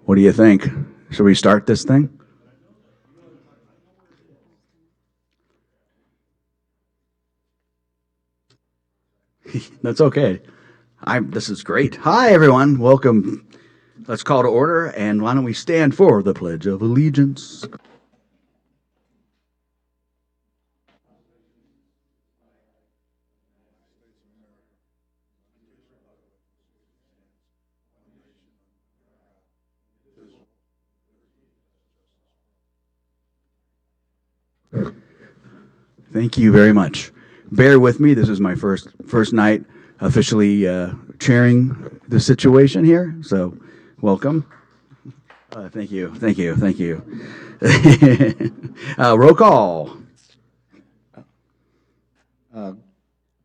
What do you think? Should we start this thing? That's okay. This is great. Hi, everyone. Welcome. Let's call to order, and why don't we stand for the Pledge of Allegiance? Thank you very much. Bear with me. This is my first night officially chairing the situation here. So, welcome. Thank you. Thank you. Thank you. Roll call.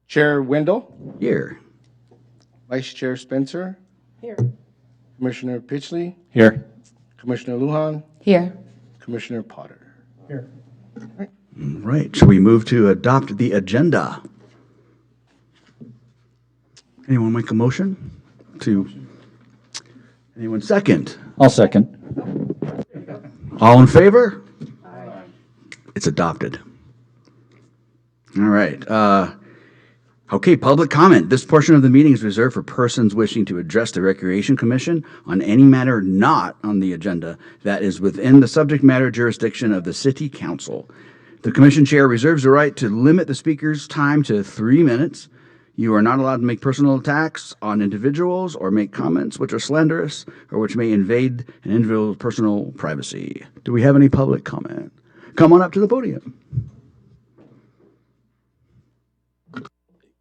Chair Wendell, Here. Vice Chair Spencer, Here. Commissioner Pitchley, Here. Commissioner Lujan, Here. Commissioner Potter. Here. Right. Shall we move to adopt the agenda? Anyone make a motion to? Anyone second? I'll second. All in favor? Aye. It's adopted. All right. Okay, public comment. This portion of the meeting is reserved for persons wishing to address the Recreation Commission on any matter not on the agenda that is within the subject matter jurisdiction of the City Council. The Commission Chair reserves the right to limit the speaker's time to 3 minutes. You are not allowed to make personal attacks on individuals or make comments which are slanderous or which may invade an individual's personal privacy. Do we have any public comment? Come on up to the podium.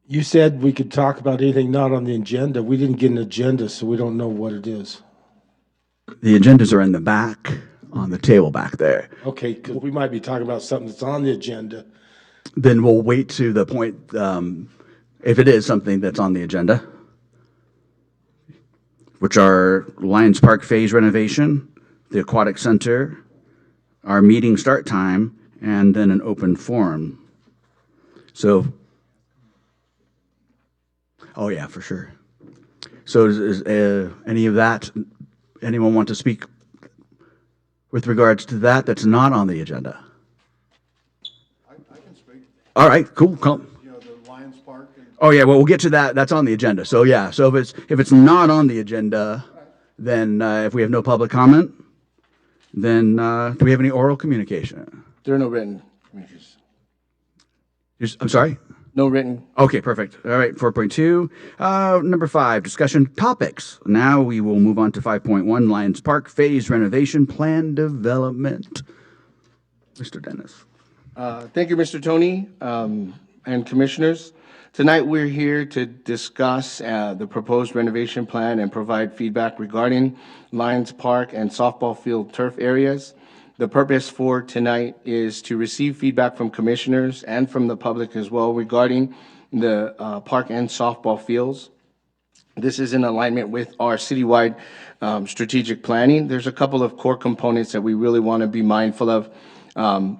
You said we could talk about anything not on the agenda. We didn't get an agenda, so we don't know what it is. The agendas are in the back, on the table back there. Okay, because we might be talking about something that's on the agenda. Then we'll wait to the point, if it is something that's on the agenda, which are Lions Park phase renovation, the aquatic center, our meeting start time, and then an open forum. So, oh yeah, for sure. So is any of that, anyone want to speak with regards to that that's not on the agenda? I can speak. All right, cool. Come. You know, the Lions Park and Oh yeah, well we'll get to that. That's on the agenda. So yeah, so if it's not on the agenda, then if we have no public comment, then do we have any oral communication? There are no written communications. I'm sorry. No written. Okay, perfect. All right, 4.2. Number 5, discussion topics. Now we will move on to 5.1, Lions Park phase renovation plan development. Mr. Dennis. Thank you, Mr. Tony, and commissioners. Tonight, we're here to discuss the proposed renovation plan and provide feedback regarding Lions Park and softball field turf areas. The purpose for tonight is to receive feedback from commissioners and from the public as well regarding the park and softball fields. This is in alignment with our citywide strategic planning. There's a couple of core components that we really want to be mindful of.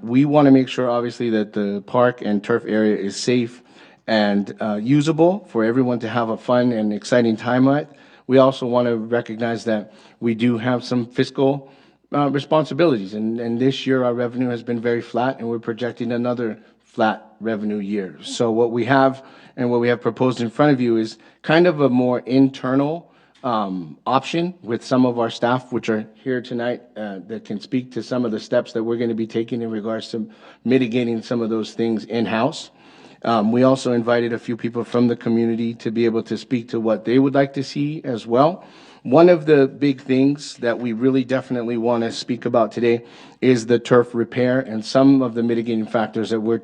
We want to make sure, obviously, that the park and turf area is safe and usable for everyone to have a fun and exciting time at. We also want to recognize that we do have some fiscal responsibilities, and this year our revenue has been very flat, and we're projecting another flat revenue year. So what we have and what we have proposed in front of you is kind of a more internal option with some of our staff, which are here tonight, that can speak to some of the steps that we're going to be taking in regards to mitigating some of those things in-house. We also invited a few people from the community to be able to speak to what they would like to see as well. One of the big things that we really definitely want to speak about today is the turf repair and some of the mitigating factors that we're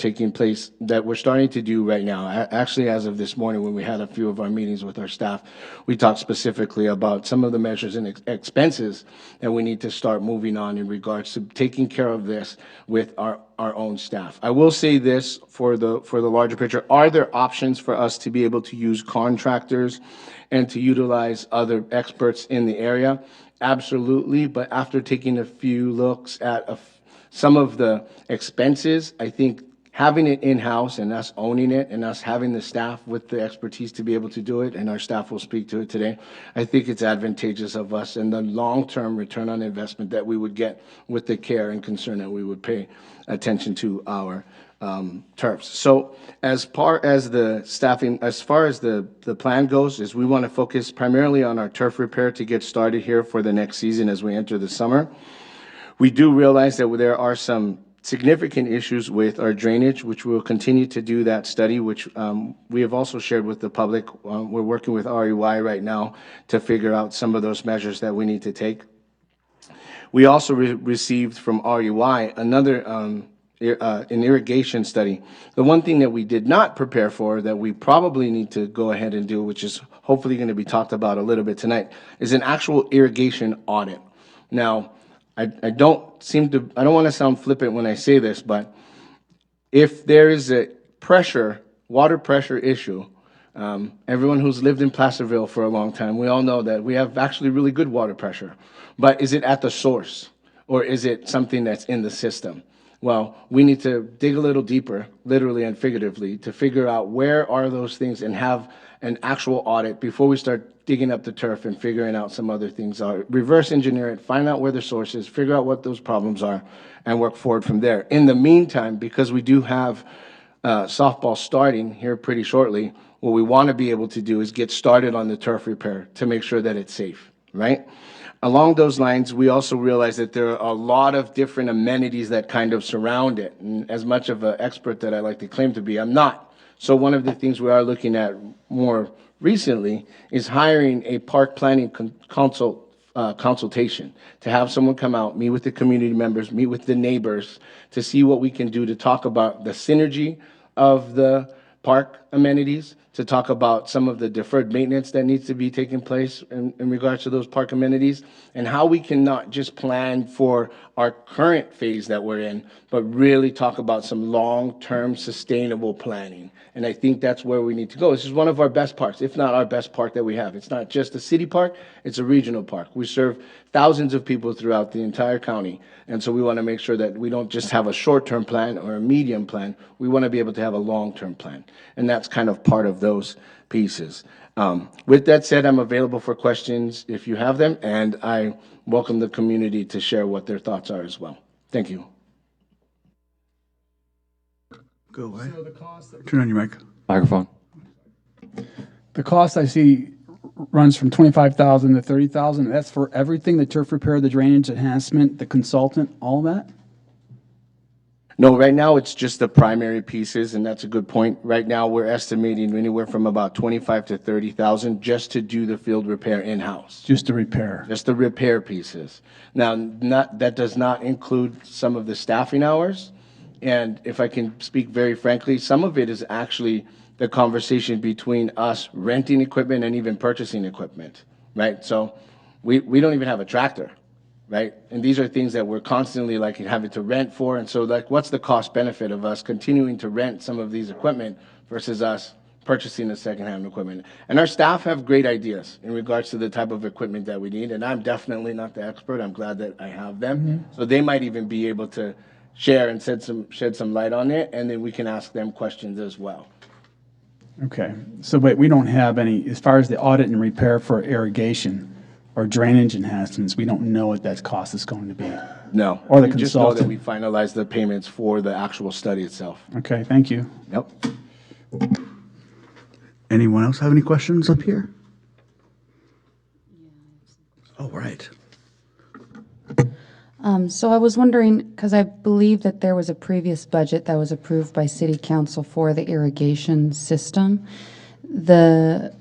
starting to do right now. Actually, as of this morning, when we had a few of our meetings with our staff, we talked specifically about some of the measures and expenses that we need to start moving on in regards to taking care of this with our own staff. I will say this for the larger picture. Are there options for us to be able to use contractors and to utilize other experts in the area? Absolutely, but after taking a few looks at some of the expenses, I think having it in-house and us owning it and us having the staff with the expertise to be able to do it, and our staff will speak to it today, I think it's advantageous of us and the long-term return on investment that we would get with the care and concern that we would pay attention to our turfs. So as far as the staffing, as far as the plan goes, is we want to focus primarily on our turf repair to get started here for the next season as we enter the summer. We do realize that there are some significant issues with our drainage, which we'll continue to do that study, which we have also shared with the public. We're working with REY right now to figure out some of those measures that we need to take. We also received from REY another an irrigation study. The one thing that we did not prepare for that we probably need to go ahead and do, which is hopefully going to be talked about a little bit tonight, is an actual irrigation audit. Now, I don't want to sound flippant when I say this, but if there is a water pressure issue, everyone who's lived in Placerville for a long time, we all know that we have actually really good water pressure. But is it at the source, or is it something that's in the system? Well, we need to dig a little deeper, literally and figuratively, to figure out where are those things and have an actual audit before we start digging up the turf and figuring out some other things are. Reverse engineer it, find out where the source is, figure out what those problems are, and work forward from there. In the meantime, because we do have softball starting here pretty shortly, what we want to be able to do is get started on the turf repair to make sure that it's safe, right? Along those lines, we also realize that there are a lot of different amenities that kind of surround it. And as much of an expert that I like to claim to be, I'm not. So one of the things we are looking at more recently is hiring a park planning consultation to have someone come out, meet with the community members, meet with the neighbors to see what we can do to talk about the synergy of the park amenities, to talk about some of the deferred maintenance that needs to be taking place in regards to those park amenities, and how we can not just plan for our current phase that we're in, but really talk about some long-term sustainable planning. And I think that's where we need to go. This is one of our best parks, if not our best park that we have. It's not just a city park, it's a regional park. We serve thousands of people throughout the entire county. And so we want to make sure that we don't just have a short-term plan or a medium plan. We want to be able to have a long-term plan. And that's kind of part of those pieces. With that said, I'm available for questions if you have them, and I welcome the community to share what their thoughts are as well. Thank you. Go away. Turn on your mic. Microphone. The cost I see runs from $25,000 to $30,000. That's for everything, the turf repair, the drainage enhancement, the consultant, all of that? No, right now it's just the primary pieces, and that's a good point. Right now, we're estimating anywhere from about 25 to 30,000 just to do the field repair in-house. Just the repair. Just the repair pieces. Now, that does not include some of the staffing hours. And if I can speak very frankly, some of it is actually the conversation between us renting equipment and even purchasing equipment, right? So we don't even have a tractor, right? And these are things that we're constantly like having to rent for. And so like, what's the cost benefit of us continuing to rent some of these equipment versus us purchasing the secondhand equipment? And our staff have great ideas in regards to the type of equipment that we need. And I'm definitely not the expert. I'm glad that I have them. So they might even be able to share and shed some light on it. And then we can ask them questions as well. Okay. So, but we don't have any, as far as the audit and repair for irrigation or drainage enhancements, we don't know what that cost is going to be. No. Or the We just know that consultant. we finalized the payments for the actual study itself. Okay, thank you. Yep. Anyone else have any questions up here? Oh, right. So I was wondering, because I believe that there was a previous budget that was approved by City Council for the irrigation system. The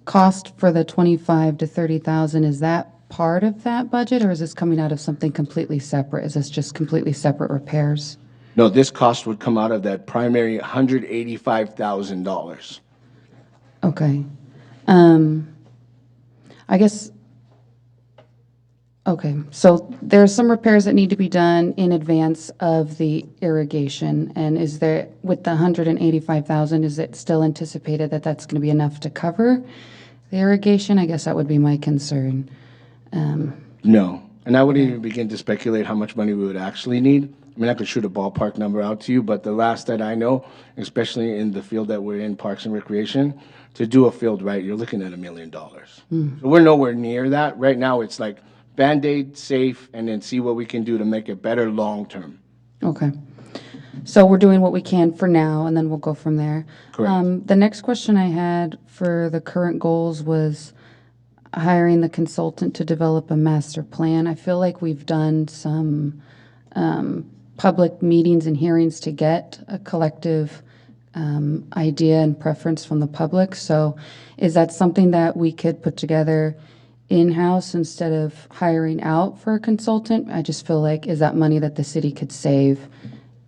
cost for the 25 to 30,000, is that part of that budget, or is this coming out of something completely separate? Is this just completely separate repairs? No, this cost would come out of that primary $185,000. Okay. I guess, okay, so there's some repairs that need to be done in advance of the irrigation. And is there, with the 185,000, is it still anticipated that that's going to be enough to cover the irrigation? I guess that would be my concern. No. And I wouldn't even begin to speculate how much money we would actually need. I mean, I could shoot a ballpark number out to you, but the last that I know, especially in the field that we're in, Parks and Recreation, to do a field right, you're looking at $1 million. So we're nowhere near that. Right now, it's like Band-Aid, safe, and then see what we can do to make it better long-term. Okay. So we're doing what we can for now, and then we'll go from there. Correct. The next question I had for the current goals was hiring the consultant to develop a master plan. I feel like we've done some public meetings and hearings to get a collective idea and preference from the public. So is that something that we could put together in-house instead of hiring out for a consultant? I just feel like, is that money that the city could save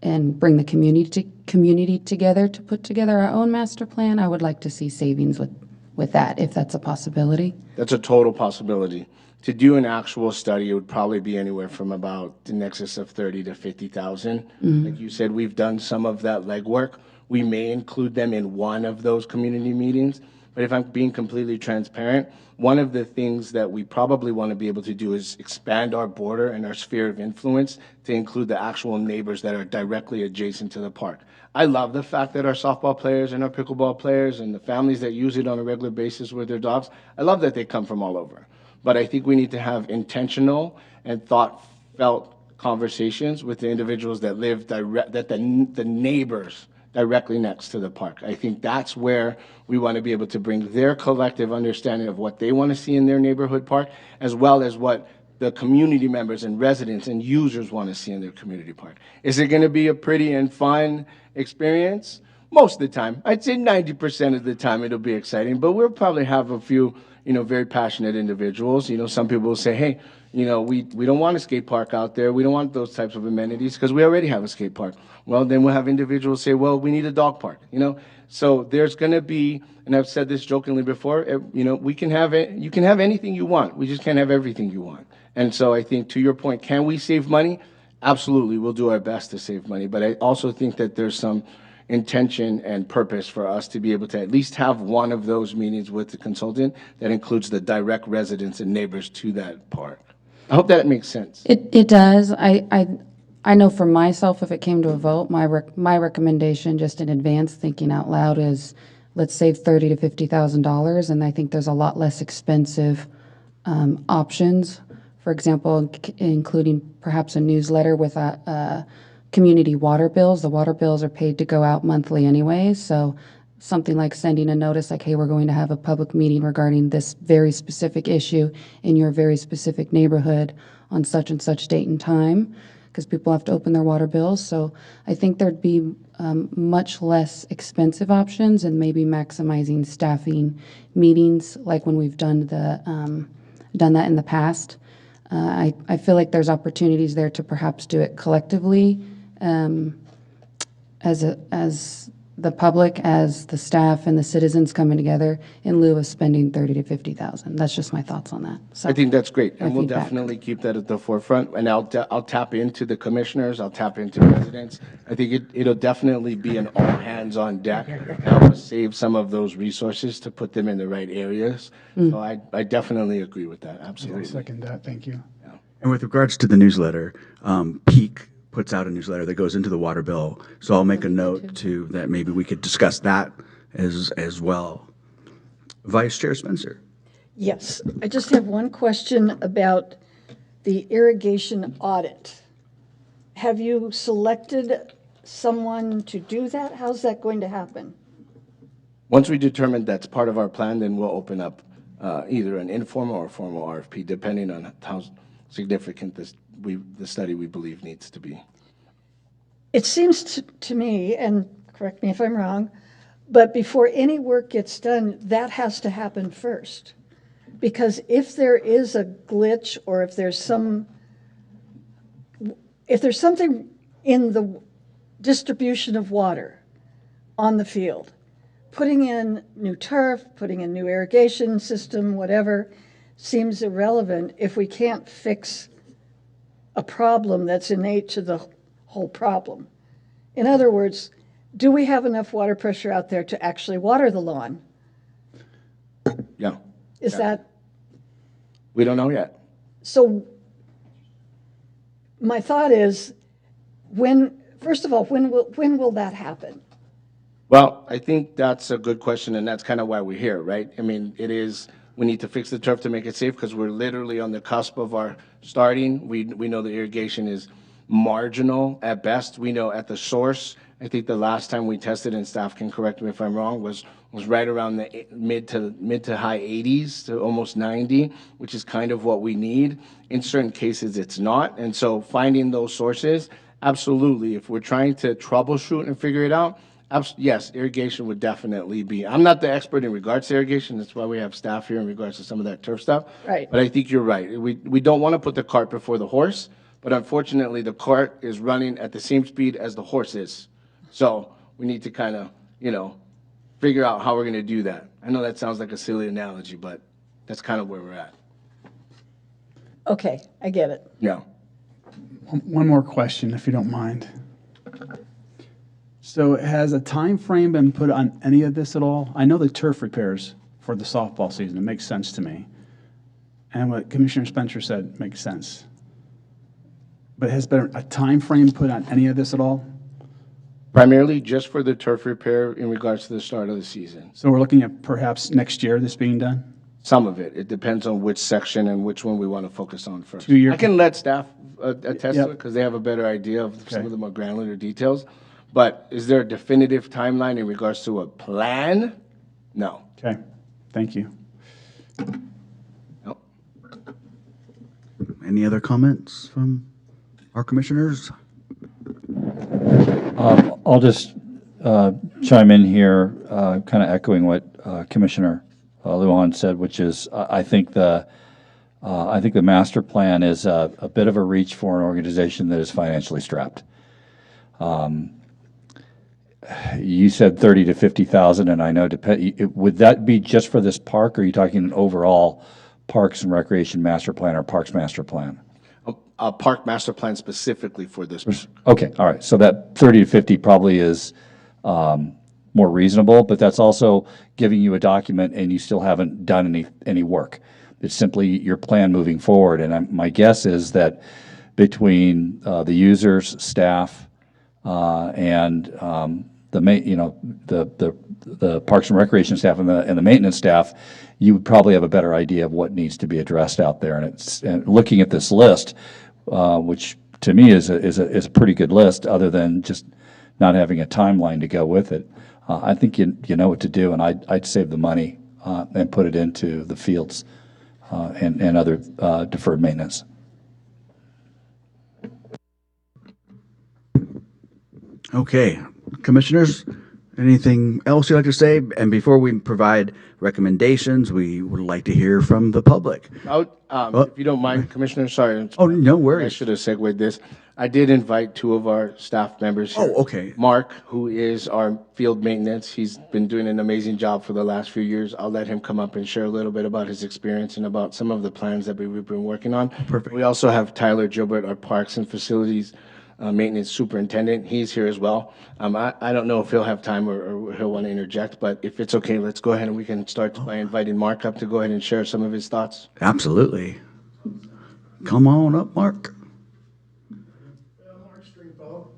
and bring the community together to put together our own master plan? I would like to see savings with that, if that's a possibility. That's a total possibility. To do an actual study, it would probably be anywhere from about the nexus of 30 to 50,000. Like you said, we've done some of that legwork. We may include them in one of those community meetings. But if I'm being completely transparent, one of the things that we probably want to be able to do is expand our border and our sphere of influence to include the actual neighbors that are directly adjacent to the park. I love the fact that our softball players and our pickleball players and the families that use it on a regular basis with their dogs, I love that they come from all over. But I think we need to have intentional and thought-felt conversations with the individuals that live the neighbors directly next to the park. I think that's where we want to be able to bring their collective understanding of what they want to see in their neighborhood park, as well as what the community members and residents and users want to see in their community park. Is it going to be a pretty and fun experience? Most of the time. I'd say 90% of the time it'll be exciting, but we'll probably have a few, very passionate individuals. Some people will say, hey, we don't want a skate park out there. We don't want those types of amenities because we already have a skate park. Well, then we'll have individuals say, well, we need a dog park, So there's going to be, and I've said this jokingly before, you can have anything you want. We just can't have everything you want. And so I think to your point, can we save money? Absolutely. We'll do our best to save money. But I also think that there's some intention and purpose for us to be able to at least have one of those meetings with the consultant that includes the direct residents and neighbors to that park. I hope that makes sense. It does. I know for myself, if it came to a vote, my recommendation, just in advance, thinking out loud, is let's save $30,000 to $50,000, and I think there's a lot less expensive options. For example, including perhaps a newsletter with community water bills. The water bills are paid to go out monthly anyways, so something like sending a notice like, hey, we're going to have a public meeting regarding this very specific issue in your very specific neighborhood on such and such date and time, because people have to open their water bills. So I think there'd be much less expensive options, and maybe maximizing staffing meetings like when we've done that in the past. I feel like there's opportunities there to perhaps do it collectively, as the public, as the staff and the citizens coming together, in lieu of spending $30,000 to $50,000. That's just my thoughts on that. So I think that's great, and we'll feedback. definitely keep that at the forefront. And I'll tap into the commissioners, I'll tap into residents. I think it'll definitely be an all hands on deck, help us save some of those resources to put them in the right areas. So I definitely agree with that. I Absolutely. second that. Thank you. And with regards to the newsletter, Peak puts out a newsletter that goes into the water bill. So I'll make a note to that maybe we could discuss that as well. Vice Chair Spencer. Yes, I just have one question about the irrigation audit. Have you selected someone to do that? How's that going to happen? Once we determine that's part of our plan, then we'll open up either an informal or formal RFP, depending on how significant the study we believe needs to be. It seems to me, and correct me if I'm wrong, but before any work gets done, that has to happen first. Because if there is a glitch, or if there's something in the distribution of water on the field, putting in new turf, putting in new irrigation system, whatever, seems irrelevant if we can't fix a problem that's innate to the whole problem. In other words, do we have enough water pressure out there to actually water the lawn? Yeah, Is that, we don't know yet. so my thought is first of all, when will that happen? Well, I think that's a good question, and that's kind of why we're here, right? I mean, we need to fix the turf to make it safe because we're literally on the cusp of our starting. We know the irrigation is marginal at best. We know at the source, I think the last time we tested, and staff can correct me if I'm wrong, was right around the mid to high 80s to almost 90, which is kind of what we need. In certain cases, it's not. And so finding those sources, absolutely, if we're trying to troubleshoot and figure it out, yes, irrigation would definitely be. I'm not the expert in regards to irrigation. That's why we have staff here in regards to some of that turf stuff. Right. But I think you're right. We don't want to put the cart before the horse, but unfortunately, the cart is running at the same speed as the horse is. So we need to kind of, figure out how we're going to do that. I know that sounds like a silly analogy, but that's kind of where we're at. Okay, I get it. Yeah. One more question, if you don't mind. So has a time frame been put on any of this at all? I know the turf repairs for the softball season, it makes sense to me. And what Commissioner Spencer said makes sense. But has been a time frame put on any of this at all? Primarily just for the turf repair in regards to the start of the season. So we're looking at perhaps next year this being done? Some of it. It depends on which section and which one we want to focus on first. 2 years. I can let staff attest to Yep. it because they have a better idea of some Okay. of the more granular details. But is there a definitive timeline in regards to a plan? No. Okay, thank you. No. Any other comments from our commissioners? I'll just chime in here, kind of echoing what Commissioner Lujan said, which is I think the master plan is a bit of a reach for an organization that is financially strapped. You said 30 to 50,000, and I know would that be just for this park, or are you talking an overall Parks and Recreation master plan or Parks master plan? A park master plan specifically for this. Okay, all right. So that 30 to 50 probably is more reasonable, but that's also giving you a document and you still haven't done any work. It's simply your plan moving forward. And my guess is that between the users, staff, and the Parks and Recreation staff and the maintenance staff, you would probably have a better idea of what needs to be addressed out there. And looking at this list, which to me is a pretty good list, other than just not having a timeline to go with it. I think you know what to do, and I'd save the money and put it into the fields and other deferred maintenance. Okay, commissioners, anything else you'd like to say? And before we provide recommendations, we would like to hear from the public. If you don't mind, Commissioner, sorry. Oh, no I worries. should have segued this. I did invite two of our staff members here. Oh, okay. Mark, who is our field maintenance, he's been doing an amazing job for the last few years. I'll let him come up and share a little bit about his experience and about some of the plans that we've been working on. Perfect. We also have Tyler Gilbert, our Parks and Facilities Maintenance Superintendent. He's here as well. I don't know if he'll have time or he'll want to interject, but if it's okay, let's go ahead and we can start by inviting Mark up to go ahead and share some of his thoughts. Absolutely. Come on up, Mark. Mark Stringfellow.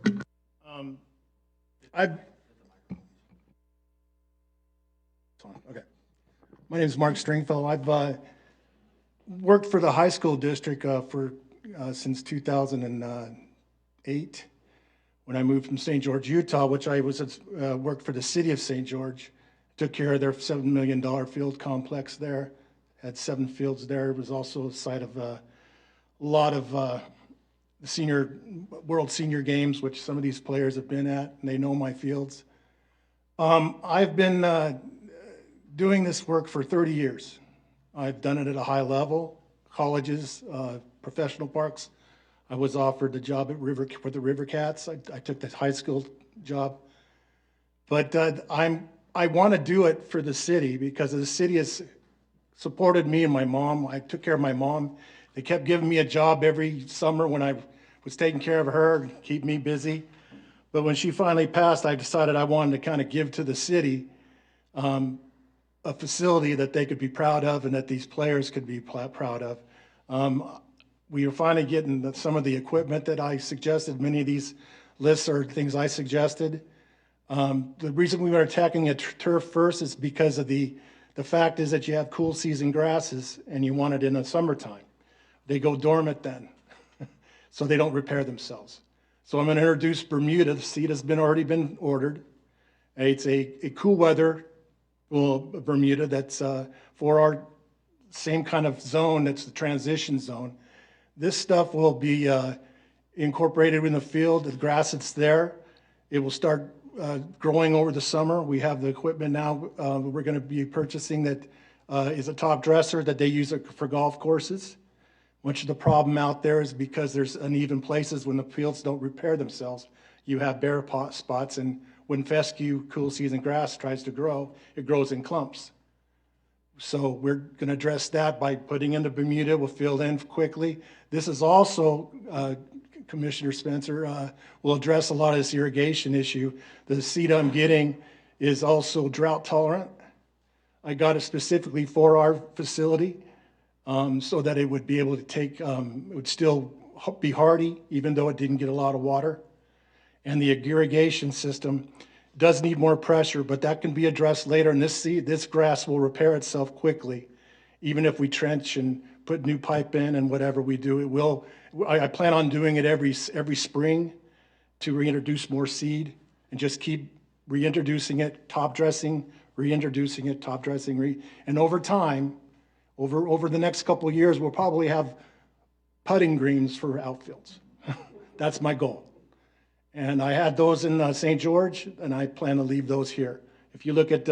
Okay. My name is Mark Stringfellow. I've worked for the high school district since 2008, when I moved from St. George, Utah, which I worked for the city of St. George. Took care of their $7 million field complex there. Had 7 fields there. It was also a site of a lot of the World Senior Games, which some of these players have been at, and they know my fields. I've been doing this work for 30 years. I've done it at a high level, colleges, professional parks. I was offered the job for the River Cats. I took the high school job. But I want to do it for the city because the city has supported me and my mom. I took care of my mom. They kept giving me a job every summer when I was taking care of her, keep me busy. But when she finally passed, I decided I wanted to kind of give to the city a facility that they could be proud of and that these players could be proud of. We are finally getting some of the equipment that I suggested. Many of these lists are things I suggested. The reason we were attacking a turf first is because of the fact is that you have cool season grasses and you want it in the summertime. They go dormant then, so they don't repair themselves. So I'm going to introduce Bermuda. The seed has already been ordered. It's a cool weather Bermuda that's for our same kind of zone. That's the transition zone. This stuff will be incorporated in the field. The grass that's there, it will start growing over the summer. We have the equipment now we're going to be purchasing that is a top dresser that they use for golf courses. Much of the problem out there is because there's uneven places when the fields don't repair themselves. You have bare spots, and when fescue, cool season grass tries to grow, it grows in clumps. So we're going to address that by putting in the Bermuda. We'll fill in quickly. This is also, Commissioner Spencer, will address a lot of this irrigation issue. The seed I'm getting is also drought tolerant. I got it specifically for our facility so that it would be able to take, it would still be hardy even though it didn't get a lot of water. And the irrigation system does need more pressure, but that can be addressed later. And this grass will repair itself quickly, even if we trench and put new pipe in and whatever we do. It will. I plan on doing it every spring to reintroduce more seed and just keep reintroducing it, top dressing, reintroducing it, top dressing, and over time, over the next couple of years, we'll probably have putting greens for outfields. That's my goal. And I had those in St. George, and I plan to leave those here. If you look at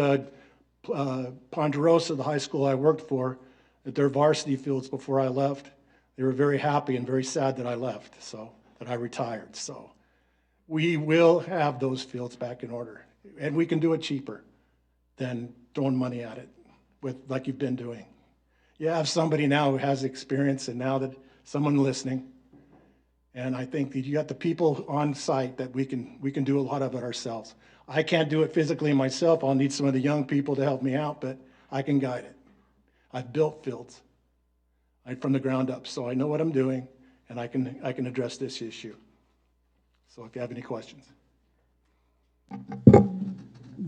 Ponderosa, the high school I worked for, at their varsity fields before I left, they were very happy and very sad that I left, so that I retired. So we will have those fields back in order, and we can do it cheaper than throwing money at it like you've been doing. You have somebody now who has experience, and now that someone listening. And I think that you got the people on site that we can do a lot of it ourselves. I can't do it physically myself. I'll need some of the young people to help me out, but I can guide it. I've built fields from the ground up, so I know what I'm doing, and I can address this issue. So if you have any questions.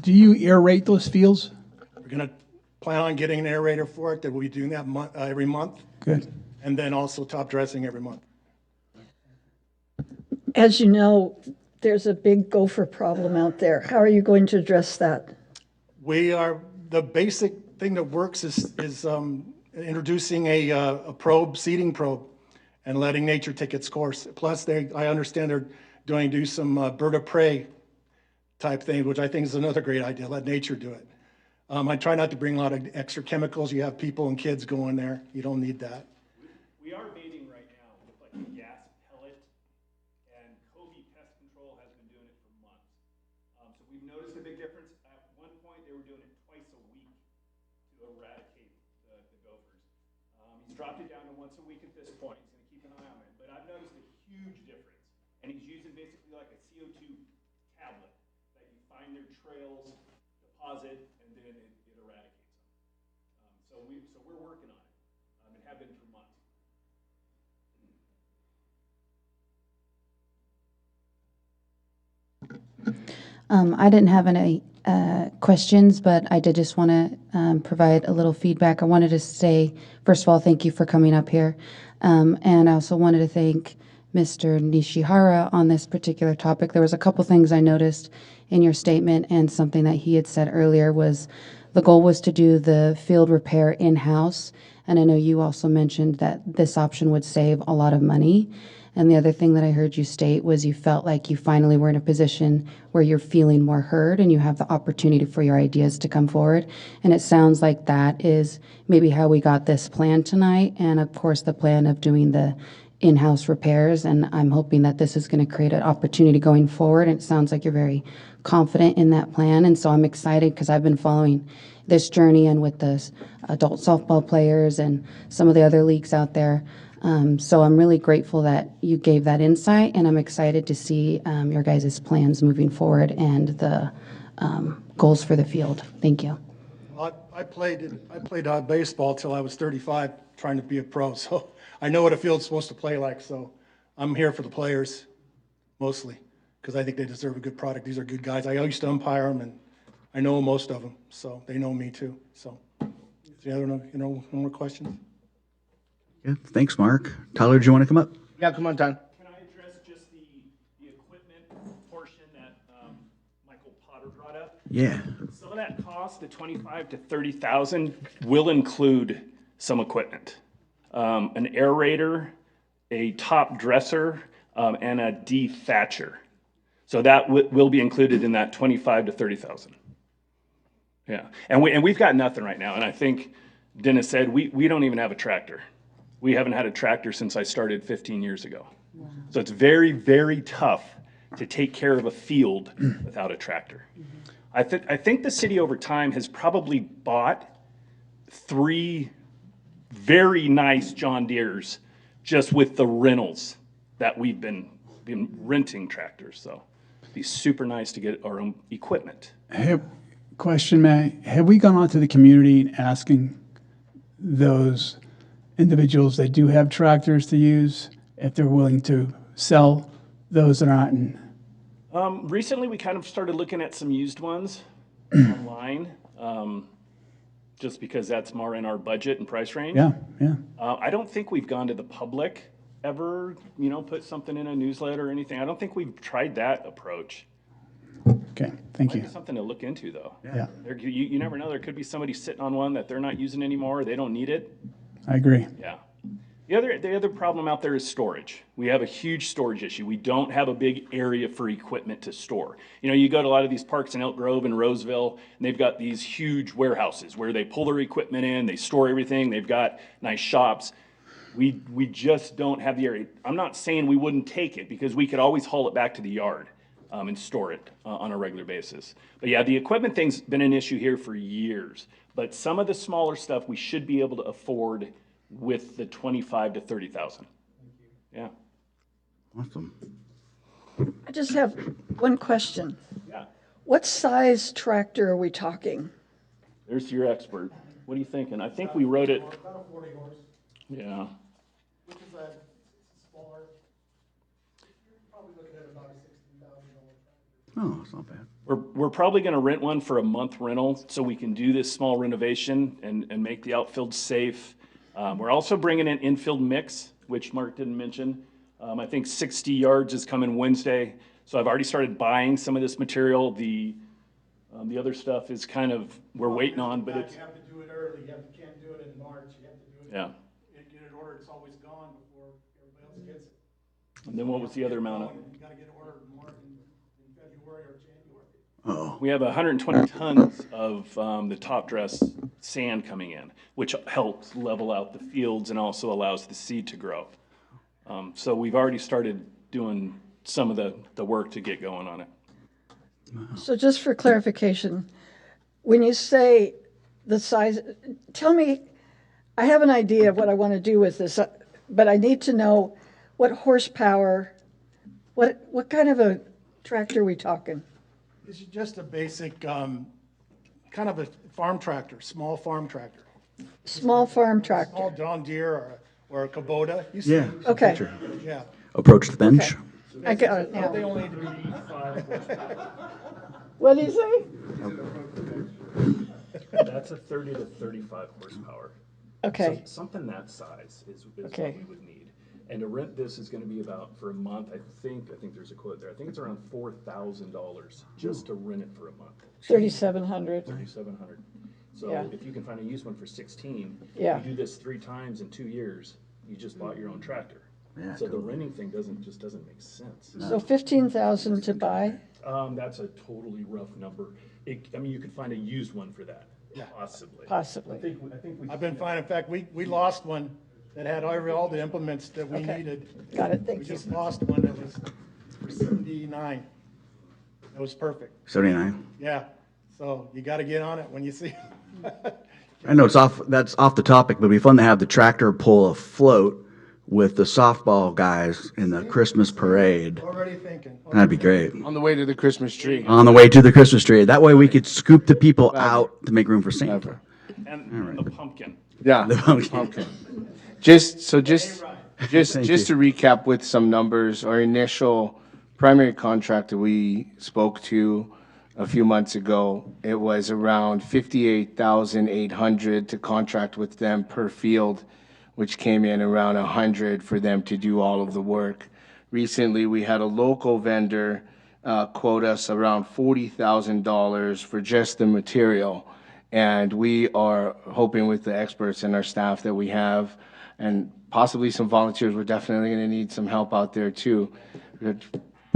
Do you aerate those fields? We're gonna plan on getting an aerator for it, that we'll be doing that every month, Good. and then also top dressing every month. As you know, there's a big gopher problem out there. How are you going to address that? The basic thing that works is introducing a probe, seeding probe, and letting nature take its course. Plus, I understand they're do some bird of prey type thing, which I think is another great idea. Let nature do it. I try not to bring a lot of extra chemicals. You have people and kids going there. You don't need that. We are mating right now with like a gas pellet, and Kobe Pest Control has been doing it for months. So we've noticed a big difference. At one point, they were doing it twice a week to eradicate the gophers. He's dropped it down to once a week at this point. He's going to keep an eye on it. But I've noticed a huge difference. And he's using basically like a CO2 tablet that you find their trails, deposit, and then it eradicates them. So we're working on it and have been for months. I didn't have any questions, but I did just want to provide a little feedback. I wanted to say, first of all, thank you for coming up here. And I also wanted to thank Mr. Nishihara on this particular topic. There was a couple things I noticed in your statement, and something that he had said earlier was the goal was to do the field repair in-house. And I know you also mentioned that this option would save a lot of money. And the other thing that I heard you state was you felt like you finally were in a position where you're feeling more heard and you have the opportunity for your ideas to come forward. And it sounds like that is maybe how we got this plan tonight, and of course the plan of doing the in-house repairs. And I'm hoping that this is going to create an opportunity going forward. And it sounds like you're very confident in that plan. And so I'm excited because I've been following this journey and with the adult softball players and some of the other leagues out there. So I'm really grateful that you gave that insight, and I'm excited to see your guys' plans moving forward and the goals for the field. Thank you. I played baseball till I was 35, trying to be a pro, so I know what a field's supposed to play like. So I'm here for the players, mostly, because I think they deserve a good product. These are good guys. I used to umpire them, and I know most of them, so they know me too. So, I don't know, no more questions? Yeah, thanks, Mark. Tyler, do you want to come up? Yeah, come on, Don. Can I address just the equipment portion that Michael Potter brought up? Yeah. Some of that cost, the 25 to 30,000, will include some equipment. An aerator, a top dresser, and a dethatcher. So that will be included in that 25 to 30,000. Yeah, and we've got nothing right now, and I think Dennis said, we don't even have a tractor. We haven't had a tractor since I started 15 years ago. So it's very, very tough to take care of a field without a tractor. I think the city over time has probably bought 3 very nice John Deeres just with the rentals that we've been renting tractors. So it'd be super nice to get our own equipment. Question, May, have we gone out to the community asking those individuals that do have tractors to use if they're willing to sell those that aren't in? Recently, we kind of started looking at some used ones online, just because that's more in our budget and price range. Yeah, yeah. I don't think we've gone to the public ever, put something in a newsletter or anything. I don't think we've tried that approach. Okay, thank Might you. be something to look into, though. Yeah, You never know. There could be somebody sitting on one that they're not using anymore, or they don't need it. I agree. Yeah. The other problem out there is storage. We have a huge storage issue. We don't have a big area for equipment to store. You go to a lot of these parks in Elk Grove and Roseville, and they've got these huge warehouses where they pull their equipment in, they store everything, they've got nice shops. We just don't have the area. I'm not saying we wouldn't take it, because we could always haul it back to the yard and store it on a regular basis. But yeah, the equipment thing's been an issue here for years. But some of the smaller stuff we should be able to afford with the 25 to 30,000. Yeah. Awesome. I just have one question. Yeah. What size tractor are we talking? There's your expert. What are you thinking? I think we wrote it. About a 40 horse, Yeah. which is a smaller, you're probably looking at about a $16,000 tractor. Oh, it's not bad. We're probably going to rent one for a month rental so we can do this small renovation and make the outfield safe. We're also bringing in infield mix, which Mark didn't mention. I think 60 yards is coming Wednesday. So I've already started buying some of this material. The other stuff is kind of, we're waiting on, but it's, You have to do it early, you can't do it in March, you have to do it. yeah. Get it ordered, it's always gone before everybody else gets it. And then what was the other amount of? You gotta get it ordered more in February or January. Oh, We have 120 tons of the top dress sand coming in, which helps level out the fields and also allows the seed to grow. So we've already started doing some of the work to get going on it. So just for clarification, when you say the size, tell me, I have an idea of what I want to do with this, but I need to know what horsepower, what kind of a tractor are we talking? This is just a basic, kind of a farm tractor, small farm tractor. Small farm tractor. Small John Deere or a Kubota. You see yeah. them? Okay, Picture. Yeah. Approach the bench. Okay. I got it They now. only need to be, What do you say? That's a 30 to 35 horsepower. Okay, Something that size is Okay. what we would need. And to rent this is going to be about, for a month, I think there's a quote there. I think it's around $4,000 just to rent it for a month. 3,700. 3,700. So Yeah. if you can find a used one for 16, Yeah. you do this 3 times in 2 years, you just bought your own tractor. Yeah, So the renting thing doesn't make sense. So 15,000 to buy? That's a totally rough number. You could find a used one for that, possibly. Possibly. I think we. I've been fine. In fact, we lost one that had all the implements that we Okay. needed. Got it, We thank you. just lost one that was for 79. It was perfect. 79. Yeah. So you gotta get on it when you see. I know that's off the topic, but it'd be fun to have the tractor pull a float with the softball guys in the Christmas parade. Already thinking. That'd be great. On the way to the Christmas tree. On the way to the Christmas tree. That way we could scoop the people out to make room for Santa. And the pumpkin. Yeah. The pumpkin. Okay. Just Thank to recap with some numbers, our initial primary contractor we spoke to a few months ago, it was around $58,800 to contract with them per field, which came in around $100 for them to do all of the work. Recently, we had a local vendor quote us around $40,000 for just the material. And we are hoping with the experts and our staff that we have, and possibly some volunteers, we're definitely going to need some help out there too.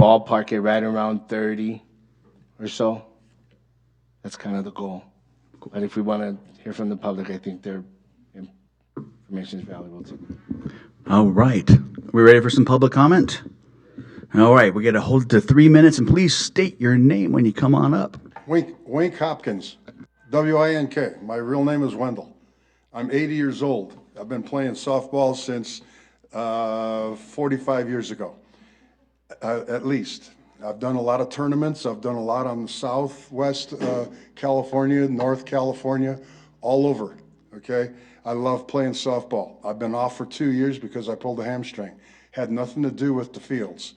Ballpark it right around 30 or so. That's kind of the goal. But if we want to hear from the public, I think their information is valuable too. All right. We ready for some public comment? All right, we got to hold it to 3 minutes, and please state your name when you come on up. Wink Hopkins, W-I-N-K. My real name is Wendell. I'm 80 years old. I've been playing softball since 45 years ago, at least. I've done a lot of tournaments. I've done a lot on Southwest California, North California, all over, okay? I love playing softball. I've been off for 2 years because I pulled a hamstring. Had nothing to do with the fields.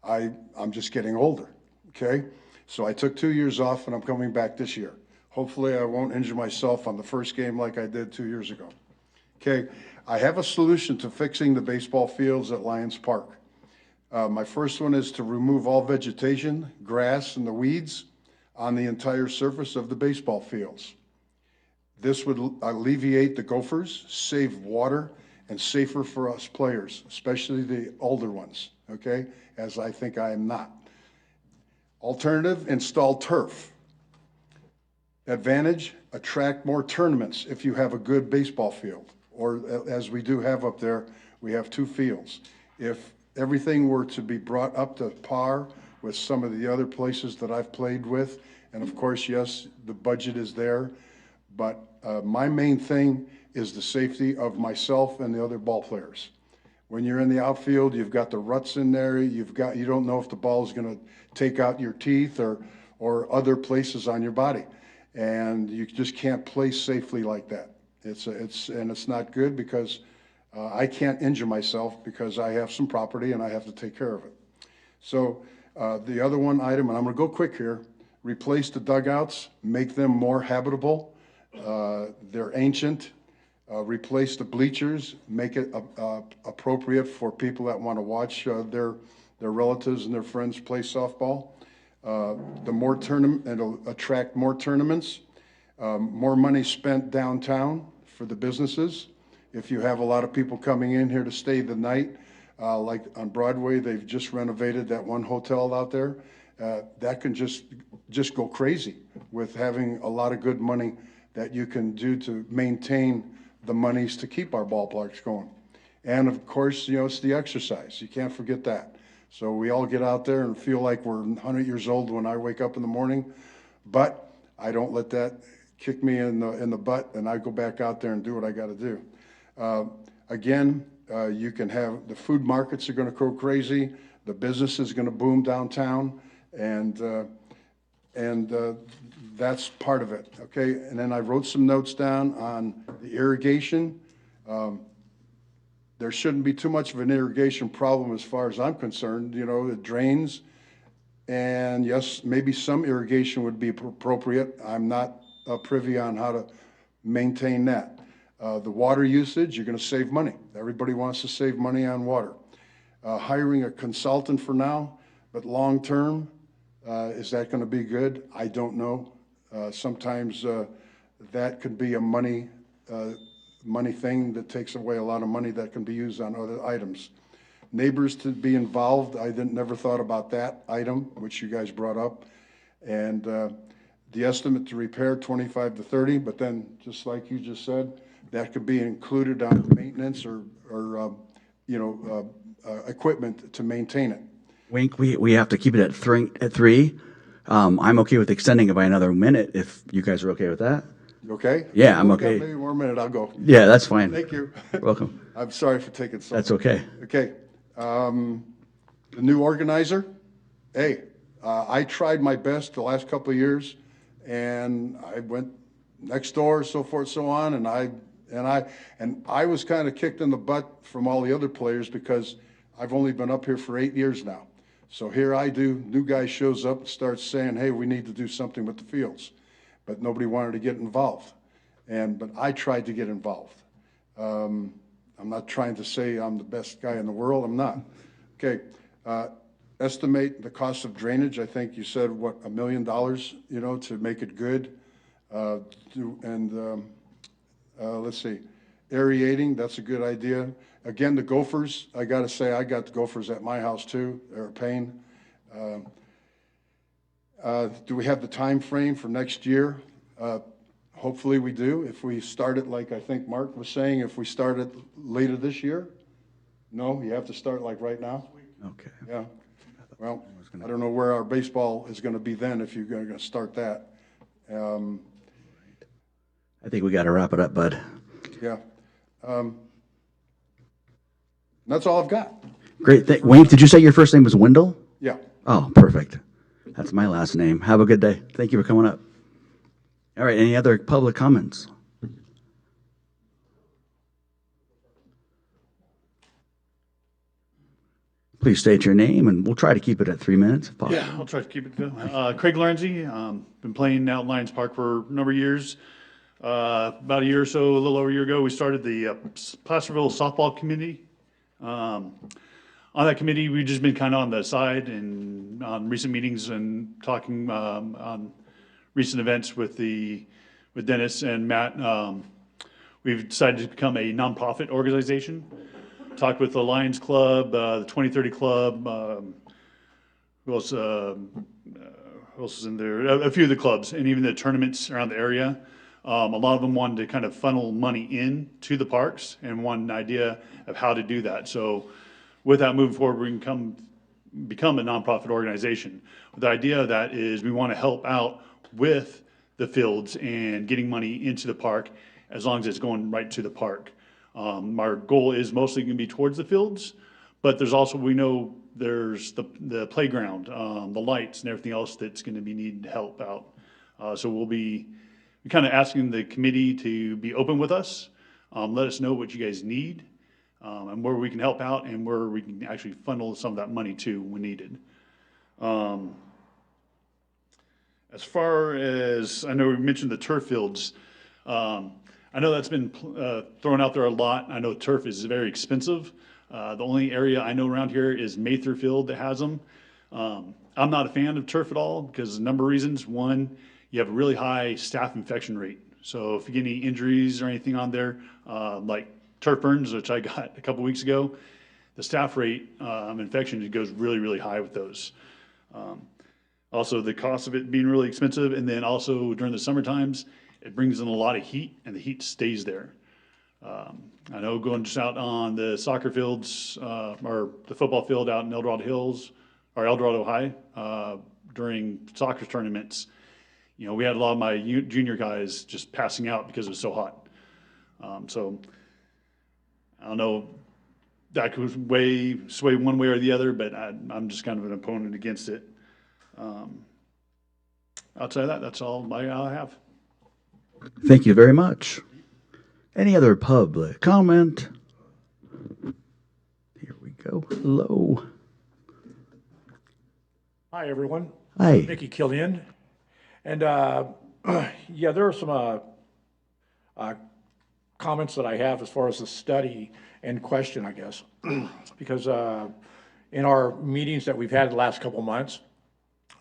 I'm just getting older, okay? So I took 2 years off, and I'm coming back this year. Hopefully, I won't injure myself on the first game like I did 2 years ago. Okay, I have a solution to fixing the baseball fields at Lions Park. My first one is to remove all vegetation, grass, and the weeds on the entire surface of the baseball fields. This would alleviate the gophers, save water, and safer for us players, especially the older ones, okay, as I think I am not. Alternative, install turf. Advantage, attract more tournaments if you have a good baseball field, or as we do have up there, we have 2 fields. If everything were to be brought up to par with some of the other places that I've played with, and of course, yes, the budget is there, but my main thing is the safety of myself and the other ball players. When you're in the outfield, you've got the ruts in there, you don't know if the ball is going to take out your teeth or other places on your body. And you just can't play safely like that. It's not good because I can't injure myself because I have some property and I have to take care of it. So the other one item, and I'm going to go quick here, replace the dugouts, make them more habitable. They're ancient. Replace the bleachers, make it appropriate for people that want to watch their relatives and their friends play softball. The more tournament, it'll attract more tournaments, more money spent downtown for the businesses. If you have a lot of people coming in here to stay the night, like on Broadway, they've just renovated that one hotel out there. That can just go crazy with having a lot of good money that you can do to maintain the monies to keep our ballparks going. And of course, it's the exercise. You can't forget that. So we all get out there and feel like we're 100 years old when I wake up in the morning, but I don't let that kick me in the butt, and I go back out there and do what I got to do. Again, you can have the food markets are going to go crazy. The business is going to boom downtown, and that's part of it, okay? And then I wrote some notes down on the irrigation. There shouldn't be too much of an irrigation problem as far as I'm concerned. It drains, and yes, maybe some irrigation would be appropriate. I'm not privy on how to maintain that. The water usage, you're going to save money. Everybody wants to save money on water. Hiring a consultant for now, but long-term, is that going to be good? I don't know. Sometimes that could be a money thing that takes away a lot of money that can be used on other items. Neighbors to be involved, I never thought about that item, which you guys brought up. And the estimate to repair 25 to 30, but then just like you just said, that could be included on maintenance or equipment to maintain it. Wink, we have to keep it at three. I'm okay with extending it by another minute if you guys are okay with that. You okay? Yeah, I'm We've got okay. maybe one more minute, I'll go. Yeah, that's fine. Thank you. Welcome. I'm sorry for taking so long. That's okay. Okay. The new organizer, I tried my best the last couple of years, and I went next door, so forth, so on, and I was kind of kicked in the butt from all the other players because I've only been up here for 8 years now. So here I do, new guy shows up and starts saying, hey, we need to do something with the fields. But nobody wanted to get involved. But I tried to get involved. I'm not trying to say I'm the best guy in the world, I'm not. Okay, estimate the cost of drainage, I think you said, what, $1 million, you know, to make it good. Let's see, aerating, that's a good idea. Again, the gophers, I gotta say, I got the gophers at my house too, they're a pain. Do we have the time frame for next year? Hopefully we do. If we start it, like I think Mark was saying, if we start it later this year? No, you have to start like right now? Okay. Yeah. Well, I don't know where our baseball is gonna be then if you're gonna start that. I think we got to wrap it up, bud. Yeah. That's all I've got. Great. Wayne, did you say your first name was Wendell? Yeah. Oh, perfect. That's my last name. Have a good day. Thank you for coming up. All right, any other public comments? Please state your name, and we'll try to keep it at 3 minutes if possible. Yeah, I'll try to keep it going. Craig Lorenzi, been playing out in Lions Park for a number of years. About a year or so, a little over a year ago, we started the Placerville Softball Committee. On that committee, we've just been kind of on the side and on recent meetings and talking on recent events with Dennis and Matt. We've decided to become a nonprofit organization. Talked with the Lions Club, the 2030 Club, who else is in there? A few of the clubs, and even the tournaments around the area. A lot of them wanted to kind of funnel money in to the parks and want an idea of how to do that. So with that moving forward, we can become a nonprofit organization. The idea of that is we want to help out with the fields and getting money into the park as long as it's going right to the park. Our goal is mostly going to be towards the fields, but there's also, we know there's the playground, the lights and everything else that's going to be needed help out. So we'll be kind of asking the committee to be open with us, let us know what you guys need, and where we can help out and where we can actually funnel some of that money to when needed. As far as, I know we mentioned the turf fields. I know that's been thrown out there a lot. I know turf is very expensive. The only area I know around here is Mather Field that has them. I'm not a fan of turf at all because a number of reasons. One, you have a really high staph infection rate. So if you get any injuries or anything on there, like turf burns, which I got a couple weeks ago, the staph rate infection goes really, really high with those. Also, the cost of it being really expensive, and then also during the summer times, it brings in a lot of heat, and the heat stays there. I know going just out on the soccer fields, or the football field out in El Dorado Hills, or El Dorado High, during soccer tournaments, you know, we had a lot of my junior guys just passing out because it was so hot. So, I don't know, that could sway one way or the other, but I'm just kind of an opponent against it. Outside of that, that's all I have. Thank you very much. Any other public comment? Here we go. Hello. Hi, everyone. Hi. Mickey Killian. And yeah, there are some comments that I have as far as the study and question, I guess. Because in our meetings that we've had the last couple of months,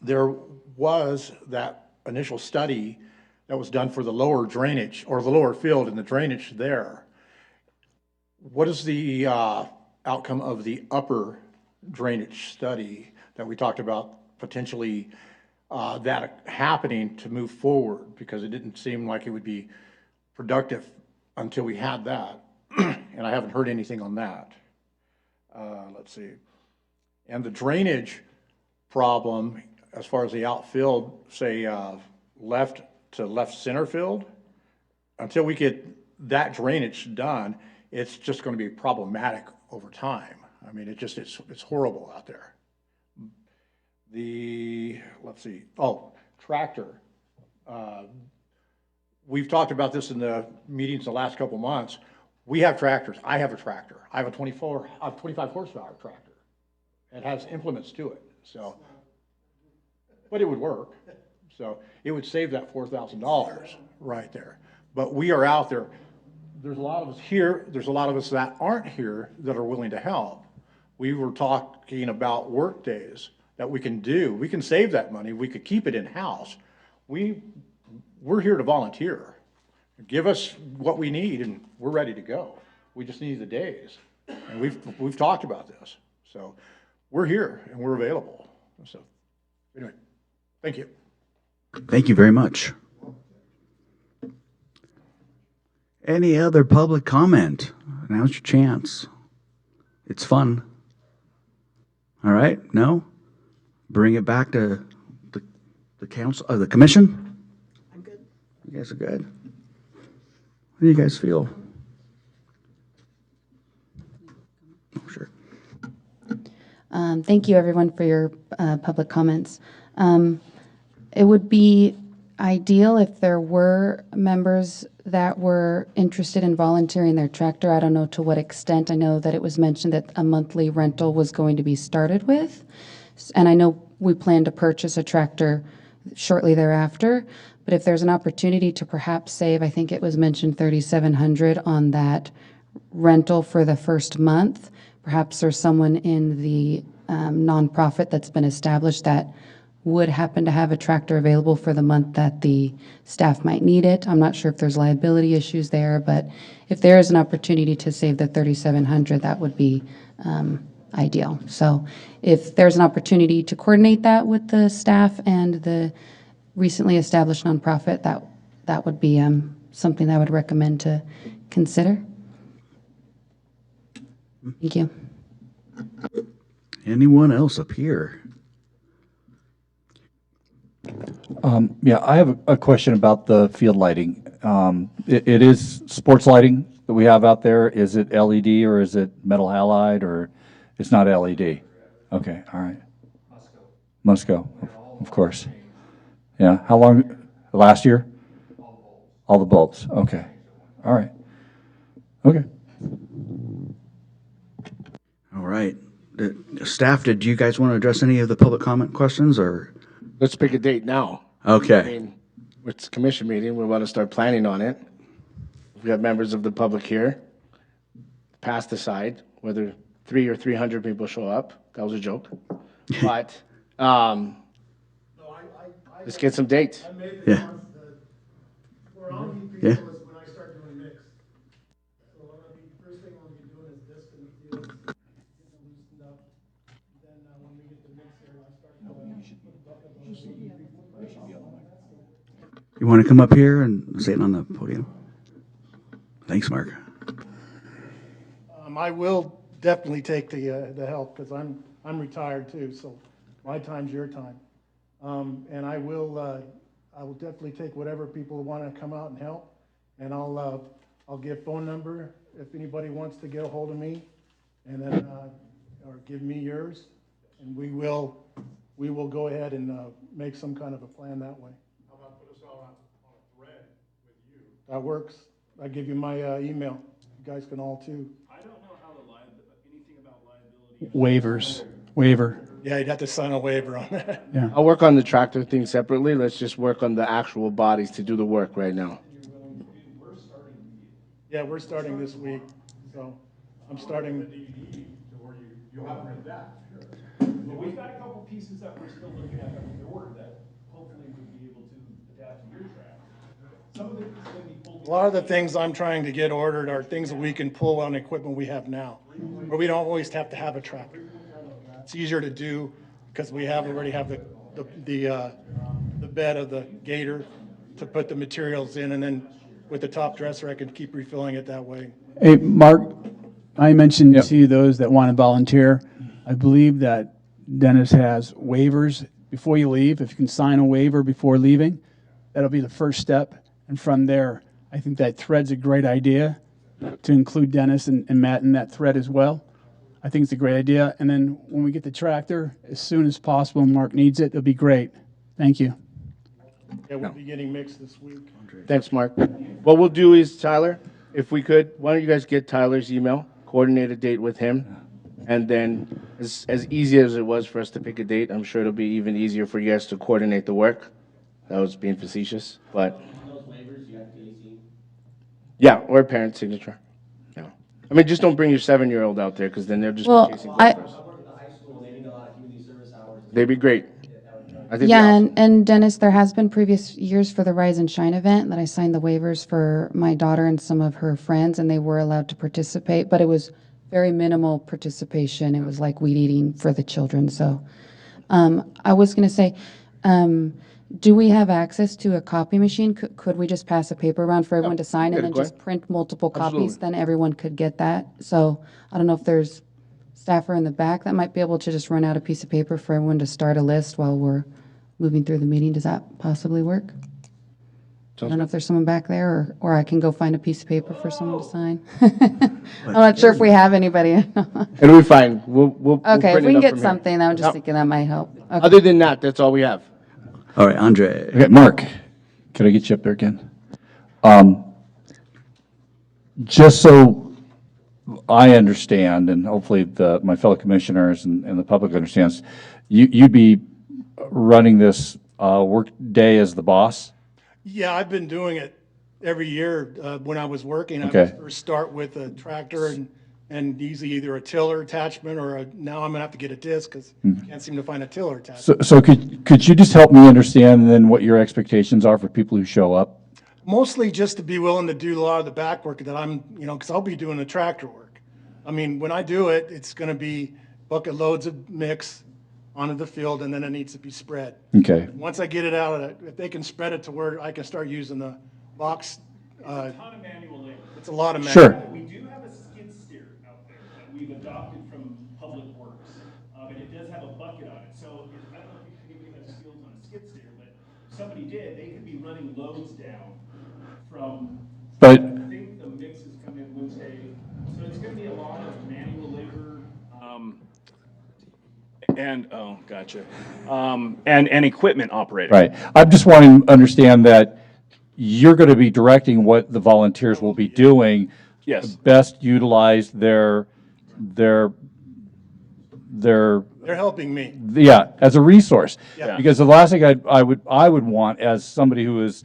there was that initial study that was done for the lower drainage or the lower field and the drainage there. What is the outcome of the upper drainage study that we talked about potentially that happening to move forward? Because it didn't seem like it would be productive until we had that. And I haven't heard anything on that. Let's see. And the drainage problem, as far as the outfield, say left to left center field, until we get that drainage done, it's just going to be problematic over time. I mean, it's horrible out there. Let's see, tractor. We've talked about this in the meetings the last couple months. We have tractors. I have a tractor. I have a 25 horsepower tractor. It has implements to it. So, but it would work. So it would save that $4,000 right there. But we are out there. There's a lot of us here, there's a lot of us that aren't here that are willing to help. We were talking about work days that we can do. We can save that money. We could keep it in-house. We're here to volunteer. Give us what we need and we're ready to go. We just need the days. And we've talked about this. So we're here and we're available. So anyway, thank you. Thank you very much. Any other public comment? Now's your chance. It's fun. All right, no? Bring it back to the council, the commission? I'm good. You guys are good? How do you guys feel? Oh, sure. Thank you, everyone, for your public comments. It would be ideal if there were members that were interested in volunteering their tractor. I don't know to what extent. I know that it was mentioned that a monthly rental was going to be started with. And I know we plan to purchase a tractor shortly thereafter. But if there's an opportunity to perhaps save, I think it was mentioned $3,700 on that rental for the first month. Perhaps there's someone in the nonprofit that's been established that would happen to have a tractor available for the month that the staff might need it. I'm not sure if there's liability issues there, but if there is an opportunity to save the $3,700, that would be ideal. So if there's an opportunity to coordinate that with the staff and the recently established nonprofit, that would be something I would recommend to consider. Thank you. Anyone else up here? Yeah, I have a question about the field lighting. It is sports lighting that we have out there. Is it LED or is it metal halide or it's not LED? Okay, all right. Musco, of course. Yeah, how long, last year? All the bulbs, okay. All right, okay. All right. Staff, did you guys want to address any of the public comment questions or? Let's pick a date now. I Okay. mean, it's a commission meeting, we want to start planning on it. We've got members of the public here. Pass decide whether 300 or 300 people show up. That was a joke. But, let's get some dates. Yeah. Where I'll meet Yeah. people is when I start doing mix. So first thing I'll be doing is disc in the fields, getting them loosened up. Then when we get the mix here, I'll start. You want to come up here and say it on the podium? Thanks, Mark. I will definitely take the help because I'm retired too, so my time's your time. And I will definitely take whatever people want to come out and help. And I'll give phone number if anybody wants to get a hold of me, and then or give me yours, and we will go ahead and make some kind of a plan that way. How about put us all on a thread with you? That works. I'll give you my email. You guys can all too. I don't know how anything about liability. Waiver. Yeah, you'd have to sign a waiver on that. Yeah. I'll work on the tractor thing separately. Let's just work on the actual bodies to do the work right now. Yeah, we're starting this week, so I'm starting. You'll have read that. But we've got a couple pieces that we're still looking at that we ordered that hopefully would be able to adapt to your track. Some of it is going to be pulled. A lot of the things I'm trying to get ordered are things that we can pull on equipment we have now, where we don't always have to have a tractor. It's easier to do because we already have the bed of the gator to put the materials in, and then with the top dresser, I can keep refilling it that way. Hey, Mark, I mentioned Yep. to those that want to volunteer, I believe that Dennis has waivers before you leave. If you can sign a waiver before leaving, that'll be the first step. And from there, I think that thread's a great idea to include Dennis and Matt in that thread as well. I think it's a great idea. And then when we get the tractor, as soon as possible, and Mark needs it, it'll be great. Thank you. Yeah, we'll be getting mixed this week. Thanks, Mark. What we'll do is, Tyler, if we could, why don't you guys get Tyler's email, coordinate a date with him, and then as easy as it was for us to pick a date, I'm sure it'll be even easier for you guys to coordinate the work. That was being facetious, but. Yeah, or a parent's signature. Yeah. I mean, just don't bring your 7-year-old out there, because then they'll just Well, be chasing I- gophers. They'd be great. I think Yeah, they're awesome. and Dennis, there has been previous years for the Rise and Shine event that I signed the waivers for my daughter and some of her friends, and they were allowed to participate, but it was very minimal participation. It was like weed eating for the children, so. I was gonna say, do we have access to a copy machine? Could we just pass a paper around for everyone to sign Yeah, and then go just ahead. print multiple copies? Absolutely. Then everyone could get that. So I don't know if there's staffer in the back that might be able to just run out a piece of paper for everyone to start a list while we're moving through the meeting. Does that possibly work? I don't know if there's someone back there, or I can go find a piece of paper for someone to sign. I'm not sure if we have anybody. It'll be fine. We'll Okay, if print we it can up get from here. something, I was just Yep. thinking that might help. Okay. Other than that, that's all we have. All right, Andre. Okay, Mark, can I get you up there again? Just so I understand, and hopefully my fellow commissioners and the public understands, you'd be running this work day as the boss? Yeah, I've been doing it every year. When I was working, I Okay. would first start with a tractor and usually either a tiller attachment or now I'm gonna have to get a disc because I can't seem to find a tiller attachment. So could you just help me understand then what your expectations are for people who show up? Mostly just to be willing to do a lot of the back work that I'm, because I'll be doing the tractor work. I mean, when I do it, it's gonna be bucket loads of mix onto the field and then it needs to be spread. Okay, Once I get it out, if they can spread it to where I can start using the box, Ton of manual labor. it's a lot of. Sure. We do have a skid steer out there that we've adopted from Public Works, and it does have a bucket on it. So I don't know if anybody has skills on a skid steer, but if somebody did, they could be running loads down from, but, I think the mixes come in Wednesday. So it's gonna be a lot of manual labor, and, oh, gotcha. And equipment operating. right. I'm just wanting to understand that you're going to be directing what the volunteers will be doing. Yes. Best utilize their, They're helping me. yeah, as a resource. Yeah. Because the last thing I would want as somebody who is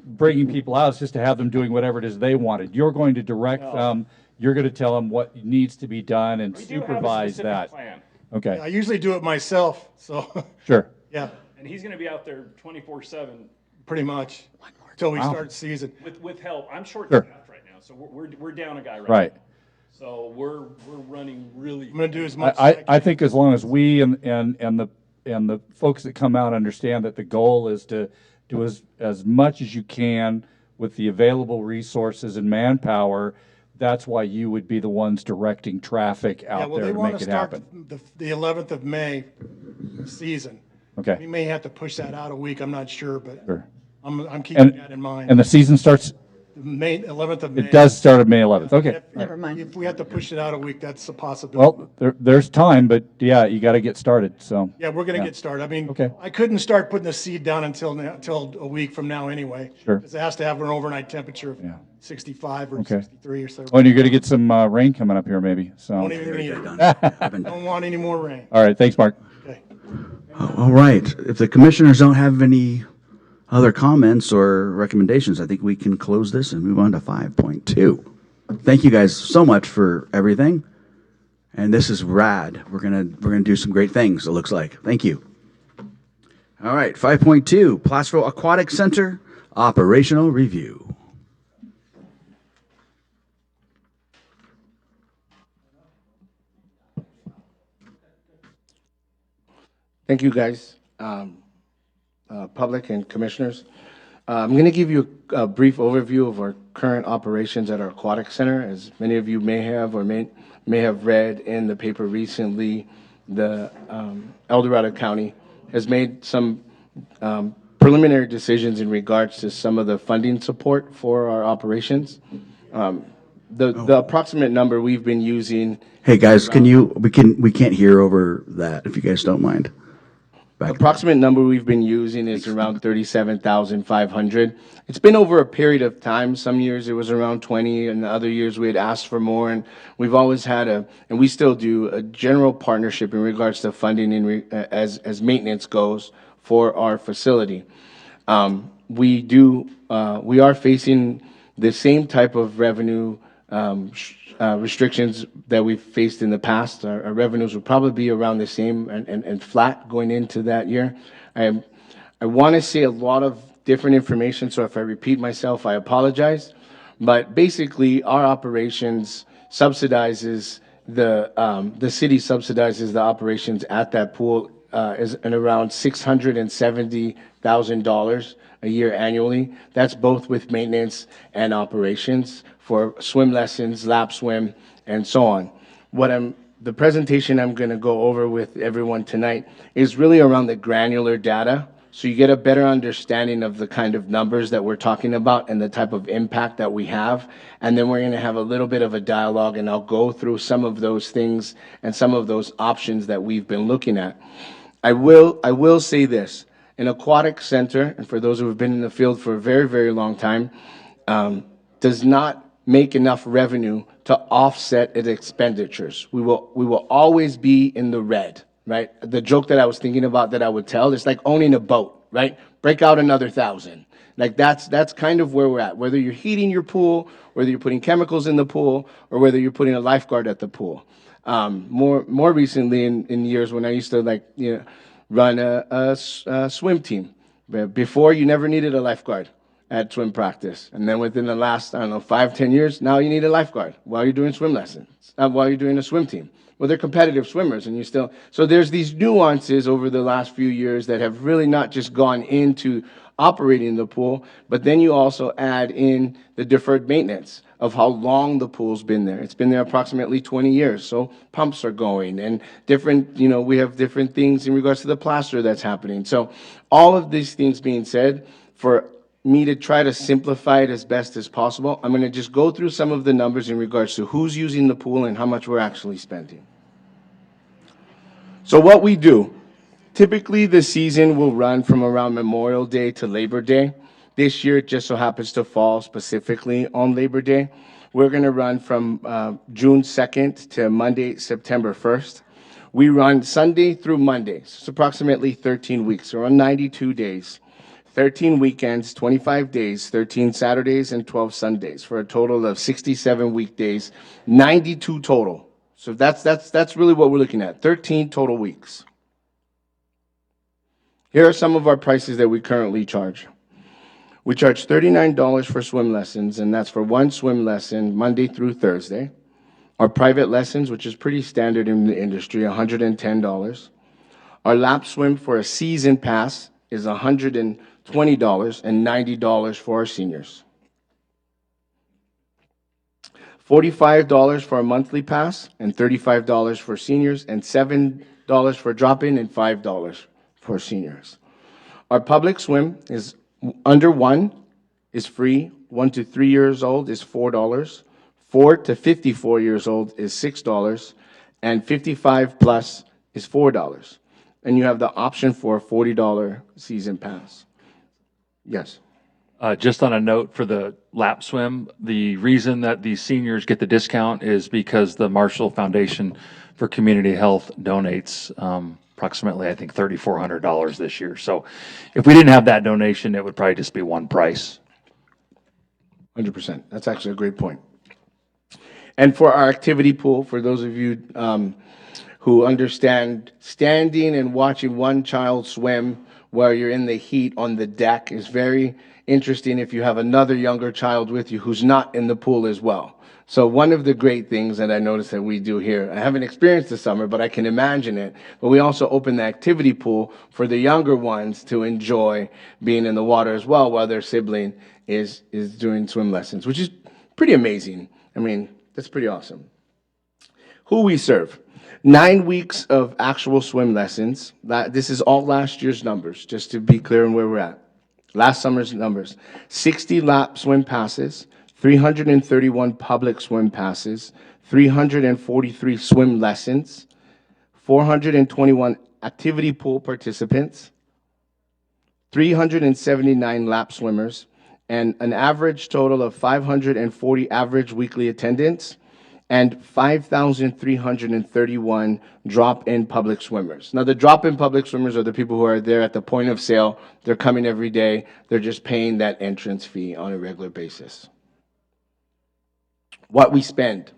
bringing people out is just to have them doing whatever it is they wanted. You're going to direct them, you're going to tell them what needs to be done and We do have a supervise specific that. plan, I Okay, usually do it myself, so, sure. yeah, and he's gonna be out there 24/7 pretty much, until we Wow. start the season. with help. I'm Sure. short-staffed right now, so we're down a guy right now. Right. So we're running really. I'm gonna do as much as I I can. think as long as we and the folks that come out understand that the goal is to do as much as you can with the available resources and manpower, that's why you would be the ones directing traffic Yeah, out well, there they to want make to it start happen. the 11th of May season. We Okay. may have to push that out a week, I'm not sure, but Sure. I'm keeping And, that in mind. and the season starts, May, 11th of May. it does start on May 11th. Okay. Never mind. If we have to push it out a week, that's a possibility. Well, there's time, but yeah, you got to get started, so. Yeah, we're gonna yeah. get started. I mean, Okay. I couldn't start putting the seed down until a week from now anyway. Sure. Because it has to have an overnight temperature of Yeah. 65 or Okay. 63 or so. Oh, and you're going to get some rain coming up here maybe, so. Don't even need it. I've been- Don't want any more rain. All right, thanks, Mark. Okay. All right. If the commissioners don't have any other comments or recommendations, I think we can close this and move on to 5.2. Thank you guys so much for everything. And this is rad. We're gonna do some great things, it looks like. Thank you. All right, 5.2, Placerville Aquatic Center Operational Review. Thank you, guys, public and commissioners. I'm going to give you a brief overview of our current operations at our aquatic center. As many of you may have or may have read in the paper recently, the El Dorado County has made some preliminary decisions in regards to some of the funding support for our operations. The approximate number we've been using. Hey guys, we can't hear over that if you guys don't mind. Approximate number we've been using is around 37,500. It's been over a period of time. Some years it was around 20, and other years we had asked for more. And we've always had and we still do, a general partnership in regards to funding as maintenance goes for our facility. We are facing the same type of revenue restrictions that we've faced in the past. Our revenues will probably be around the same and flat going into that year. I want to say a lot of different information, so if I repeat myself, I apologize. But basically, our operations subsidizes the city subsidizes the operations at that pool is in around $670,000 a year annually. That's both with maintenance and operations for swim lessons, lap swim, and so on. The presentation I'm going to go over with everyone tonight is really around the granular data, so you get a better understanding of the kind of numbers that we're talking about and the type of impact that we have. And then we're going to have a little bit of a dialogue, and I'll go through some of those things and some of those options that we've been looking at. I will say this: an aquatic center, and for those who have been in the field for a very, very long time, does not make enough revenue to offset its expenditures. We will always be in the red, right? The joke that I was thinking about that I would tell is like owning a boat, right? Break out another 1,000. Like that's kind of where we're at. Whether you're heating your pool, whether you're putting chemicals in the pool, or whether you're putting a lifeguard at the pool. More recently in years when I used to run a swim team. Before, you never needed a lifeguard at swim practice. And then within the last, 5-10 years, now you need a lifeguard while you're doing swim lessons, while you're doing a swim team. Well, they're competitive swimmers, and so there's these nuances over the last few years that have really not just gone into operating the pool, but then you also add in the deferred maintenance of how long the pool's been there. It's been there approximately 20 years, so pumps are going, and different, we have different things in regards to the plaster that's happening. So all of these things being said, for me to try to simplify it as best as possible, I'm going to just go through some of the numbers in regards to who's using the pool and how much we're actually spending. So what we do, typically the season will run from around Memorial Day to Labor Day. This year it just so happens to fall specifically on Labor Day. We're going to run from June 2nd to Monday, September 1st. We run Sunday through Monday, so it's approximately 13 weeks, so around 92 days. 13 weekends, 25 days, 13 Saturdays, and 12 Sundays, for a total of 67 weekdays, 92 total. So that's really what we're looking at, 13 total weeks. Here are some of our prices that we currently charge. We charge $39 for swim lessons, and that's for one swim lesson Monday through Thursday. Our private lessons, which is pretty standard in the industry, $110. Our lap swim for a season pass is $120 and $90 for our seniors. $45 for a monthly pass and $35 for seniors, and $7 for drop-in and $5 for seniors. Our public swim is under 1 is free, 1 to 3 years old is $4, 4 to 54 years old is $6, and 55 plus is $4. And you have the option for a $40 season pass. Yes. Just on a note for the lap swim, the reason that the seniors get the discount is because the Marshall Foundation for Community Health donates approximately, I think, $3,400 this year. So if we didn't have that donation, it would probably just be one price. 100%. That's actually a great point. And for our activity pool, for those of you who understand, standing and watching one child swim while you're in the heat on the deck is very interesting if you have another younger child with you who's not in the pool as well. So one of the great things that I noticed that we do here, I haven't experienced the summer, but I can imagine it, but we also open the activity pool for the younger ones to enjoy being in the water as well while their sibling is doing swim lessons, which is pretty amazing. I mean, that's pretty awesome. Who we serve. 9 weeks of actual swim lessons. This is all last year's numbers, just to be clear on where we're at. Last summer's numbers. 60 lap swim passes, 331 public swim passes, 343 swim lessons, 421 activity pool participants, 379 lap swimmers, and an average total of 540 average weekly attendance, and 5,331 drop-in public swimmers. Now, the drop-in public swimmers are the people who are there at the point of sale. They're coming every day. They're just paying that entrance fee on a regular basis. What we spend.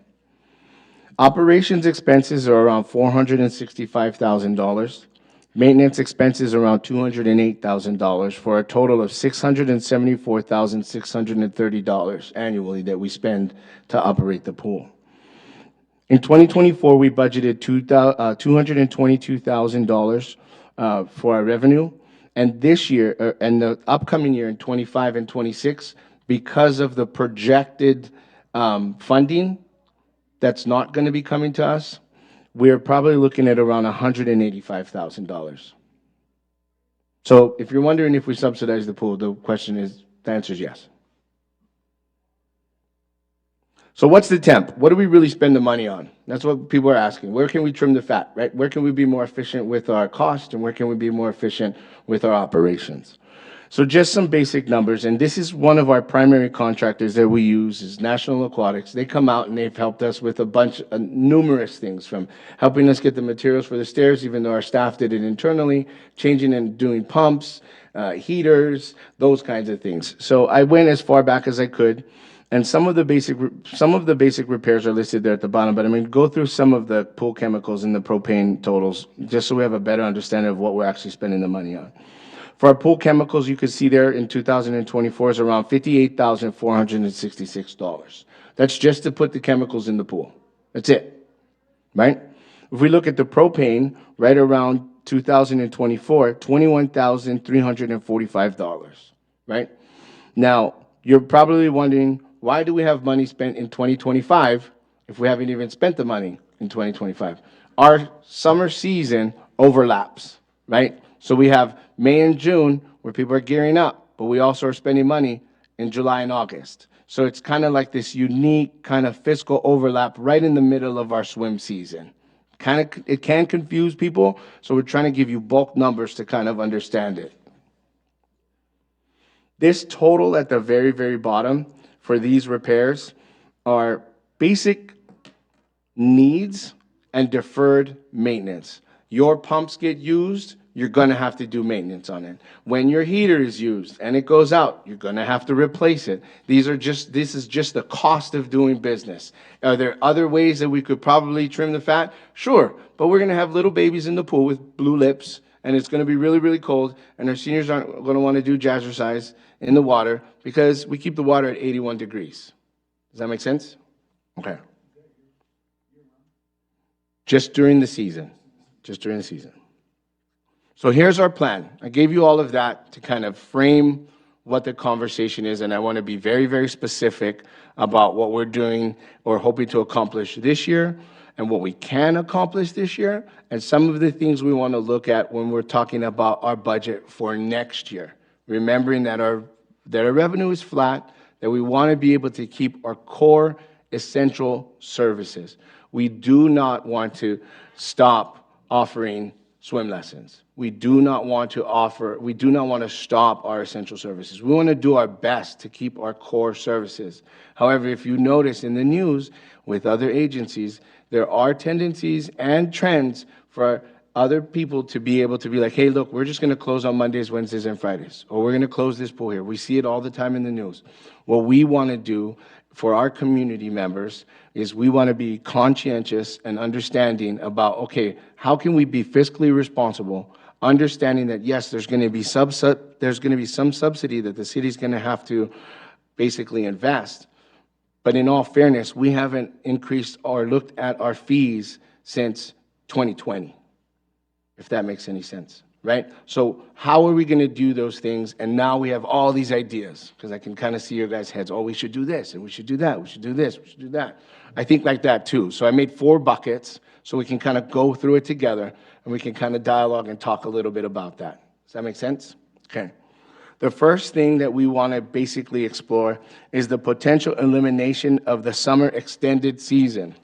Operations expenses are around $465,000. Maintenance expenses around $208,000 for a total of $674,630 annually that we spend to operate the pool. In 2024, we budgeted $222,000 for our revenue. And this year, and the upcoming year in 25 and 26, because of the projected funding that's not going to be coming to us, we're probably looking at around $185,000. So if you're wondering if we subsidize the pool, the answer is yes. So what's the temp? What do we really spend the money on? That's what people are asking. Where can we trim the fat, right? Where can we be more efficient with our cost, and where can we be more efficient with our operations? So just some basic numbers, and this is one of our primary contractors that we use is National Aquatics. They come out and they've helped us with numerous things, from helping us get the materials for the stairs, even though our staff did it internally, changing and doing pumps, heaters, those kinds of things. So I went as far back as I could. And some of the basic repairs are listed there at the bottom, but I'm going to go through some of the pool chemicals and the propane totals, just so we have a better understanding of what we're actually spending the money on. For our pool chemicals, you can see there in 2024 is around $58,466. That's just to put the chemicals in the pool. That's it, right? If we look at the propane, right around 2024, $21,345, right? Now, you're probably wondering, why do we have money spent in 2025 if we haven't even spent the money in 2025? Our summer season overlaps, right? So we have May and June where people are gearing up, but we also are spending money in July and August. So it's kind of like this unique kind of fiscal overlap right in the middle of our swim season. It can confuse people, so we're trying to give you bulk numbers to kind of understand it. This total at the very, very bottom for these repairs are basic needs and deferred maintenance. Your pumps get used, you're going to have to do maintenance on it. When your heater is used and it goes out, you're going to have to replace it. This is just the cost of doing business. Are there other ways that we could probably trim the fat? Sure, but we're going to have little babies in the pool with blue lips, and it's going to be really, really cold, and our seniors aren't going to want to do jazzercise in the water because we keep the water at 81 degrees. Does that make sense? Okay. Just during the season. Just during the season. So here's our plan. I gave you all of that to kind of frame what the conversation is, and I want to be very, very specific about what we're doing or hoping to accomplish this year and what we can accomplish this year, and some of the things we want to look at when we're talking about our budget for next year. Remembering that our revenue is flat, that we want to be able to keep our core essential services. We do not want to stop offering swim lessons. We do not want to stop our essential services. We want to do our best to keep our core services. However, if you notice in the news with other agencies, there are tendencies and trends for other people to be able to be like, hey, look, we're just going to close on Mondays, Wednesdays, and Fridays, or we're going to close this pool here. We see it all the time in the news. What we want to do for our community members is we want to be conscientious and understanding about, okay, how can we be fiscally responsible, understanding that, yes, there's going to be some subsidy that the city's going to have to basically invest. But in all fairness, we haven't increased or looked at our fees since 2020. If that makes any sense, right? So how are we going to do those things? And now we have all these ideas, because I can kind of see your guys' heads. Oh, we should do this, and we should do that. We should do this, we should do that. I think like that too. So I made 4 buckets so we can kind of go through it together, and we can kind of dialogue and talk a little bit about that. Does that make sense? Okay. The first thing that we want to basically explore is the potential elimination of the summer extended season.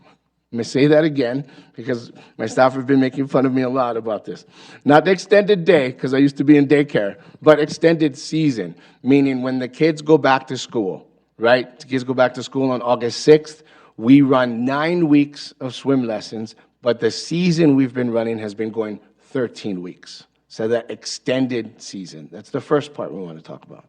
I'm going to say that again because my staff have been making fun of me a lot about this. Not the extended day, because I used to be in daycare, but extended season, meaning when the kids go back to school, right? The kids go back to school on August 6th. We run 9 weeks of swim lessons, but the season we've been running has been going 13 weeks. So that extended season, that's the first part we want to talk about.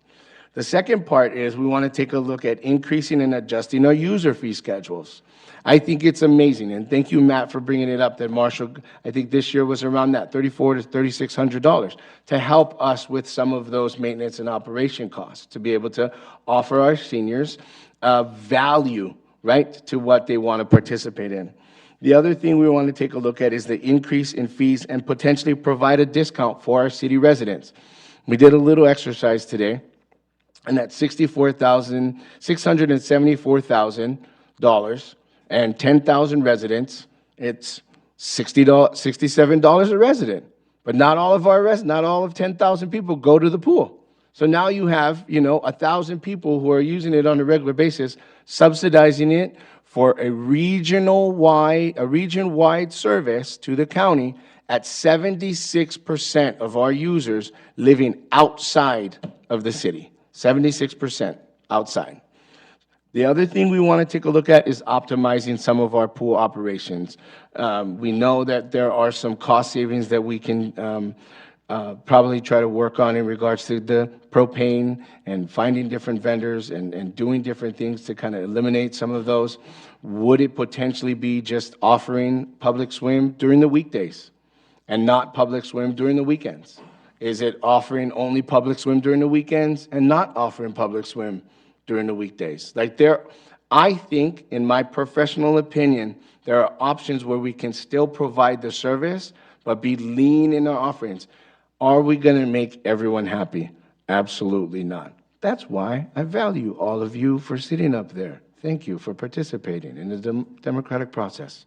The second part is we want to take a look at increasing and adjusting our user fee schedules. I think it's amazing, and thank you, Matt, for bringing it up, that Marshall, I think this year was around that, $3,400 to $3,600, to help us with some of those maintenance and operation costs, to be able to offer our seniors value, right, to what they want to participate in. The other thing we want to take a look at is the increase in fees and potentially provide a discount for our city residents. We did a little exercise today, and that's $674,000 and 10,000 residents, it's $67 a resident. But not all of 10,000 people go to the pool. So now you have, 1,000 people who are using it on a regular basis, subsidizing it for a region-wide service to the county at 76% of our users living outside of the city. 76% outside. The other thing we want to take a look at is optimizing some of our pool operations. We know that there are some cost savings that we can probably try to work on in regards to the propane and finding different vendors and doing different things to kind of eliminate some of those. Would it potentially be just offering public swim during the weekdays and not public swim during the weekends? Is it offering only public swim during the weekends and not offering public swim during the weekdays? I think, in my professional opinion, there are options where we can still provide the service, but be lean in our offerings. Are we going to make everyone happy? Absolutely not. That's why I value all of you for sitting up there. Thank you for participating in the democratic process.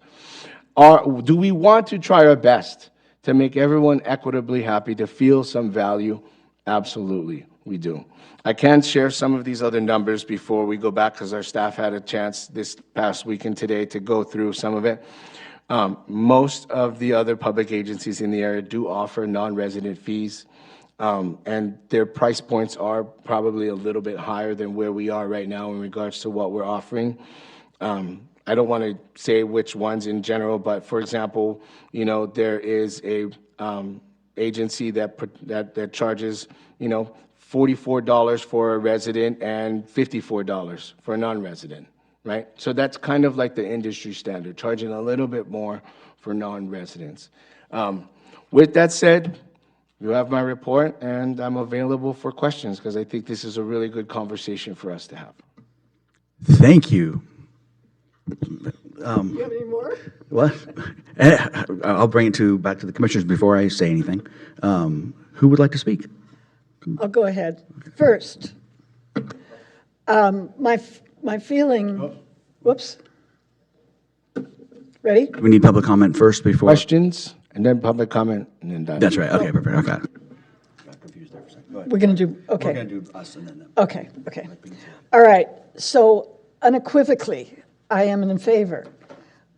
Do we want to try our best to make everyone equitably happy, to feel some value? Absolutely, we do. I can share some of these other numbers before we go back, because our staff had a chance this past week and today to go through some of it. Most of the other public agencies in the area do offer non-resident fees, and their price points are probably a little bit higher than where we are right now in regards to what we're offering. I don't want to say which ones in general, but for example, there is a agency that charges, $44 for a resident and $54 for a non-resident, right? So that's kind of like the industry standard, charging a little bit more for non-residents. With that said, you have my report, and I'm available for questions because I think this is a really good conversation for us to have. Thank you. You have any more? What? I'll bring it back to the commissioners before I say anything. Who would like to speak? I'll go ahead. First, my feeling, whoops. Ready? We need public comment first before. Questions, and then public comment, and then done. That's right. Okay, perfect. Okay. We're going to do, okay. We're going to do us and then them. Okay. All right. So unequivocally, I am in favor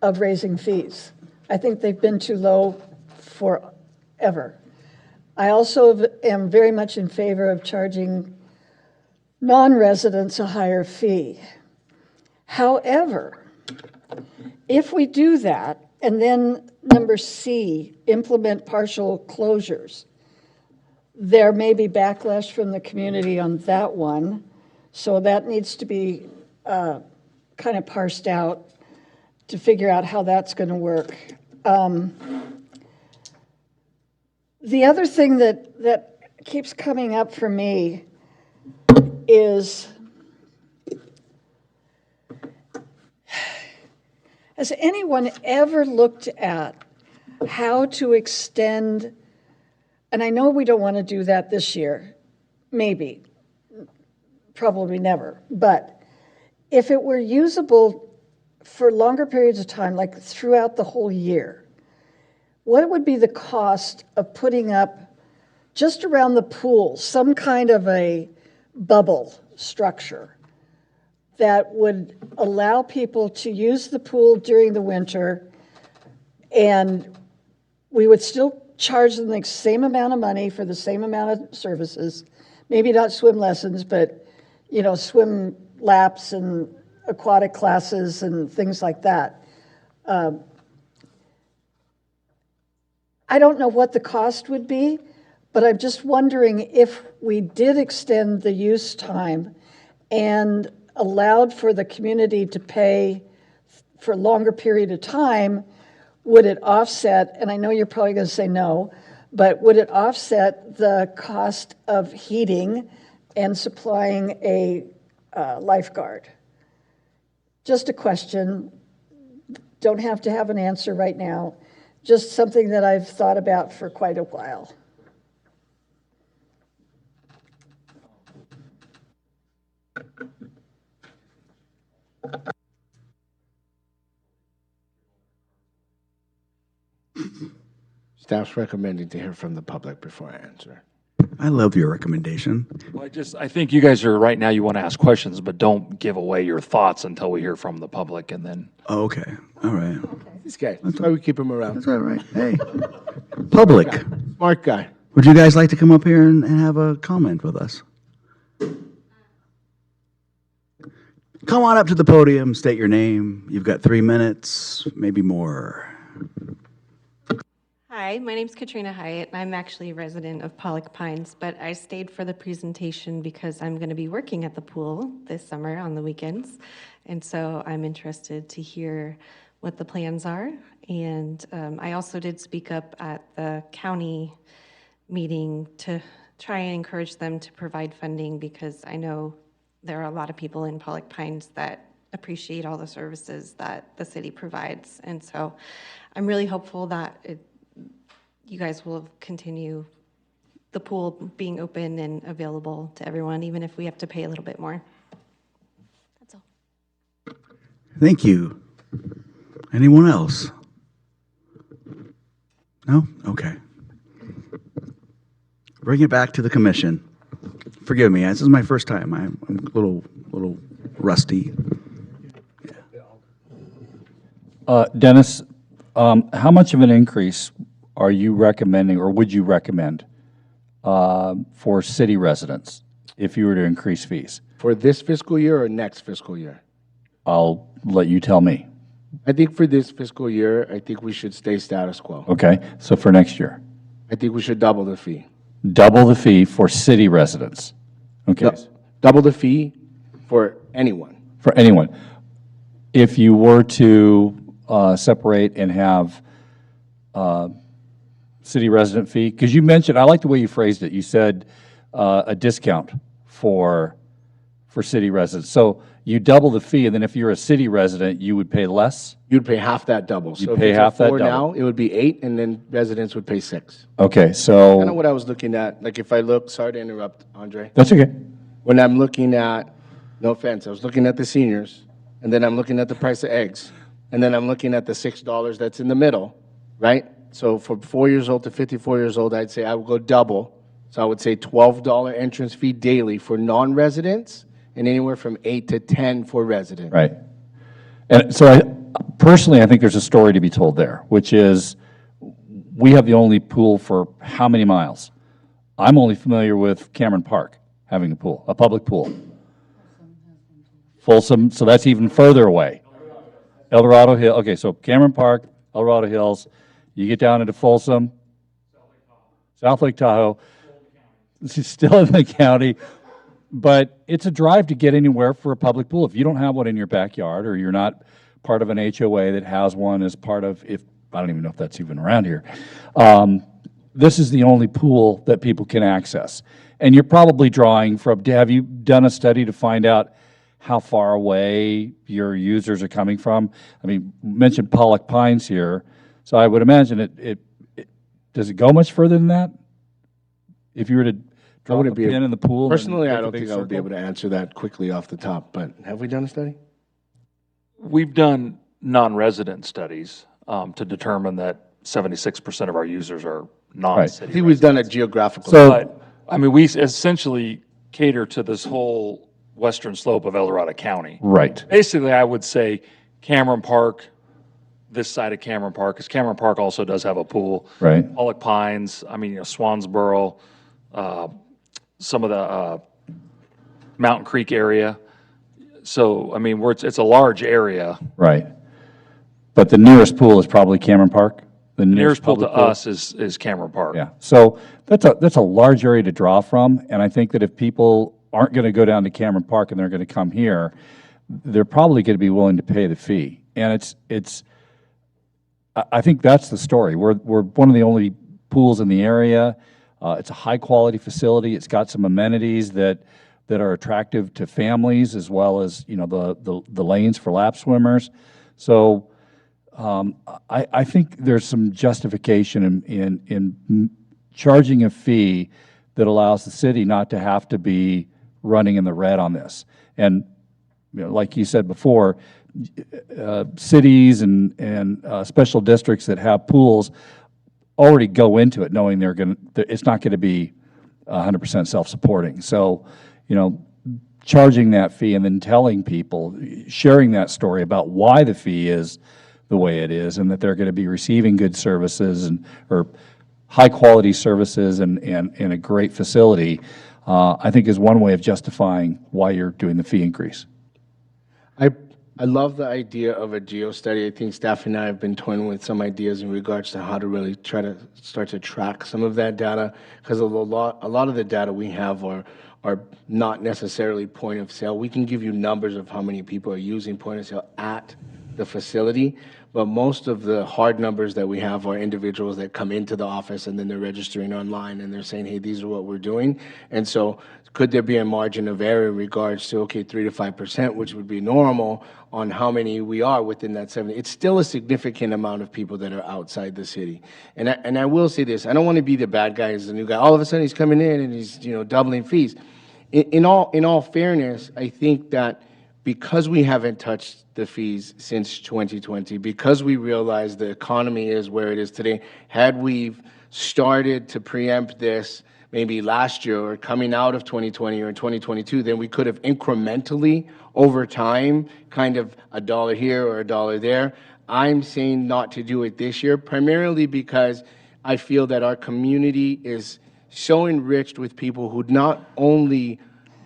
of raising fees. I think they've been too low forever. I also am very much in favor of charging non-residents a higher fee. However, if we do that, and then number C, implement partial closures, there may be backlash from the community on that one, so that needs to be kind of parsed out to figure out how that's going to work. The other thing that keeps coming up for me is, has anyone ever looked at how to extend, and I know we don't want to do that this year, maybe, probably never, but if it were usable for longer periods of time, like throughout the whole year, what would be the cost of putting up just around the pool some kind of a bubble structure that would allow people to use the pool during the winter, and we would still charge them the same amount of money for the same amount of services. Maybe not swim lessons, but, you know, swim laps and aquatic classes and things like that. I don't know what the cost would be, but I'm just wondering if we did extend the use time and allowed for the community to pay for a longer period of time, would it offset, and I know you're probably going to say no, but would it offset the cost of heating and supplying a lifeguard? Just a question. Don't have to have an answer right now. Just something that I've thought about for quite a while. Staff's recommending to hear from the public before I answer. I love your recommendation. Well, I think you guys are, right now, you want to ask questions, but don't give away your thoughts until we hear from the public, and then. Oh, okay, all right. This guy, that's why we keep him around. That's all right. Hey, public, Smart guy. would you guys like to come up here and have a comment with us? Come on up to the podium, state your name. You've got 3 minutes, maybe more. Hi, my name's Katrina Hyatt. I'm actually a resident of Pollock Pines, but I stayed for the presentation because I'm going to be working at the pool this summer on the weekends. And so I'm interested to hear what the plans are. And I also did speak up at the county meeting to try and encourage them to provide funding, because I know there are a lot of people in Pollock Pines that appreciate all the services that the city provides. And so I'm really hopeful that you guys will continue the pool being open and available to everyone, even if we have to pay a little bit more. That's all. Thank you. Anyone else? No? Okay. Bring it back to the commission. Forgive me, this is my first time. I'm a little rusty. Dennis, how much of an increase are you recommending, or would you recommend for city residents if you were to increase fees? For this fiscal year or next fiscal year? I'll let you tell me. I think for this fiscal year, I think we should stay status quo. Okay, so for next year, I think we should double the fee. double the fee for city residents. Okay, Double the fee for anyone. for anyone. If you were to separate and have city resident fee, because you mentioned, I like the way you phrased it. You said a discount for city residents. So you double the fee, and then if you're a city resident, you would pay less? You'd pay half that double. So if pay it's half at that 4 double. now, it would be 8, and then residents would pay 6. Okay, Kind of so, what I was looking at. Like if I look, sorry to interrupt, Andre. that's okay. When I'm looking at, no offense, I was looking at the seniors, and then I'm looking at the price of eggs, and then I'm looking at the $6 that's in the middle, right? So from 4 years old to 54 years old, I'd say I would go double. So I would say $12 entrance fee daily for non-residents, and anywhere from 8 to 10 for residents. Right. And so personally, I think there's a story to be told there, which is we have the only pool for how many miles? I'm only familiar with Cameron Park having a pool, a public pool. Folsom, so that's even further away. El Dorado Hill, okay, so Cameron Park, El Dorado Hills, you get down into Folsom, South Lake Tahoe, this is still in the county, but it's a drive to get anywhere for a public pool. If you don't have one in your backyard, or you're not part of an HOA that has one as part of, if, I don't even know if that's even around here, this is the only pool that people can access. And you're probably drawing from, have you done a study to find out how far away your users are coming from? I mean, you mentioned Pollock Pines here, so I would imagine does it go much further than that? If you were to drop a pin in the pool? Personally, I don't think I would be able to answer that quickly off the top, but have we done a study? We've done non-resident studies to determine that 76% of our users are I non-city think we've done a geographical. So- But, I mean, we essentially cater to this whole western slope of El Dorado County. Right. Basically, I would say Cameron Park, this side of Cameron Park, because Cameron Park also does have a pool. Right. Pollock Pines, I mean, Swansboro, some of the Mountain Creek area. So, I mean, it's a large area. Right. But the nearest pool is probably Cameron Park? The Nearest pool to public us is Cameron Park. Yeah, so that's a large area to draw from, and I think that if people aren't going to go down to Cameron Park and they're going to come here, they're probably going to be willing to pay the fee. And I think that's the story. We're one of the only pools in the area. It's a high-quality facility. It's got some amenities that are attractive to families, as well as, you know, the lanes for lap swimmers. So I think there's some justification in charging a fee that allows the city not to have to be running in the red on this. And, you know, like you said before, cities and special districts that have pools already go into it knowing it's not going to be 100% self-supporting. So, you know, charging that fee and then telling people, sharing that story about why the fee is the way it is, and that they're going to be receiving good services or high-quality services and a great facility, I think is one way of justifying why you're doing the fee increase. I love the idea of a geo study. I think staff and I have been toying with some ideas in regards to how to really try to start to track some of that data, because a lot of the data we have are not necessarily point of sale. We can give you numbers of how many people are using point of sale at the facility, but most of the hard numbers that we have are individuals that come into the office and then they're registering online and they're saying, hey, these are what we're doing. And so could there be a margin of error in regards to, okay, 3 to 5%, which would be normal, on how many we are within that 70? It's still a significant amount of people that are outside the city. And I will say this, I don't want to be the bad guy as the new guy. All of a sudden he's coming in and he's, you know, doubling fees. In all fairness, I think that because we haven't touched the fees since 2020, because we realize the economy is where it is today, had we started to preempt this maybe last year or coming out of 2020 or 2022, then we could have incrementally over time, kind of $1 here or $1 there. I'm saying not to do it this year, primarily because I feel that our community is so enriched with people who not only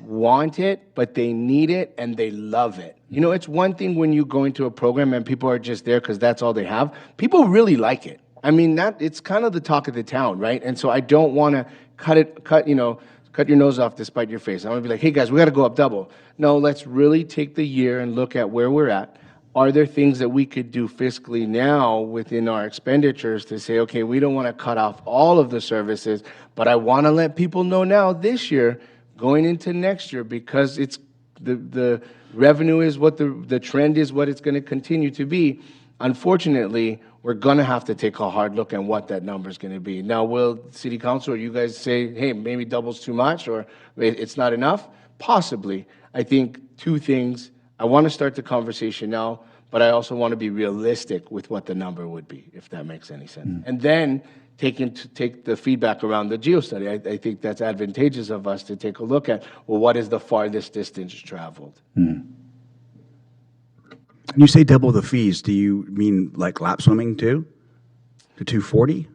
want it, but they need it and they love it. You know, it's one thing when you go into a program and people are just there because that's all they have. People really like it. I mean, it's kind of the talk of the town, right? And so I don't want to cut your nose off to spite your face. I want to be like, hey guys, we got to go up double. No, let's really take the year and look at where we're at. Are there things that we could do fiscally now within our expenditures to say, okay, we don't want to cut off all of the services, but I want to let people know now this year, going into next year, because it's the revenue is what the trend is, what it's going to continue to be. Unfortunately, we're going to have to take a hard look at what that number is going to be. Now, will City Council or you guys say, hey, maybe double's too much or it's not enough? Possibly. I think two things. I want to start the conversation now, but I also want to be realistic with what the number would be, if that makes any sense. And then take the feedback around the geo study. I think that's advantageous of us to take a look at, well, what is the farthest distance traveled? When you say double the fees, do you mean like lap swimming too? To 240?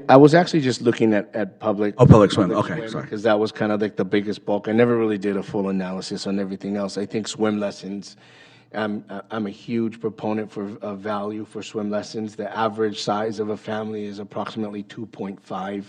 I was actually just looking at public. Oh, public swim. Okay, sorry. Because that was kind of like the biggest bulk. I never really did a full analysis on everything else. I think swim lessons, I'm a huge proponent for value for swim lessons. The average size of a family is approximately 2.5.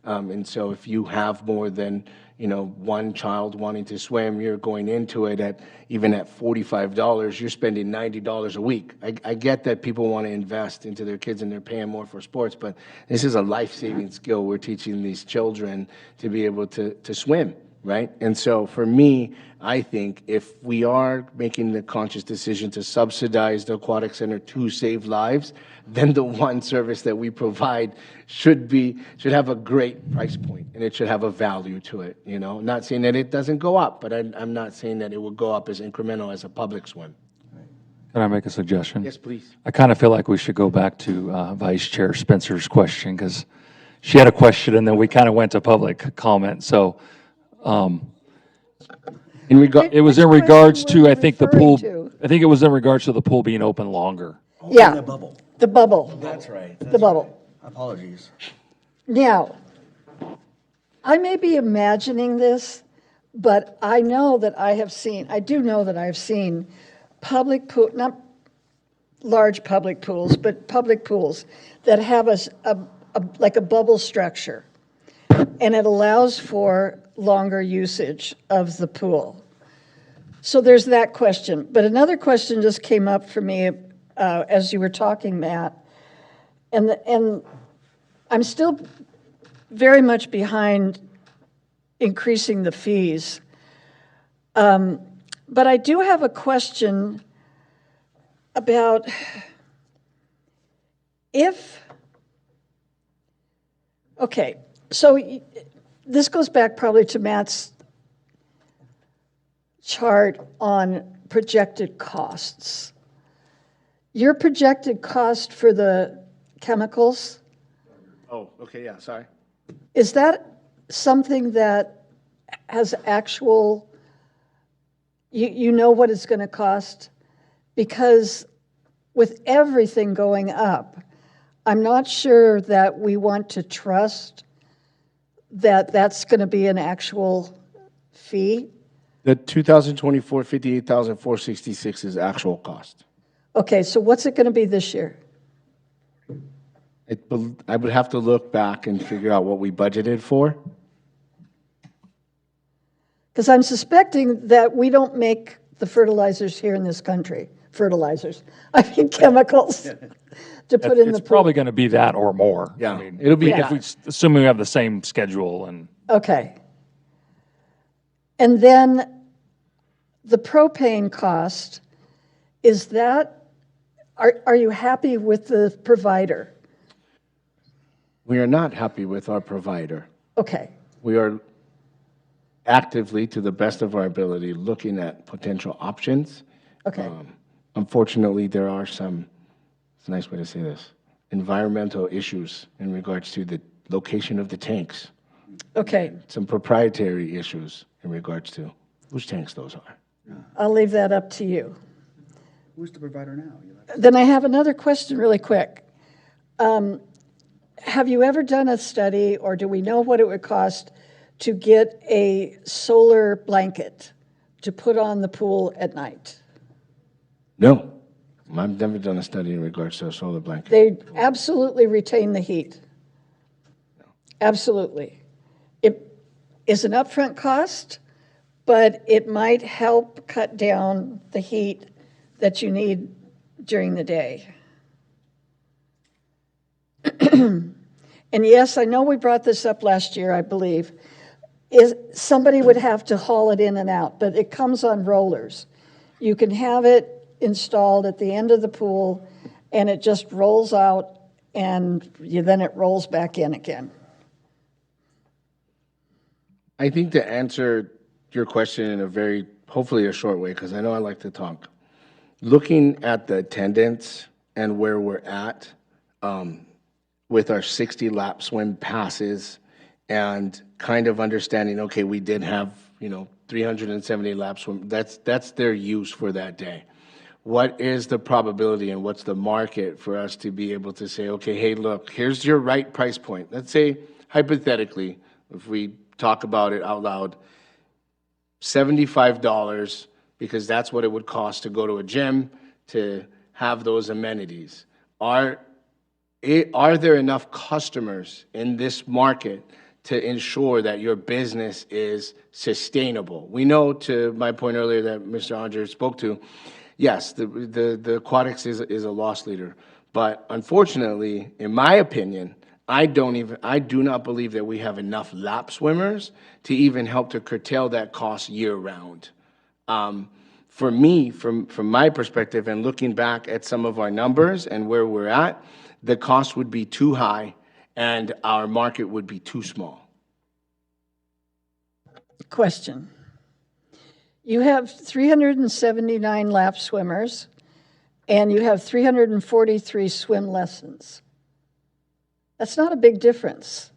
And so if you have more than, you know, one child wanting to swim, you're going into it even at $45, you're spending $90 a week. I get that people want to invest into their kids and they're paying more for sports, but this is a life-saving skill we're teaching these children to be able to swim, right? And so for me, I think if we are making the conscious decision to subsidize the aquatic center to save lives, then the one service that we provide should have a great price point and it should have a value to it. You know, not saying that it doesn't go up, but I'm not saying that it will go up as incremental as a public swim. Can I make a suggestion? Yes, please. I kind of feel like we should go back to Vice Chair Spencer's question, because she had a question and then we kind of went to public comment. So In regard, It was Which in regards question were to, you I think, the referring pool, to? I think it was in regards to the pool being open longer. Yeah, The bubble. the bubble. That's right. The bubble. Apologies. Now, I may be imagining this, but I know that I do know that I've seen public pool, not large public pools, but public pools that have like a bubble structure. And it allows for longer usage of the pool. So there's that question. But another question just came up for me as you were talking, Matt. And I'm still very much behind increasing the fees. But I do have a question about okay, so this goes back probably to Matt's chart on projected costs. Your projected cost for the chemicals, oh, okay, yeah, sorry. is that something that has actual, you know what it's going to cost? Because with everything going up, I'm not sure that we want to trust that that's going to be an actual fee. The 2024 $58,466 is actual cost. Okay, so what's it going to be this year? I would have to look back and figure out what we budgeted for. Because I'm suspecting that we don't make the fertilizers here in this country. Fertilizers, I mean chemicals, to put in the It's pool. probably going to be that or more. Yeah, I mean, it'll be if we assume we have the same schedule and. Okay. And then the propane cost, is that, are you happy with the provider? We are not happy with our provider. Okay, We are actively, to the best of our ability, looking at potential options. okay, Unfortunately, there are some, it's a nice way to say this, environmental issues in regards to the location of the tanks. okay. Some proprietary issues in regards to whose tanks those are. I'll leave that up to you. Who's the provider now? Then I have another question really quick. Have you ever done a study, or do we know what it would cost to get a solar blanket to put on the pool at night? No, I've never done a study in regards to a solar blanket. They absolutely retain the heat. Absolutely. It is an upfront cost, but it might help cut down the heat that you need during the day. And yes, I know we brought this up last year, I believe. Somebody would have to haul it in and out, but it comes on rollers. You can have it installed at the end of the pool, and it just rolls out, and then it rolls back in again. I think to answer your question in a very, hopefully a short way, because I know I like to talk. Looking at the attendance and where we're at with our 60 lap swim passes and kind of understanding, okay, we did have, 370 lap swim, that's their use for that day. What is the probability and what's the market for us to be able to say, okay, hey, look, here's your right price point. Let's say, hypothetically, if we talk about it out loud, $75, because that's what it would cost to go to a gym to have those amenities. Are there enough customers in this market to ensure that your business is sustainable? We know, to my point earlier that Mr. Andre spoke to, yes, the aquatics is a loss leader. But unfortunately, in my opinion, I do not believe that we have enough lap swimmers to even help to curtail that cost year round. For me, from my perspective and looking back at some of our numbers and where we're at, the cost would be too high and our market would be too small. Question. You have 379 lap swimmers, and you have 343 swim lessons. That's not a big difference.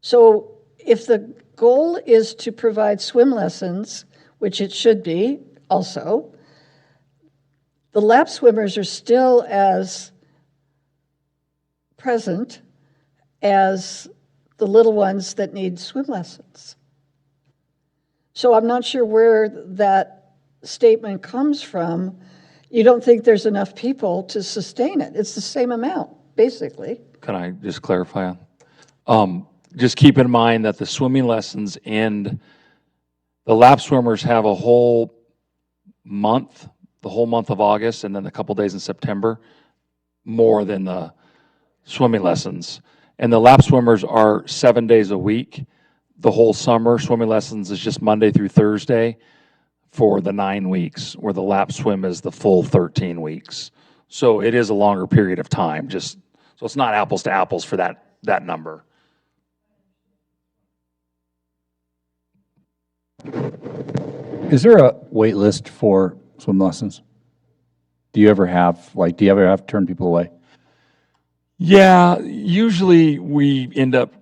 So if the goal is to provide swim lessons, which it should be also, the lap swimmers are still as present as the little ones that need swim lessons. So I'm not sure where that statement comes from. You don't think there's enough people to sustain it. It's the same amount, basically. Can I just clarify? Just keep in mind that the swimming lessons end, the lap swimmers have a whole month, the whole month of August, and then a couple days in September, more than the swimming lessons. And the lap swimmers are 7 days a week. The whole summer, swimming lessons is just Monday through Thursday for the 9 weeks, where the lap swim is the full 13 weeks. So it is a longer period of time, just, so it's not apples to apples for that number. Is there a wait list for swim lessons? Do you ever have to turn people away? Yeah, usually we end up,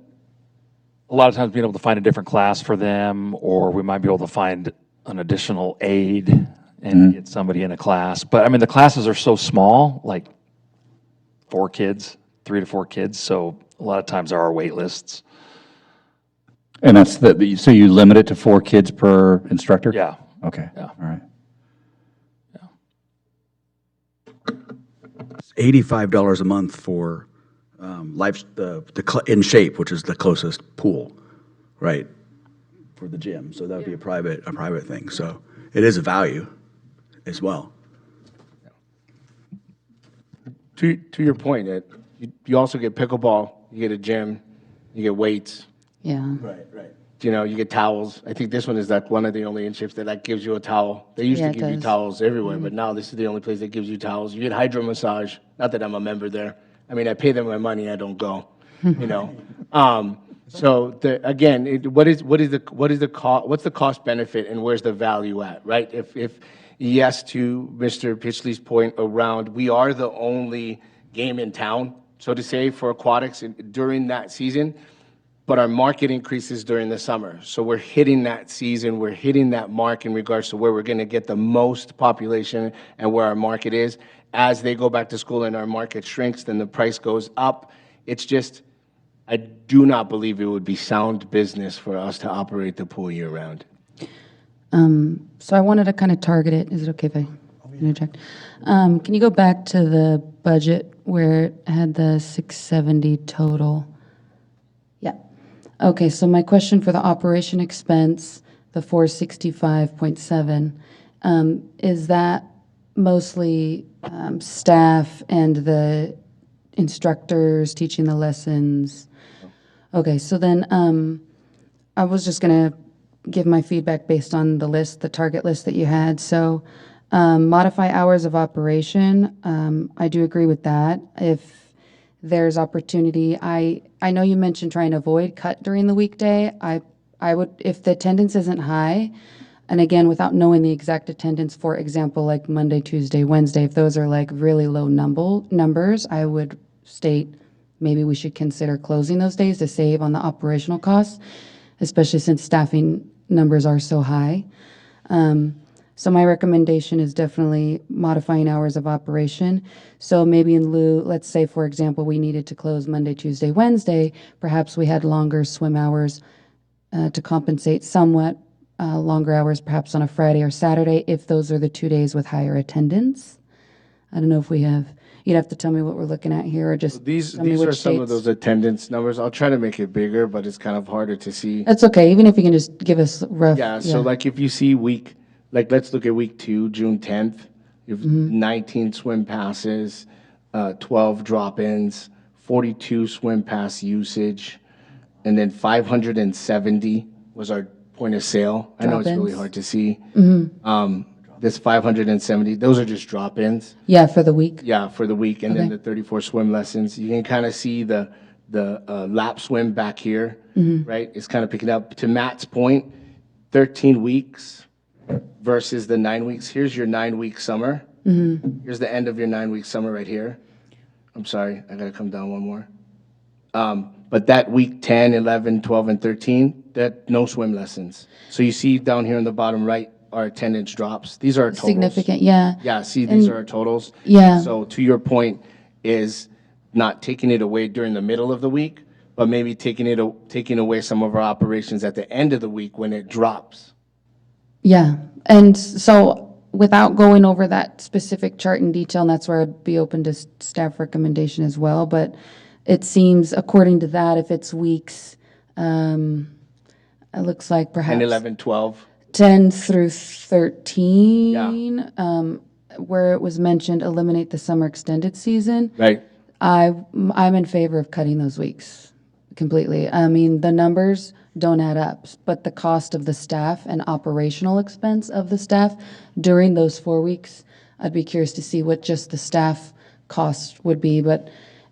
a lot of times being able to find a different class for them, or we might be able to find an additional aide and get somebody in a class. But I mean, the classes are so small, like 4 kids, 3 to 4 kids, so a lot of times there are wait lists. And that's so you limit it to 4 kids per instructor? Yeah. Okay, Yeah. all right. $85 a month for In Shape, which is the closest pool, right, for the gym. So that would be a private thing. So it is a value as well. To your point, you also get pickleball, you get a gym, you get weights, Yeah. Right. you get towels. I think this one is like one of the only in-ships that gives you a towel. They used Yeah, to it give you does. towels everywhere, but now this is the only place that gives you towels. You get hydro massage. Not that I'm a member there. I mean, I pay them my money. I don't go. So what's the cost benefit and where's the value at, right? If yes to Mr. Pitchley's point around, we are the only game in town, so to say, for aquatics during that season. But our market increases during the summer. So we're hitting that season, we're hitting that mark in regards to where we're going to get the most population and where our market is. As they go back to school and our market shrinks, then the price goes up. It's just, I do not believe it would be sound business for us to operate the pool year-round. So I wanted to kind of target it. Is it okay if I interject? Can you go back to the budget where it had the 670 total? Yeah. Okay, so my question for the operation expense, the 465.7, is that mostly staff and the instructors teaching the lessons? Okay, so then I was just going to give my feedback based on the list, the target list that you had. So modify hours of operation, I do agree with that. If there's opportunity, I know you mentioned trying to avoid cut during the weekday. I would, if the attendance isn't high, and again, without knowing the exact attendance, for example, like Monday, Tuesday, Wednesday, if those are like really low numbers, I would state maybe we should consider closing those days to save on the operational costs, especially since staffing numbers are so high. So my recommendation is definitely modifying hours of operation. So maybe in lieu, let's say, for example, we needed to close Monday, Tuesday, Wednesday, perhaps we had longer swim hours to compensate somewhat, longer hours perhaps on a Friday or Saturday, if those are the 2 days with higher attendance. I don't know if we have, you'd have to tell me what we're looking at here, or just These tell me are which some of dates. those attendance numbers. I'll try to make it bigger, but it's kind of harder to see. That's okay, even if you can just give us rough. Yeah, so like if you see let's look at week 2, June 10th. You have 19 swim passes, 12 drop-ins, 42 swim pass usage, and then 570 was our point of sale. I know it's really Drop-ins. hard to see. This 570, those are just drop-ins. Yeah, for the week. Yeah, for the week, and then Okay. the 34 swim lessons. You can kind of see the lap swim back here, right? It's kind of picking up. To Matt's point, 13 weeks versus the 9 weeks. Here's your 9-week summer. Here's the end of your 9-week summer right here. I'm sorry, I gotta come down one more. But that week 10, 11, 12, and 13, that no swim lessons. So you see down here in the bottom right, our attendance drops. These are our totals. Significant, yeah. Yeah, see, these And- are our totals. Yeah. So to your point is not taking it away during the middle of the week, but maybe taking away some of our operations at the end of the week when it drops. Yeah, and so without going over that specific chart in detail, and that's where I'd be open to staff recommendation as well, but it seems, according to that, if it's weeks, it looks like perhaps 10, 11, 12. 10 through 13, where it was mentioned, eliminate the summer extended season. Right. I'm in favor of cutting those weeks completely. I mean, the numbers don't add up, but the cost of the staff and operational expense of the staff during those 4 weeks, I'd be curious to see what just the staff cost would be, but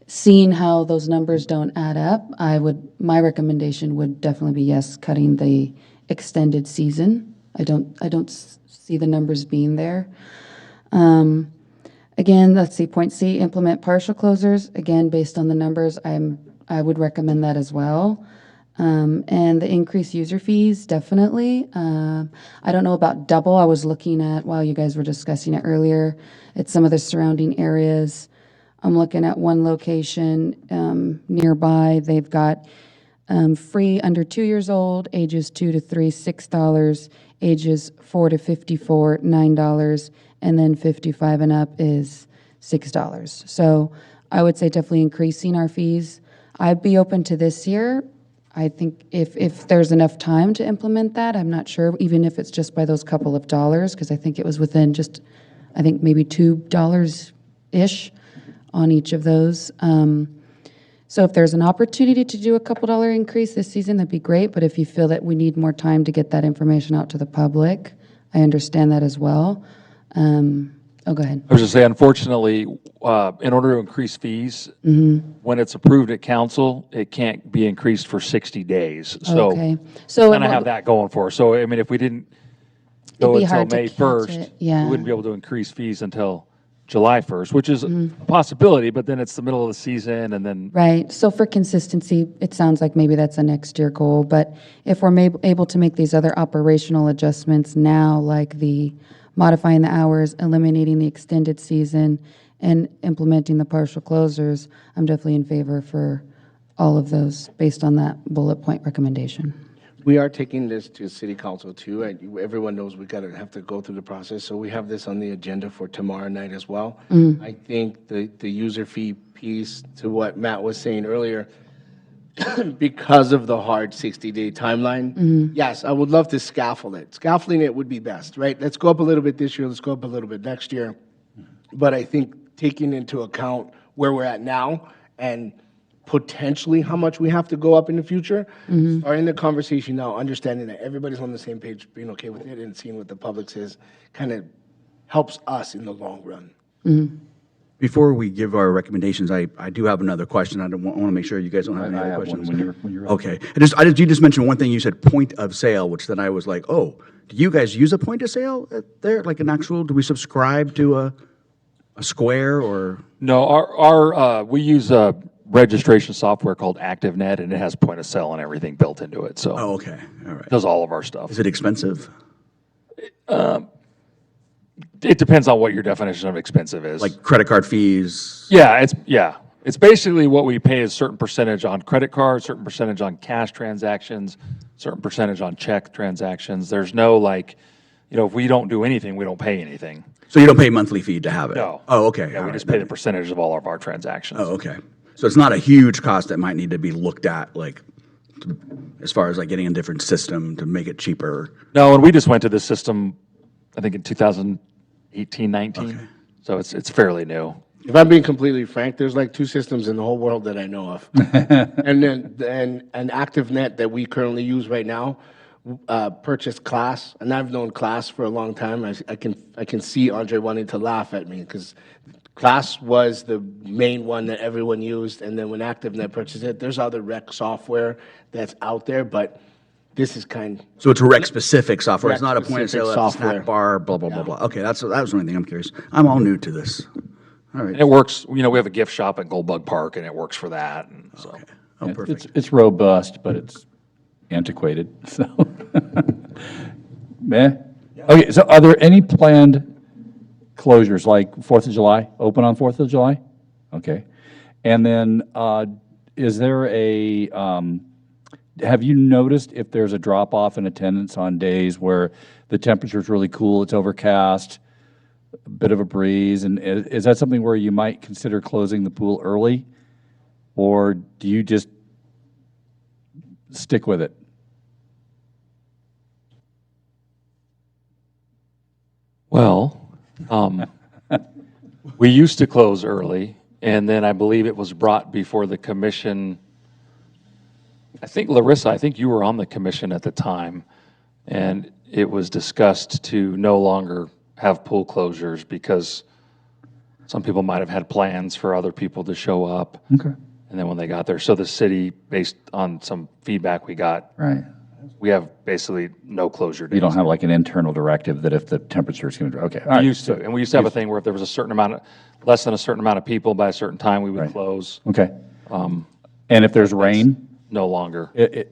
seeing how those numbers don't add up, my recommendation would definitely be yes, cutting the extended season. I don't see the numbers being there. Again, let's see, point C, implement partial closures. Again, based on the numbers, I would recommend that as well. And the increased user fees, definitely. I don't know about double. I was looking at, while you guys were discussing it earlier, at some of the surrounding areas. I'm looking at one location nearby. They've got free under 2 years old, ages 2 to 3, $6, ages 4 to 54, $9, and then 55 and up is $6. So I would say definitely increasing our fees. I'd be open to this year. I think if there's enough time to implement that, I'm not sure, even if it's just by those couple of dollars, because I think it was within just, I think maybe $2-ish on each of those. So if there's an opportunity to do a couple dollar increase this season, that'd be great. But if you feel that we need more time to get that information out to the public, I understand that as well. Go ahead. I was just saying, unfortunately, in order to increase fees, when it's approved at council, it can't be increased for 60 days. So Okay. So kind of have that going for us. So, I mean, if we didn't go be until hard to May catch 1st, it, yeah. we wouldn't be able to increase fees until July 1st, which is a possibility, but then it's the middle of the season and then Right. So for consistency, it sounds like maybe that's a next year goal. But if we're able to make these other operational adjustments now, like the modifying the hours, eliminating the extended season, and implementing the partial closures, I'm definitely in favor for all of those based on that bullet point recommendation. We are taking this to city council too. Everyone knows we have to go through the process. So we have this on the agenda for tomorrow night as well. I think the user fee piece, to what Matt was saying earlier, because of the hard 60-day timeline, yes, I would love to scaffold it. Scaffolding it would be best, right? Let's go up a little bit this year, let's go up a little bit next year. But I think taking into account where we're at now and potentially how much we have to go up in the future, starting the conversation now, understanding that everybody's on the same page, being okay with it and seeing what the public says, kind of helps us in the long run. Before we give our recommendations, I do have another question. I want to make sure you guys don't have any I other have one questions. when you're ready. Okay. You just mentioned one thing. You said point of sale, which then I was like, oh, do you guys use a point of sale there? Like an actual, do we subscribe to a Square or? no, our we use a registration software called ActiveNet, and it has point of sale and everything built into it. So Oh, okay. All right. it does all of our stuff. Is it expensive? It depends on what your definition of expensive is. Like credit card fees? Yeah, it's basically what we pay is certain percentage on credit cards, certain percentage on cash transactions, certain percentage on check transactions. There's no like, if we don't do anything, we don't pay anything. So you don't pay monthly fee to have it? No. Oh, okay. Yeah, All we right. just pay the percentage of all of our transactions. Oh, okay. So it's not a huge cost that might need to be looked at, like, as far as like getting a different system to make it cheaper? No, and we just went to this system, I think in 2018, 19. So it's fairly new. If I'm being completely frank, there's like 2 systems in the whole world that I know of. And then an ActiveNet that we currently use right now purchased Class, and I've known Class for a long time. I can see Andre wanting to laugh at me because Class was the main one that everyone used, and then when ActiveNet purchased it, there's other rec software that's out there, but this is So it's a rec-specific software. It's not a point of sale Rec-specific at a snack software. bar, blah, blah, blah, blah. Okay, that was the only thing I'm curious. I'm all new to this. All right. And it works, we have a gift shop at Goldbug Park, and it works for that. And so Oh, perfect. It's robust, but it's antiquated, so. Meh? Okay, so are there any planned closures, like 4th of July, open on 4th of July? Okay. And then, is there have you noticed if there's a drop-off in attendance on days where the temperature's really cool, it's overcast, a bit of a breeze, and is that something where you might consider closing the pool early? Or do you just stick with it? Well, we used to close early, and then I believe it was brought before the commission. I think, Larissa, I think you were on the commission at the time, and it was discussed to no longer have pool closures because some people might have had plans for other people to show up. Okay. And then when they got there, so the city, based on some feedback we got, Right. we have basically no closure days. You don't have like an internal directive that if the temperature is going to, okay. all We right, used to, so- and we used to have a thing where if there was a certain amount of, less than a certain amount of people by a certain time, we would Right. close. Okay. And if there's rain No longer.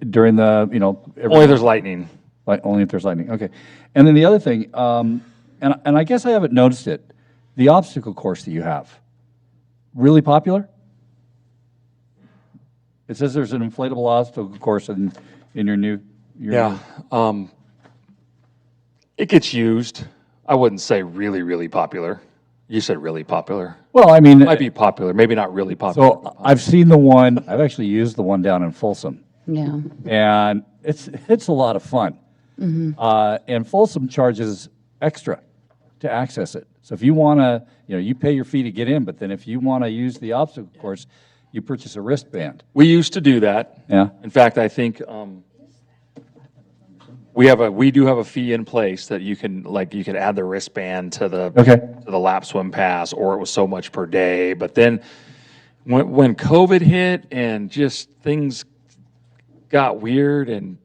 during the, Only there's lightning. only if there's lightning, okay. And then the other thing, and I guess I haven't noticed it, the obstacle course that you have, really popular? It says there's an inflatable obstacle course in your new. Yeah. It gets used. I wouldn't say really, really popular. You said really popular. Well, I mean. Might be popular, maybe not really popular. So I've seen the one, I've actually used the one down in Folsom, Yeah. and it's a lot of fun. And Folsom charges extra to access it. So if you want to, you pay your fee to get in, but then if you want to use the obstacle course, you purchase a wristband. We used to do that. Yeah. In fact, I think we do have a fee in place that you can add the wristband to the lap swim pass, or it was so much per day. But then when COVID hit and just things got weird and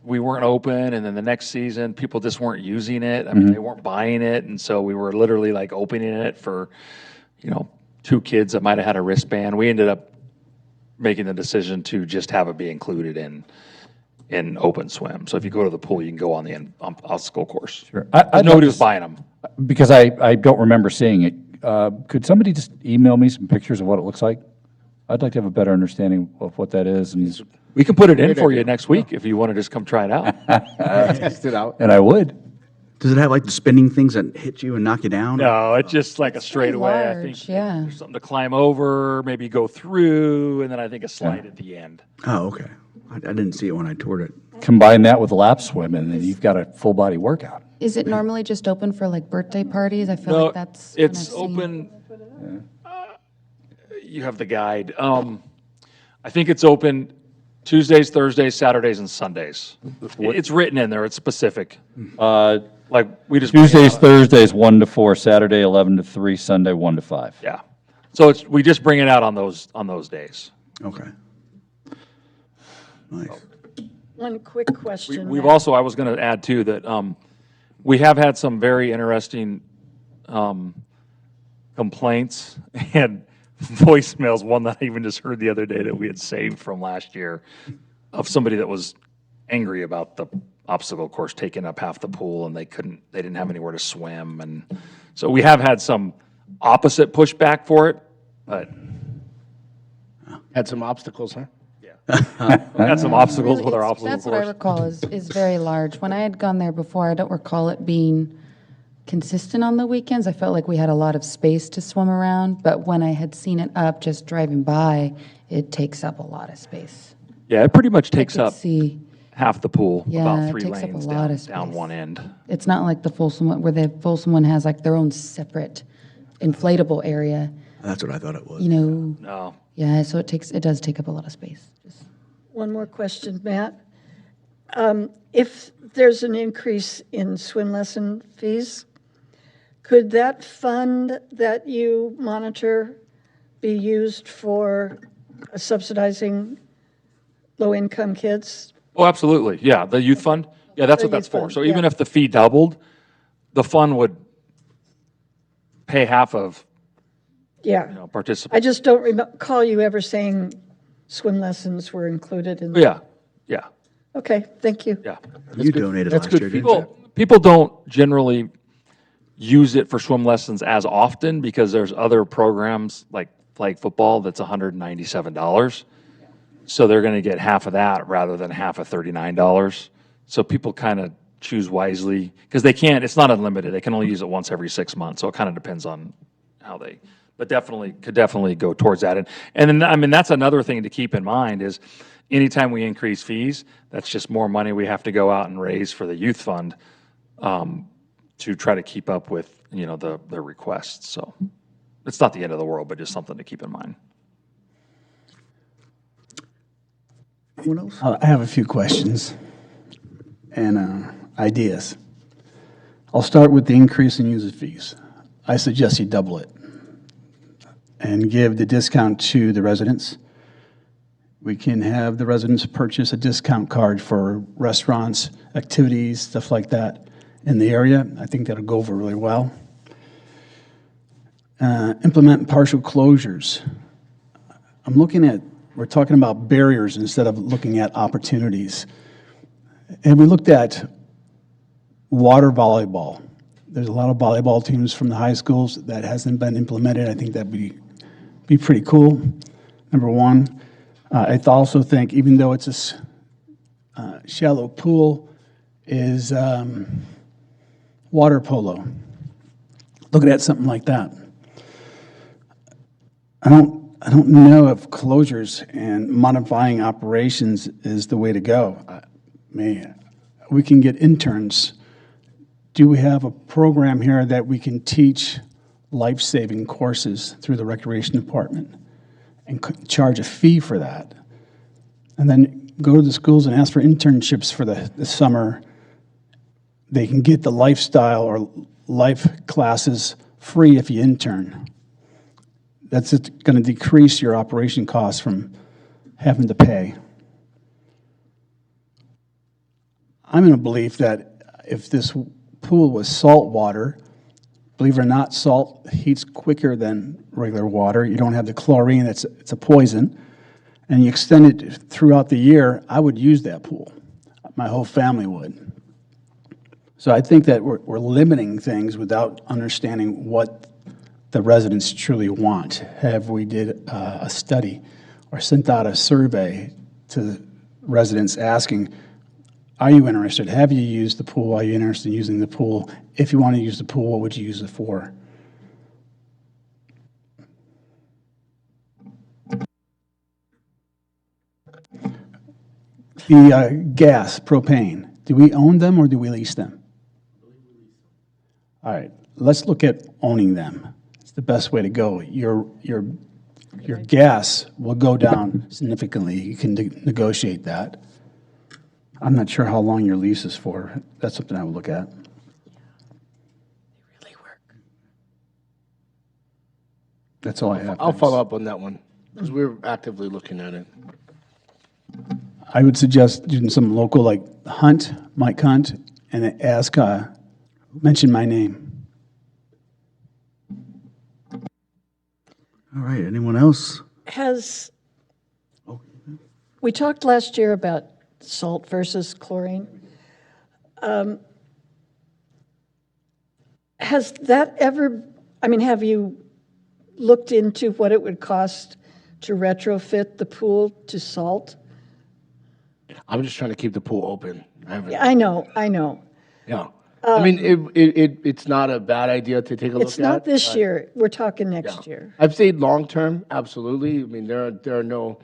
we weren't open, and then the next season people just weren't using it. I mean, they weren't buying it, and so we were literally like opening it for, 2 kids that might have had a wristband. We ended up making the decision to just have it be included in open swim. So if you go to the pool, you can go on the obstacle course. Sure. Nobody was buying them. Because I don't remember seeing it. Could somebody just email me some pictures of what it looks like? I'd like to have a better understanding of what that is, and We can put it in for you next week if you want to just come try it out. Test it out. I would. Does it have like the spinning things that hit you and knock you down? No, it's just like a straightaway. I think large, yeah. there's something to climb over, maybe go through, and then I think a slide at the end. Oh, okay. I didn't see it when I toured it. Combine that with lap swim, and then you've got a full body workout. Is it normally just open for like birthday parties? I feel No, like that's. when it's I've seen- open. You have the guide. I think it's open Tuesdays, Thursdays, Saturdays, and Sundays. It's written in there. It's specific. Like we just Tuesdays, Thursdays, 1 to 4, Saturday, 11 to 3, Sunday, 1 to 5. Yeah. So we just bring it out on those days. Okay. Nice. One quick question. We've Matt. also, I was going to add too, that we have had some very interesting complaints and voicemails, one that I even just heard the other day that we had saved from last year, of somebody that was angry about the obstacle course taking up half the pool, and they didn't have anywhere to swim. And so we have had some opposite pushback for it, but Had some obstacles, huh? we had some obstacles Really, with our it's- obstacle That's what I course. recall is very large. When I had gone there before, I don't recall it being consistent on the weekends. I felt like we had a lot of space to swim around, but when I had seen it up just driving by, it takes up a lot of space. Yeah, it pretty much takes I could up see, half the pool, Yeah, about it 3 takes up a lanes lot down, of down space. one end. it's not like the Folsom one, where the Folsom one has like their own separate inflatable area, That's what I thought it was. No. Yeah, so it does take up a lot of space. Just- One more question, Matt. If there's an increase in swim lesson fees, could that fund that you monitor be used for subsidizing low-income kids? Oh, absolutely. Yeah, the youth fund. Yeah, that's The what that's youth for. fund, So even yeah. if the fee doubled, the fund would pay half of Yeah. I participants. just don't recall you ever saying swim lessons were included in? Yeah, yeah, Okay, thank you. yeah. You donated That's last good year, didn't feedback. you? People don't generally use it for swim lessons as often because there's other programs like flag football that's $197. So they're going to get half of that rather than half of $39. So people kind of choose wisely because they can't, it's not unlimited. They can only use it once every 6 months. So it kind of depends on how they, but definitely, could definitely go towards that. And then, I mean, that's another thing to keep in mind is anytime we increase fees, that's just more money we have to go out and raise for the youth fund to try to keep up with, you know, the requests. So it's not the end of the world, but just something to keep in mind. Anyone else? I have a few questions and ideas. I'll start with the increase in user fees. I suggest you double it and give the discount to the residents. We can have the residents purchase a discount card for restaurants, activities, stuff like that in the area. I think that'll go over really well. Implement partial closures. I'm looking at, we're talking about barriers instead of looking at opportunities. And we looked at water volleyball. There's a lot of volleyball teams from the high schools that hasn't been implemented. I think that'd be pretty cool, number one. I also think, even though it's a shallow pool, is water polo. Looking at something like that. I don't know if closures and modifying operations is the way to go. We can get interns. Do we have a program here that we can teach life-saving courses through the recreation department and charge a fee for that? And then go to the schools and ask for internships for the summer. They can get the lifestyle or life classes free if you intern. That's going to decrease your operation costs from having to pay. I'm in a belief that if this pool was salt water, believe it or not, salt heats quicker than regular water. You don't have the chlorine, it's a poison. And you extend it throughout the year, I would use that pool. My whole family would. So I think that we're limiting things without understanding what the residents truly want. Have we did a study or sent out a survey to residents asking, are you interested? Have you used the pool? Are you interested in using the pool? If you want to use the pool, what would you use it for? The gas, propane, do we own them or do we lease them? All right, let's look at owning them. It's the best way to go. Your gas will go down significantly. You can negotiate that. I'm not sure how long your lease is for. That's something I would look at. Really work. That's all I have. I'll Thanks. follow up on that one, because we're actively looking at it. I would suggest doing some local, like Hunt, Mike Hunt, and ask, mention my name. All right, anyone else? We talked last year about salt versus chlorine. Has that ever, have you looked into what it would cost to retrofit the pool to salt? I'm just trying to keep the pool open. Yeah, I know. Yeah. I mean, it's not a bad idea to take a look at. It's not this year. We're talking next Yeah. year. I've said long-term, absolutely. I mean, there are no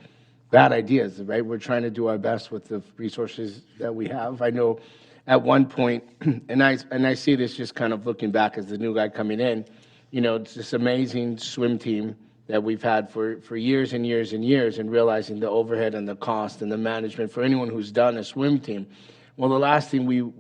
bad ideas, right? We're trying to do our best with the resources that we have. I know at one point, and I see this just kind of looking back as the new guy coming in, it's this amazing swim team that we've had for years and years and years, and realizing the overhead and the cost and the management for anyone who's done a swim team. Well, the last thing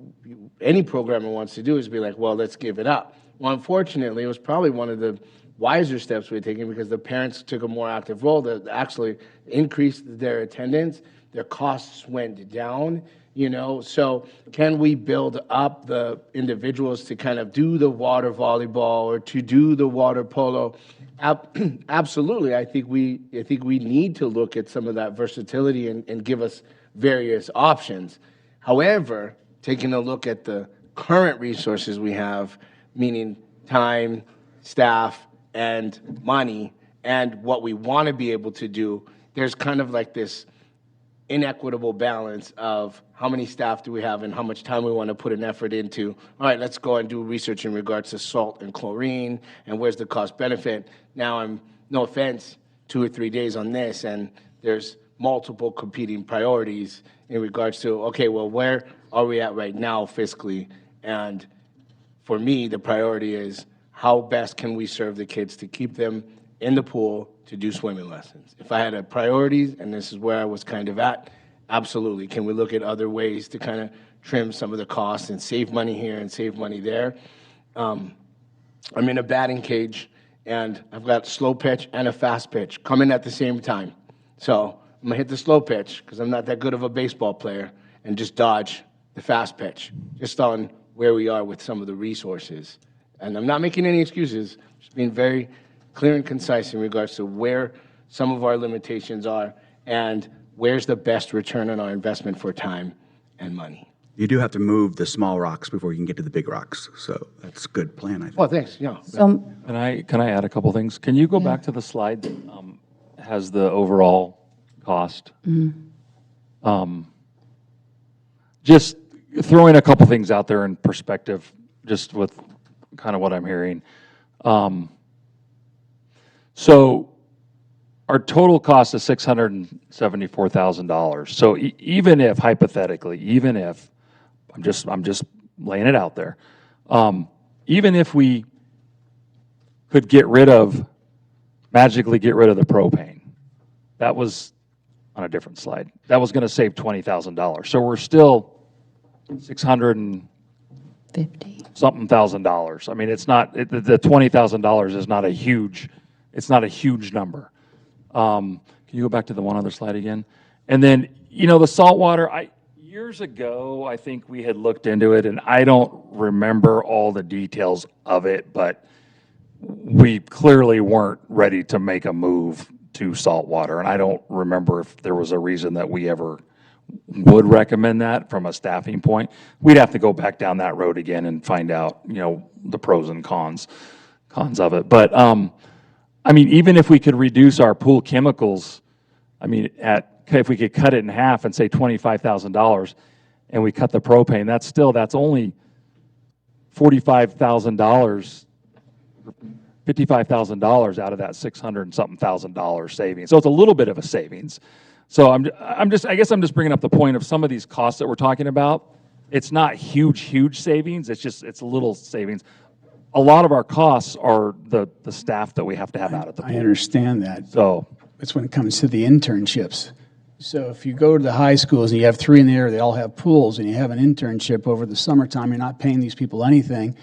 any programmer wants to do is be like, well, let's give it up. Well, unfortunately, it was probably one of the wiser steps we had taken, because the parents took a more active role that actually increased their attendance. their costs went down, you know? So can we build up the individuals to kind of do the water volleyball or to do the water polo? Absolutely. I think we need to look at some of that versatility and give us various options. However, taking a look at the current resources we have, meaning time, staff, and money, and what we want to be able to do, there's kind of like this inequitable balance of how many staff do we have and how much time we want to put an effort into. All right, let's go and do research in regards to salt and chlorine, and where's the cost benefit. Now I'm, no offense, 2 or 3 days on this, and there's multiple competing priorities in regards to, okay, well, where are we at right now fiscally? And for me, the priority is how best can we serve the kids to keep them in the pool to do swimming lessons. If I had a priorities, and this is where I was kind of at, absolutely. Can we look at other ways to kind of trim some of the costs and save money here and save money there? I'm in a batting cage, and I've got slow pitch and a fast pitch coming at the same time. So I'm gonna hit the slow pitch because I'm not that good of a baseball player and just dodge the fast pitch, just on where we are with some of the resources. And I'm not making any excuses, just being very clear and concise in regards to where some of our limitations are and where's the best return on our investment for time and money. You do have to move the small rocks before you can get to the big rocks, so that's a good plan, I think. Well, thanks, yeah. So, Can I add a couple things? Can you go back to the slide that has the overall cost? Just throwing a couple things out there in perspective, just with kind of what I'm hearing. So our total cost is $674,000. So even if hypothetically, even if I'm just laying it out there, even if we could magically get rid of the propane, that was on a different slide. That was going to save $20,000. So we're still $650 something thousand. I mean, it's not the $20,000 is not a huge. It's not a huge number. Can you go back to the one other slide again? And then, you know, the saltwater, years ago, I think we had looked into it, and I don't remember all the details of it, but we clearly weren't ready to make a move to saltwater, and I don't remember if there was a reason that we ever would recommend that from a staffing point. We'd have to go back down that road again and find out, you know, the pros and cons of it. But, I mean, even if we could reduce our pool chemicals, I mean, if we could cut it in half and say $25,000, and we cut the propane, that's only $45,000, $55,000 out of that $600,000 savings. So it's a little bit of a savings. So I guess I'm just bringing up the point of some of these costs that we're talking about. It's not huge savings. It's a little savings. A lot of our costs are the staff that we have to have out at the pool. I understand that. So It's when it comes to the internships. So if you go to the high schools and you have 3 in there, they all have pools, and you have an internship over the summertime, you're not paying these people anything.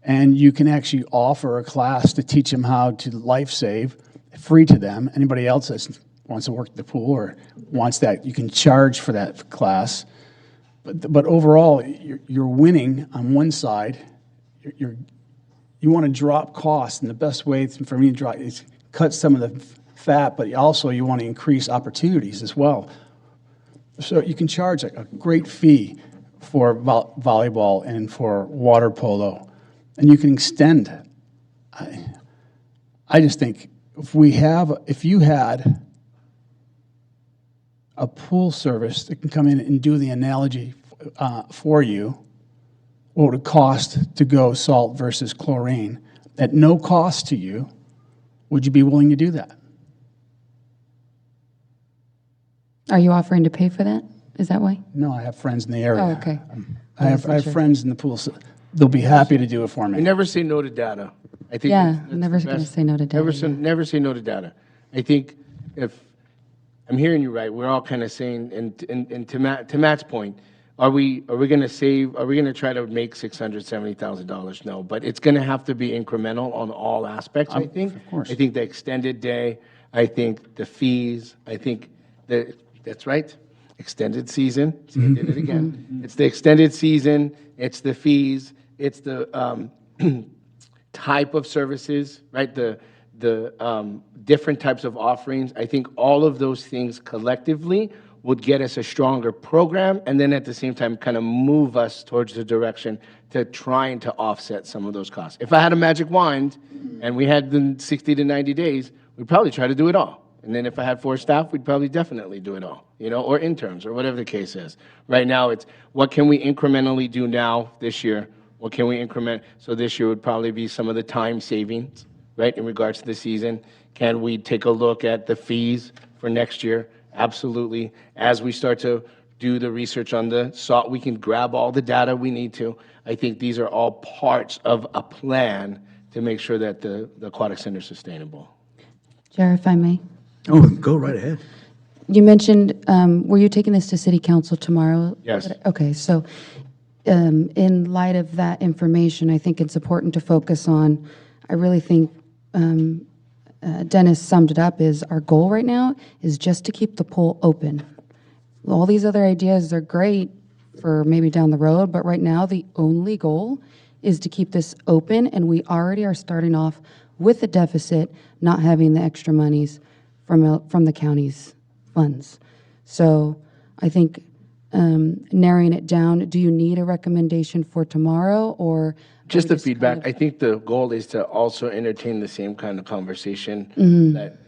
And you can actually offer a class to teach them how to life save, free to them. Anybody else that wants to work at the pool or wants that, you can charge for that class. But overall, you're winning on one side. You want to drop costs, and the best way for me to drop is cut some of the fat, but also you want to increase opportunities as well. So you can charge a great fee for volleyball and for water polo, and you can extend. I just think if you had a pool service that can come in and do the analogy for you, what would it cost to go salt versus chlorine at no cost to you, would you be willing to do that? Are you offering to pay for that? Is that why? No, I have friends in the area. Oh, okay. I have friends in the pool, so they'll be happy to do it for I me. never say no to data. I think Yeah, that's I'm never the going to best. say no to data. Never say no to data. I think if I'm hearing you right, we're all kind of saying, and to Matt's point, are we going to save? Are we going to try to make $670,000? No, but it's going to have to be incremental on all aspects. I think. Of course. I think the extended day. I think the fees. I think that's right. extended season. See, I did it again. It's the extended season, it's the fees, it's the type of services, right? The different types of offerings. I think all of those things collectively would get us a stronger program, and then at the same time kind of move us towards the direction to trying to offset some of those costs. If I had a magic wand and we had the 60 to 90 days, we'd probably try to do it all. And then if I had 4 staff, we'd probably definitely do it all, or interns, or whatever the case is. Right now, it's what can we incrementally do now this year? What can we increment? So this year would probably be some of the time savings, right, in regards to the season. Can we take a look at the fees for next year? Absolutely. As we start to do the research on the SALT, we can grab all the data we need to. I think these are all parts of a plan to make sure that the Aquatic Center is sustainable. Chair, if I may. Oh, go right ahead. You mentioned, were you taking this to city council tomorrow? Yes. Okay, so in light of that information, I think it's important to focus on, I really think Dennis summed it up, is our goal right now is just to keep the pool open. All these other ideas are great for maybe down the road, but right now the only goal is to keep this open, and we already are starting off with a deficit, not having the extra monies from the county's funds. So I think narrowing it down, do you need a recommendation for tomorrow, or? Just the feedback. I think the goal is to also entertain the same kind of conversation that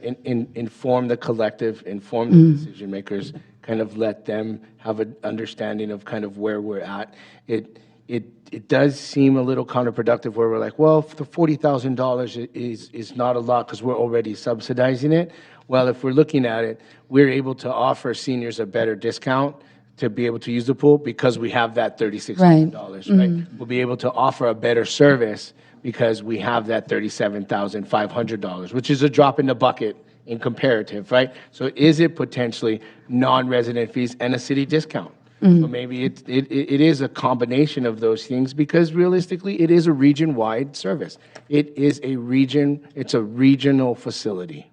inform the collective, inform the decision makers, kind of let them have an understanding of kind of where we're at. It does seem a little counterproductive where we're like, well, the $40,000 is not a lot because we're already subsidizing it. Well, if we're looking at it, we're able to offer seniors a better discount to be able to use the pool because we have that $3,600, right? We'll be able to offer a better service because we have that $37,500, which is a drop in the bucket in comparative, right? So is it potentially non-resident fees and a city discount? So maybe it is a combination of those things because realistically, it is a region-wide service. It's a regional facility.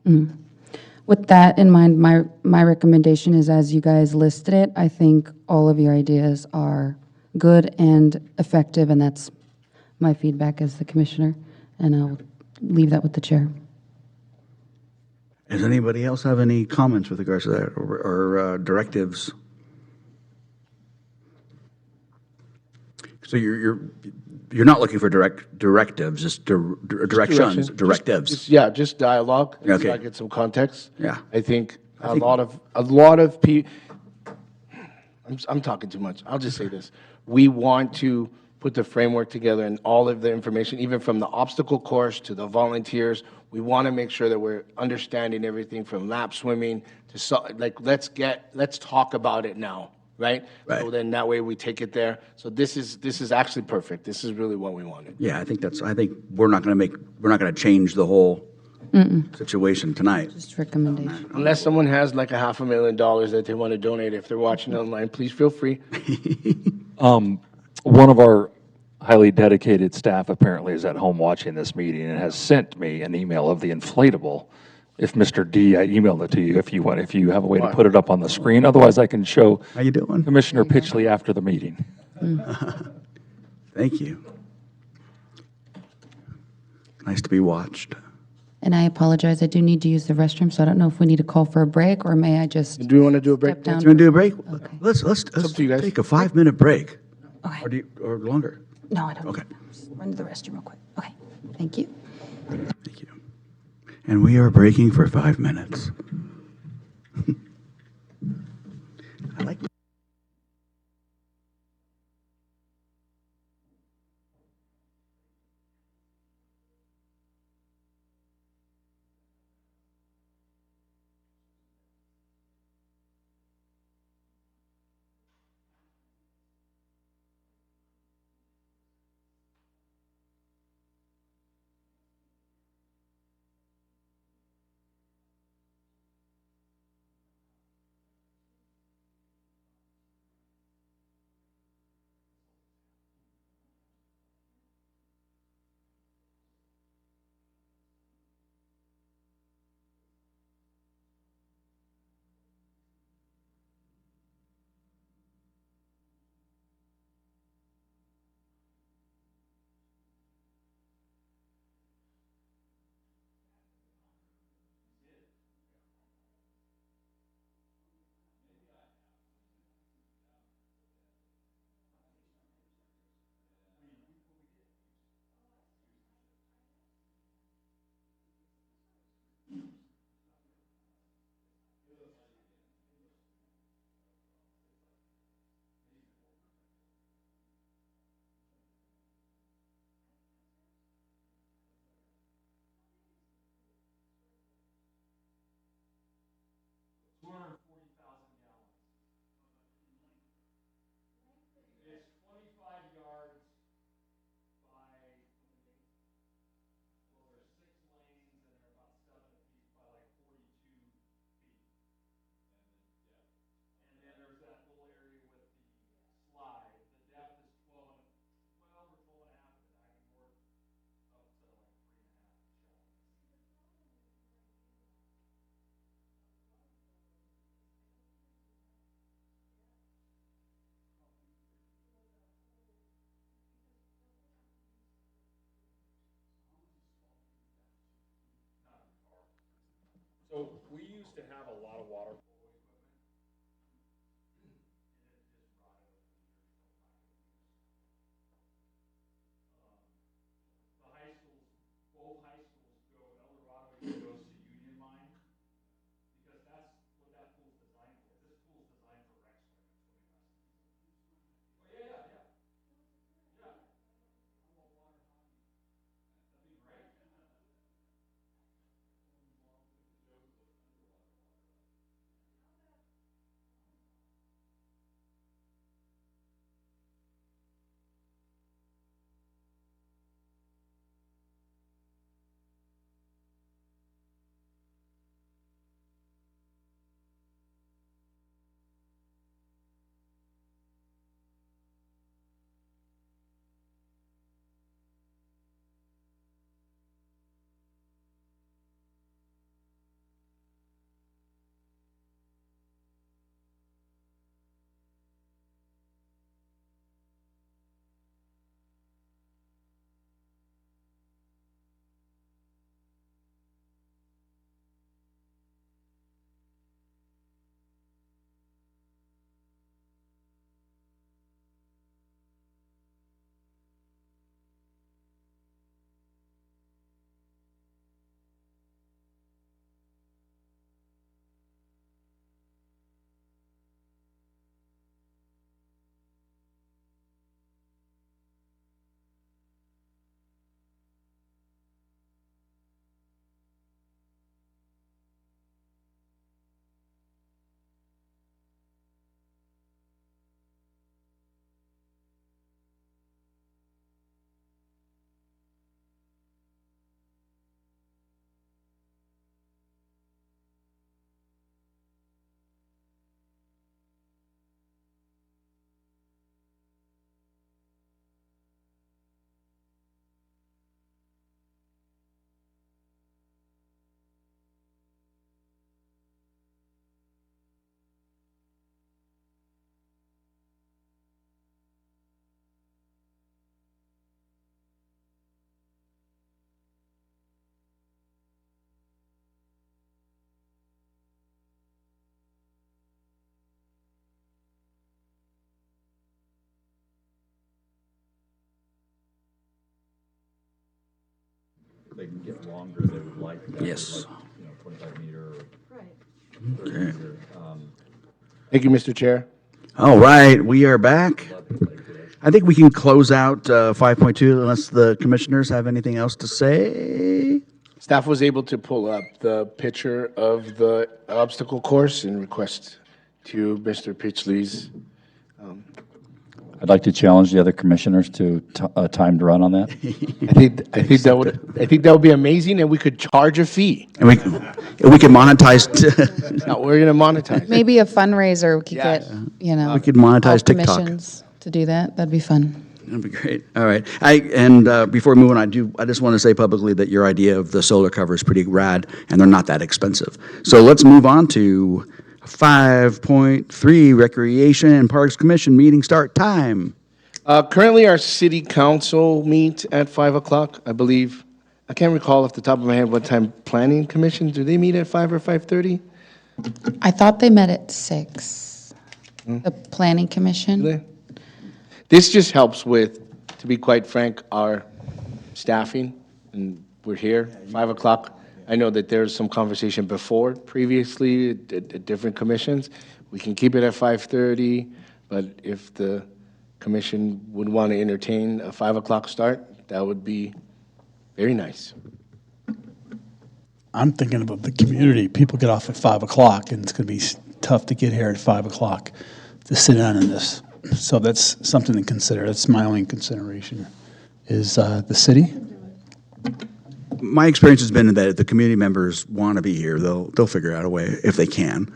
With that in mind, my recommendation is, as you guys listed it, I think all of your ideas are good and effective, and that's my feedback as the commissioner, and I'll leave that with the chair. Does anybody else have any comments with regards to that or directives? So you're not looking for directives, just directions, directives. Just dialogue. Okay. So I get some context. Yeah. I think a lot of people. I'm talking too much. I'll just say this: we want to put the framework together and all of the information, even from the obstacle course to the volunteers. We want to make sure that we're understanding everything from lap swimming to let's talk about it now. Right? So then that way we take it there. So this is actually perfect. This is really what we wanted. Yeah, I think we're not going to change the whole situation tonight. Just recommendation. Unless someone has like $500,000 that they want to donate, if they're watching online, please feel free. One of our highly dedicated staff apparently is at home watching this meeting and has sent me an email of the inflatable. If Mr. D, I emailed it to you if you have a way to put it up on the screen. Otherwise, I can show How you doing? Commissioner Pitchley after the meeting. Thank you. Nice to be watched. And I apologize, I do need to use the restroom, so I don't know if we need to call for a break, or may I just Do we want to do a break? step down? You want to do a break? Okay. Let's up to you guys. take a 5-minute break. Okay. Or longer. No, I don't. Okay. Just run to the restroom real quick. Okay, thank you. Thank you. And we are breaking for 5 minutes. I like We used to have a lot of water polo equipment. The high schools, both high schools go, El Dorado goes to Union Mine, because that's what that pool's designed for. This pool's designed for rec swimming. Oh, yeah. Yeah. That'd be great. They can get longer, they would like that. Yes. Like, 25 meter. Okay. Thank you, Mr. Chair. All right, we are back. I think we can close out 5.2 unless the commissioners have anything else to say. Staff was able to pull up the picture of the obstacle course and request to Mr. Pitchley's. I'd like to challenge the other commissioners to a timed run on that. I think that would be amazing, and we could charge a fee. And we can monetize, Now, we're gonna monetize. Maybe a fundraiser, we could Yes. get, you know. we could monetize all TikTok. commissions to do that. That'd be fun. That'd be great. All right. Before we move on, I just want to say publicly that your idea of the solar cover is pretty rad, and they're not that expensive. So let's move on to 5.3, Recreation and Parks Commission meeting start time. Currently, our city council meet at 5 o'clock, I believe. I can't recall off the top of my head what time planning commission, do they meet at 5 or 5:30? I thought they met at 6. The planning commission. This just helps with, to be quite frank, our staffing, and we're here, 5 o'clock. I know that there's some conversation before, previously, at different commissions. We can keep it at 5:30, but if the commission would want to entertain a 5 o'clock start, that would be very nice. I'm thinking about the community. People get off at 5 o'clock, and it's going to be tough to get here at 5 o'clock to sit down in this. So that's something to consider. That's my only consideration, is the city. My experience has been that if the community members want to be here, they'll figure out a way if they can.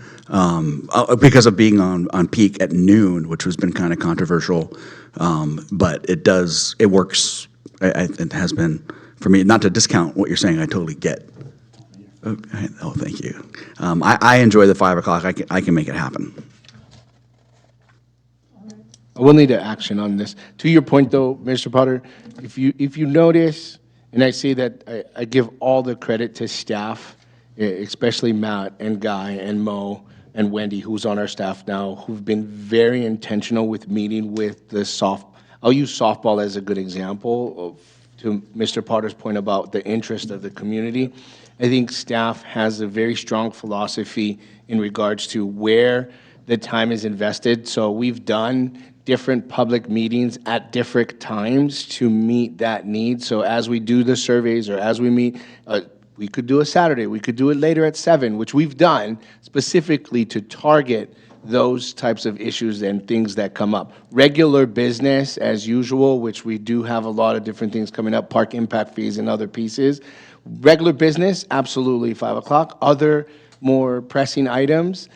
Because of being on peak at noon, which has been kind of controversial, but it works. It has been for me. Not to discount what you're saying, I totally get. Oh, thank you. I enjoy the 5 o'clock. I can make it happen. I will need an action on this. To your point, though, Mr. Potter, if you notice, and I say that I give all the credit to staff especially Matt and Guy and Mo and Wendy, who's on our staff now, who've been very intentional with meeting with the I'll use softball as a good example to Mr. Potter's point about the interest of the community. I think staff has a very strong philosophy in regards to where the time is invested. So we've done different public meetings at different times to meet that need. So as we do the surveys or as we meet, we could do a Saturday, we could do it later at 7, which we've done specifically to target those types of issues and things that come up. Regular business as usual, which we do have a lot of different things coming up, park impact fees and other pieces. Regular business, absolutely 5 o'clock. Other more pressing items,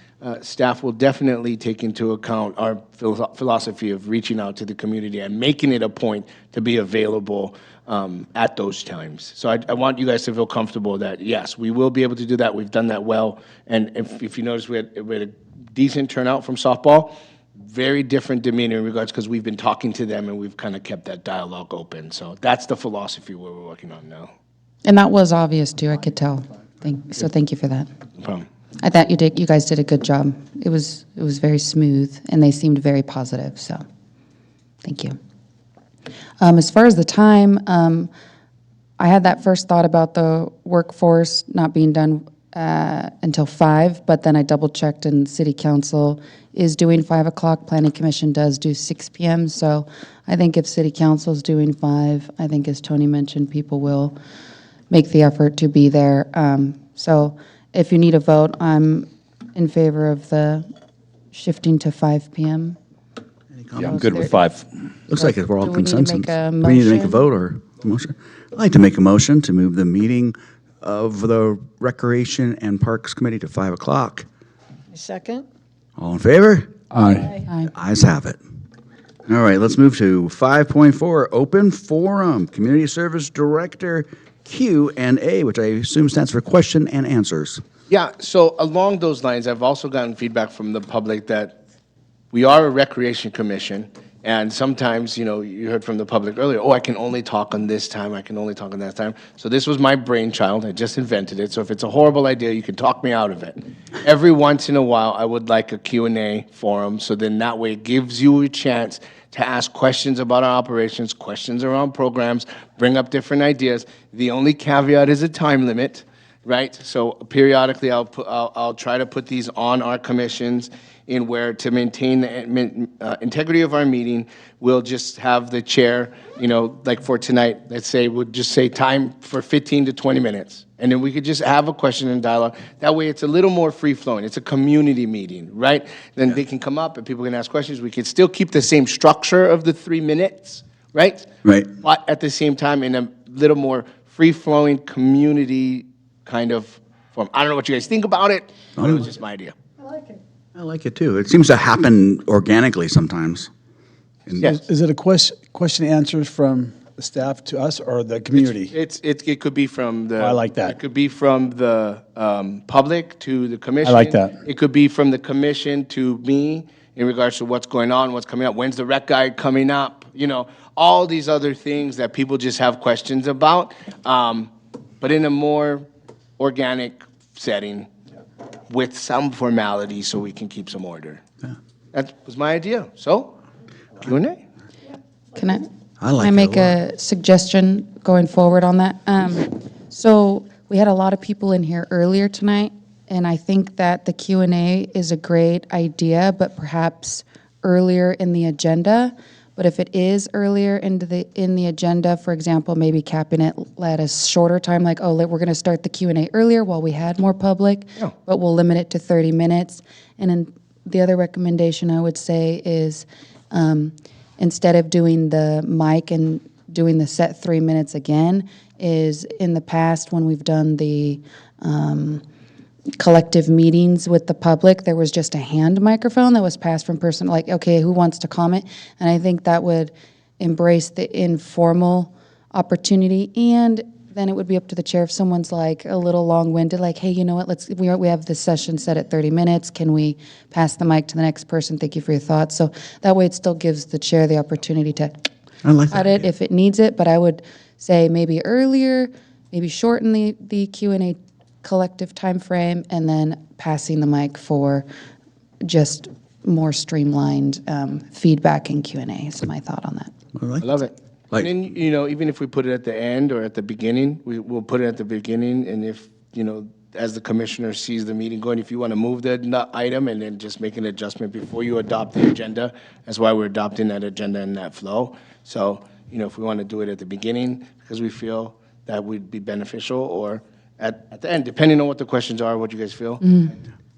staff will definitely take into account our philosophy of reaching out to the community and making it a point to be available at those times. So I want you guys to feel comfortable that, yes, we will be able to do that. We've done that well. And if you notice, we had a decent turnout from softball. Very different demeanor in regards because we've been talking to them and we've kind of kept that dialogue open. So that's the philosophy where we're working on now. And that was obvious too, I could tell. So thank you for that. No problem. I thought you guys did a good job. It was very smooth, and they seemed very positive, so thank you. As far as the time, I had that first thought about the workforce not being done until 5, but then I double-checked, and City Council is doing 5 o'clock. Planning Commission does do 6 p.m., so I think if City Council is doing 5, I think, as Tony mentioned, people will make the effort to be there. So if you need a vote, I'm in favor of the shifting to 5 p.m. Yeah, I'm good with 5. Looks like we're all Do we need to consensus. make a Do we need to make a motion? vote or a motion? I'd like to make a motion to move the meeting of the Recreation and Parks Committee to 5 o'clock. Second? All in favor? Aye. Aye. Ayes have it. All right, let's move to 5.4, Open Forum, Community Service Director Q&A, which I assume stands for question and answers. Yeah, so along those lines, I've also gotten feedback from the public that we are a recreation commission, and sometimes, you know, you heard from the public earlier, oh, I can only talk on this time, I can only talk on that time. So this was my brainchild, I just invented it, so if it's a horrible idea, you can talk me out of it. Every once in a while, I would like a Q&A forum, so then that way it gives you a chance to ask questions about our operations, questions around programs, bring up different ideas. The only caveat is a time limit, right? So periodically, I'll try to put these on our commissions in where to maintain the integrity of our meeting, we'll just have the chair, you know, like for tonight, let's say, we'll just say time for 15 to 20 minutes. And then we could just have a question and dialogue. That way it's a little more free-flowing. It's a community meeting, right? Then they can come up and people can ask questions. We can still keep the same structure of the 3 minutes, right? Right. But at the same time, in a little more free-flowing community kind of form. I don't know what you guys think about it, but it was just my idea. I like it. I like it too. It seems to happen organically sometimes. Yes. Is it a question and answers from the staff to us or the community? It could be from the. I like that. It could be from the public to the commission. I like that. It could be from the commission to me in regards to what's going on, what's coming up, when's the rec guide coming up, you know, all these other things that people just have questions about, but in a more organic setting with some formality so we can keep some order. That was my idea. So, Q&A. Can I? I like Can I it make a a suggestion going forward on that? So we had a lot of people in here earlier tonight, and I think that the Q&A is a great idea, but perhaps earlier in the agenda. But if it is earlier in the agenda, for example, maybe capping it at a shorter time, like, oh, we're going to start the Q&A earlier while we had more public, but we'll limit it to 30 minutes. And then the other recommendation I would say is, instead of doing the mic and doing the set 3 minutes again, is in the past when we've done the collective meetings with the public, there was just a hand microphone that was passed from person, like, okay, who wants to comment? And I think that would embrace the informal opportunity, and then it would be up to the chair if someone's like a little long-winded, like, hey, you know what, we have this session set at 30 minutes, can we pass the mic to the next person? Thank you for your thoughts. So that way it still gives the chair the opportunity to I like that. cut it if it needs it, but I would say maybe earlier, maybe shorten the Q&A collective time frame, and then passing the mic for just more streamlined feedback and Q&A is my thought on that. I like I love it. Like- And then, even if we put it at the end or at the beginning, we'll put it at the beginning, and if, as the commissioner sees the meeting going, if you want to move the item and then just make an adjustment before you adopt the agenda, that's why we're adopting that agenda and that flow. So, if we want to do it at the beginning, because we feel that would be beneficial, or at the end, depending on what the questions are, what you guys feel.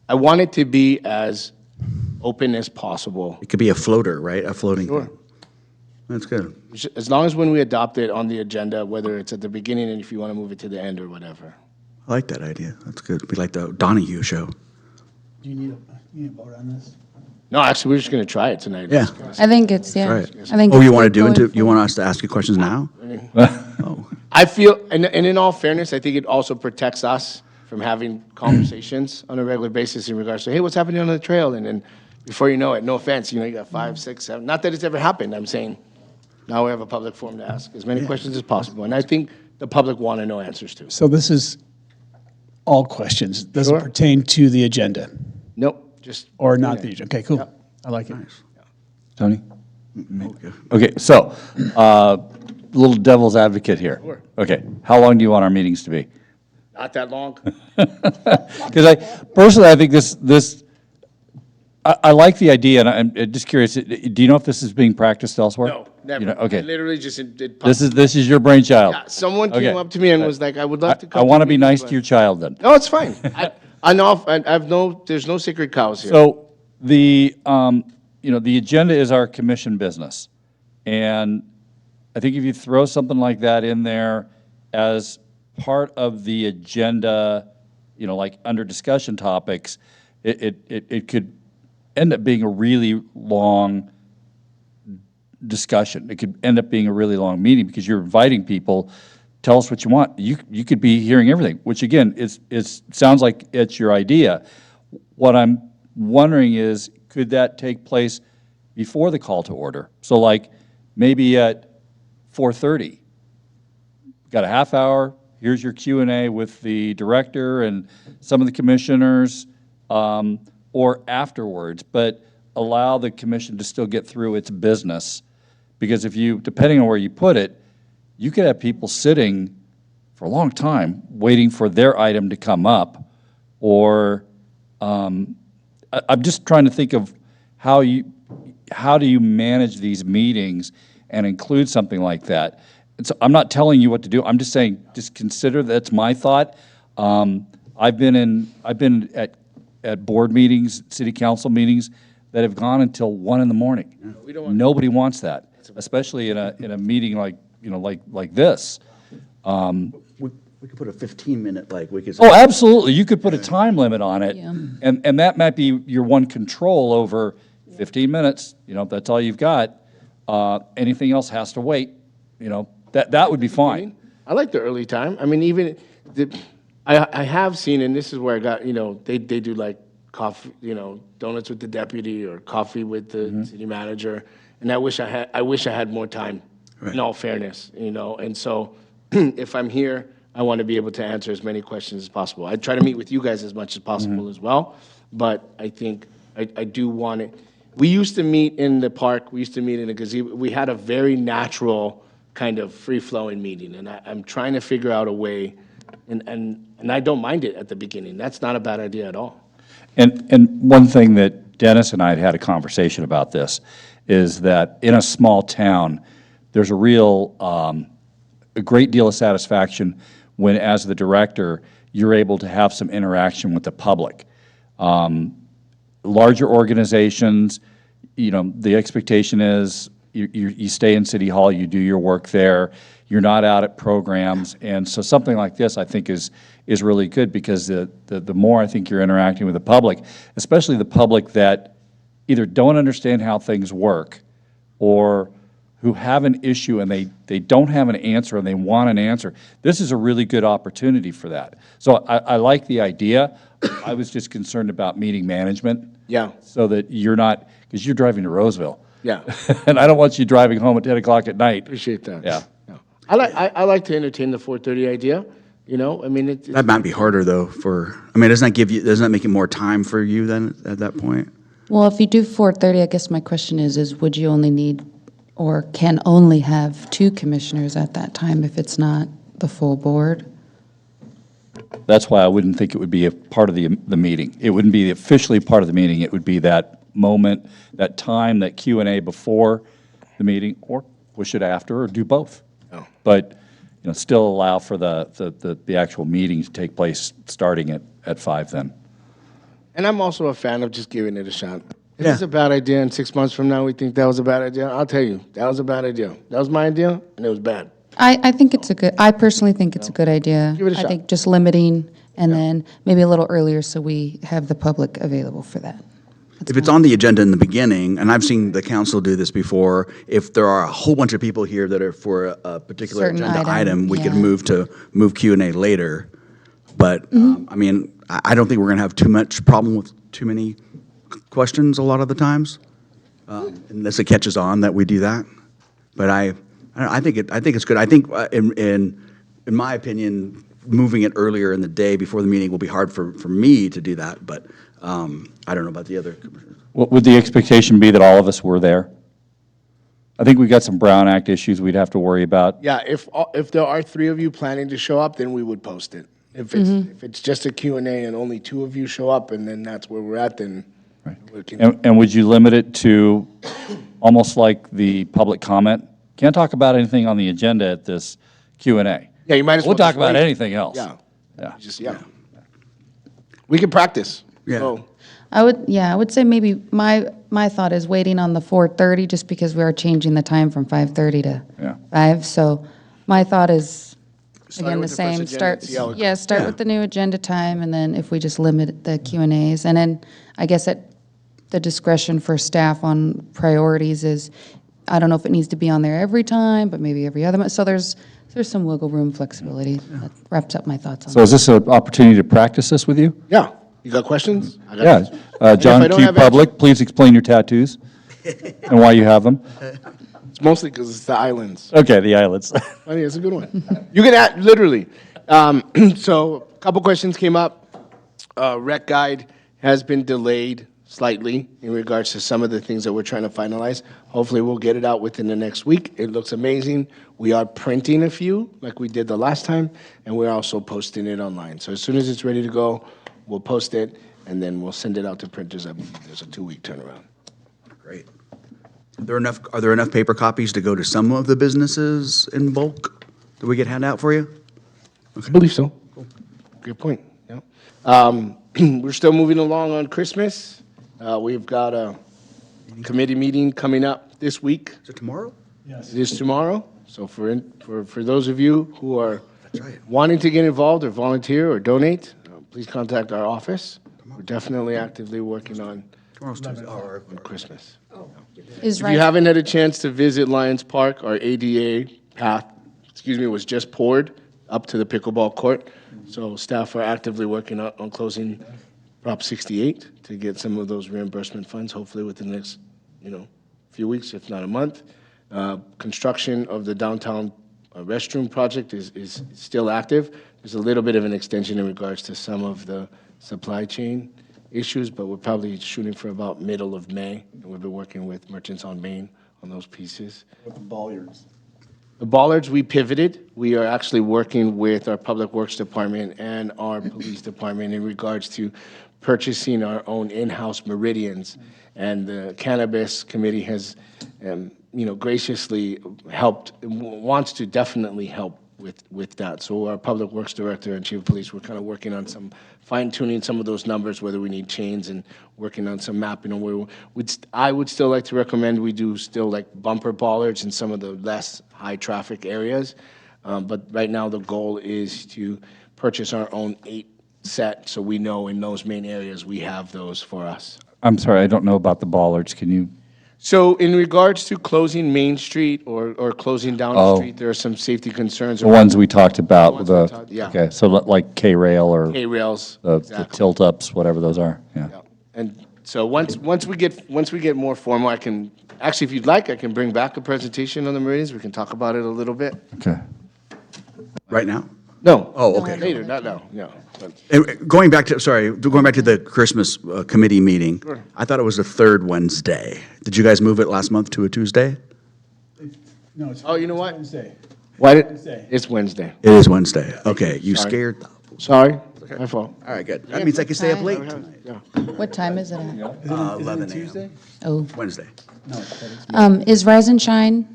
I want it to be as open as possible. It could be a floater, right? A floating Sure. thing. That's good. As long as when we adopt it on the agenda, whether it's at the beginning and if you want to move it to the end or whatever. I like that idea. That's good. Be like the Donahue show. Do you need a vote on this? No, actually, we're just going to try it tonight. Yeah. I think it's, yeah. Right. I think Oh, it's you want to good do going into, you forward. want us to ask you questions now? Oh, I feel, and in all fairness, I think it also protects us from having conversations on a regular basis in regards to, hey, what's happening on the trail? And then before you know it, no offense, you got 5, 6, 7, not that it's ever happened, I'm saying, now we have a public forum to ask as many questions as possible. And I think the public want to know answers to. So this is all questions. Doesn't Sure. pertain to the agenda Nope, just. or not the agenda. Okay, cool. I like it. Tony? okay. Okay, so, little devil's advocate here. Sure. Okay, how long do you want our meetings to be? Not that long. Because personally, I think I like the idea, and I'm just curious, do you know if this is being practiced elsewhere? No, never. You know, okay. I literally just did. This is your brainchild? Yeah, someone came Okay. up to me and was like, I would love to come. I want to be the meeting, nice but- to your child then. No, it's fine. I know, there's no sacred cows here. So the agenda is our commission business. And I think if you throw something like that in there as part of the agenda, like under discussion topics, it could end up being a really long discussion. It could end up being a really long meeting because you're inviting people, tell us what you want. You could be hearing everything, which again, sounds like it's your idea. What I'm wondering is, could that take place before the call to order? So like maybe at 4:30, got a half hour, here's your Q&A with the director and some of the commissioners, or afterwards, but allow the commission to still get through its business. Because depending on where you put it, you could have people sitting for a long time waiting for their item to come up, or I'm just trying to think of how do you manage these meetings and include something like that. And so I'm not telling you what to do. I'm just saying, just consider that's my thought. I've been at board meetings, city council meetings that have gone until 1 a.m. Nobody wants that, especially in a meeting like this. We could put a 15-minute, we could. Oh, absolutely. You could put a time limit on it. Yeah. And that might be your one control over 15 minutes, that's all you've got. Anything else has to wait, that would be fine. I like the early time. I mean, even, I have seen, and this is where I got, they do like coffee, donuts with the deputy or coffee with the city manager. And I wish I had more time, in all fairness, and so if I'm here, I want to be able to answer as many questions as possible. I try to meet with you guys as much as possible as well, but I think I do want it. We used to meet in the park, we used to meet in a gazebo. We had a very natural kind of free-flowing meeting, and I'm trying to figure out a way, and I don't mind it at the beginning. That's not a bad idea at all. And one thing that Dennis and I had a conversation about this is that in a small town, there's a great deal of satisfaction when, as the director, you're able to have some interaction with the public. Larger organizations, the expectation is you stay in City Hall, you do your work there, you're not out at programs, and so something like this, I think, is really good, because the more I think you're interacting with the public, especially the public that either don't understand how things work, or who have an issue and they don't have an answer and they want an answer, this is a really good opportunity for that. So I like the idea. I was just concerned about meeting management. Yeah. So that you're not, because you're driving to Roseville. Yeah. And I don't want you driving home at 10 o'clock at night. Appreciate that. Yeah. I like to entertain the 4:30 idea. You know, I mean, That might be harder though doesn't that make it more time for you then at that point? Well, if you do 4:30, I guess my question is would you only need or can only have 2 commissioners at that time if it's not the full board? That's why I wouldn't think it would be a part of the meeting. It wouldn't be officially part of the meeting. It would be that moment, that time, that Q&A before the meeting, or push it after, or do both. Oh. But, still allow for the actual meeting to take place starting at 5 then. And I'm also a fan of just giving it a shot. If Yeah. it's a bad idea and 6 months from now we think that was a bad idea, I'll tell you, that was a bad idea. That was my idea, and it was bad. I think it's I personally think it's a good idea. Give it a shot. I think just limiting and then maybe a little earlier so we have the public available for that. If it's on the agenda in the beginning, and I've seen the council do this before, if there are a whole bunch of people here that are for a particular Certain agenda item, item, we could yeah. move Q&A later. But, I don't think we're going to have too much problem with too many questions a lot of the times, unless it catches on that we do that. But I think it's good. I think in my opinion, moving it earlier in the day before the meeting will be hard for me to do that, but I don't know about the other commissioners. Would the expectation be that all of us were there? I think we've got some Brown Act issues we'd have to worry about. Yeah, if there are 3 of you planning to show up, then we would post it. If it's just a Q&A and only 2 of you show up, and then that's where we're at, then we can. And would you limit it to almost like the public comment? Can't talk about anything on the agenda at this Q&A. Yeah, you might as well We'll talk just about wait. anything else. Yeah. Yeah. We can practice. Yeah. So, I would say maybe my thought is waiting on the 4:30 just because we are changing the time from 5:30 to Yeah. 5. So my thought is, Start again, the with the first same, agenda start, and see how it start with the new agenda time, and then if we just limit the Q&As. And then I guess at the discretion for staff on priorities is, I don't know if it needs to be on there every time, but maybe every other month. So there's some wiggle room, flexibility. That wraps up my thoughts on So that. is this an opportunity to practice this with you? yeah, you got questions? I got Yeah. questions. And if John I don't Q. have Public, please explain your tattoos and why you have them. It's mostly because it's the islands. Okay, the eyelets. I mean, it's a good one. You can add, literally. So a couple questions came up. Rec guide has been delayed slightly in regards to some of the things that we're trying to finalize. Hopefully, we'll get it out within the next week. It looks amazing. We are printing a few, like we did the last time, and we're also posting it online. So as soon as it's ready to go, we'll post it, and then we'll send it out to printers. I believe there's a 2-week turnaround. Great. Are there enough paper copies to go to some of the businesses in bulk? Do we get handed out for you? I believe so. Good point. Yeah. We're still moving along on Christmas. We've got a committee meeting coming up this week. Is it tomorrow? It is tomorrow. So for those of you who are right. wanting to get involved or volunteer or donate, please contact our office. We're definitely actively working on Tomorrow's Tuesday. on Christmas. Is If you haven't had a chance to visit Lions Park, our ADA path, was just poured up to the pickleball court. So staff are actively working on closing Prop 68 to get some of those reimbursement funds, hopefully within the next, few weeks, if not a month. Construction of the downtown restroom project is still active. There's a little bit of an extension in regards to some of the supply chain issues, but we're probably shooting for about middle of May, and we've been working with Merchants on Main on those pieces. With the bollards. The bollards, we pivoted. We are actually working with our Public Works Department and our Police Department in regards to purchasing our own in-house meridians. And the Cannabis Committee has, graciously helped, wants to definitely help with that. So our Public Works Director and Chief of Police, we're kind of working on some fine-tuning some of those numbers, whether we need chains and working on some mapping. And I would still like to recommend we do still like bumper bollards in some of the less high-traffic areas. But right now, the goal is to purchase our own 8 set, so we know in those main areas we have those for us. I'm sorry, I don't know about the bollards. Can you? So in regards to closing Main Street or closing down the Oh. street, there are some safety concerns. The ones we talked about, The ones we talked- yeah. okay, so like K-rail or K-rails, the exactly. tilt-ups, whatever those are, yeah. Yeah. And so once we get more formal, I can, actually, if you'd like, I can bring back a presentation on the meridians. We can talk about it a little bit. Okay. Right now? No. Oh, okay. Later, not now, no. But Going back to, sorry, going back to the Christmas committee meeting, I thought it was the third Wednesday. Did you guys move it last month to a Tuesday? No, it's. Oh, you know what? Wednesday. Why did, Wednesday. it's Wednesday. It is Wednesday. Okay, you Sorry. scared. Sorry, my fault. All right, good. That means I can stay up late tonight. Yeah. What time is it at? Is it 11 Tuesday? a.m. Oh. Wednesday. No, that is. Is Rise and Shine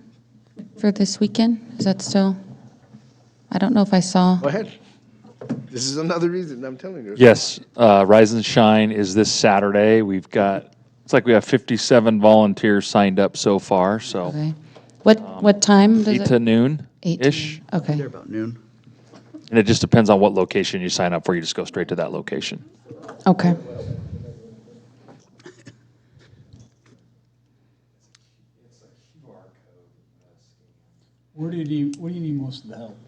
for this weekend? Is that still? I don't know if I saw. Go ahead. This is another reason I'm telling you. Yes, Rise and Shine is this Saturday. We've got, it's like we have 57 volunteers signed up so far, so Okay. What time does 8 it? to 8 to noon-ish. noon. Okay. There about noon. And it just depends on what location you sign up for. You just go straight to that location. Okay. Where do you need most of the help?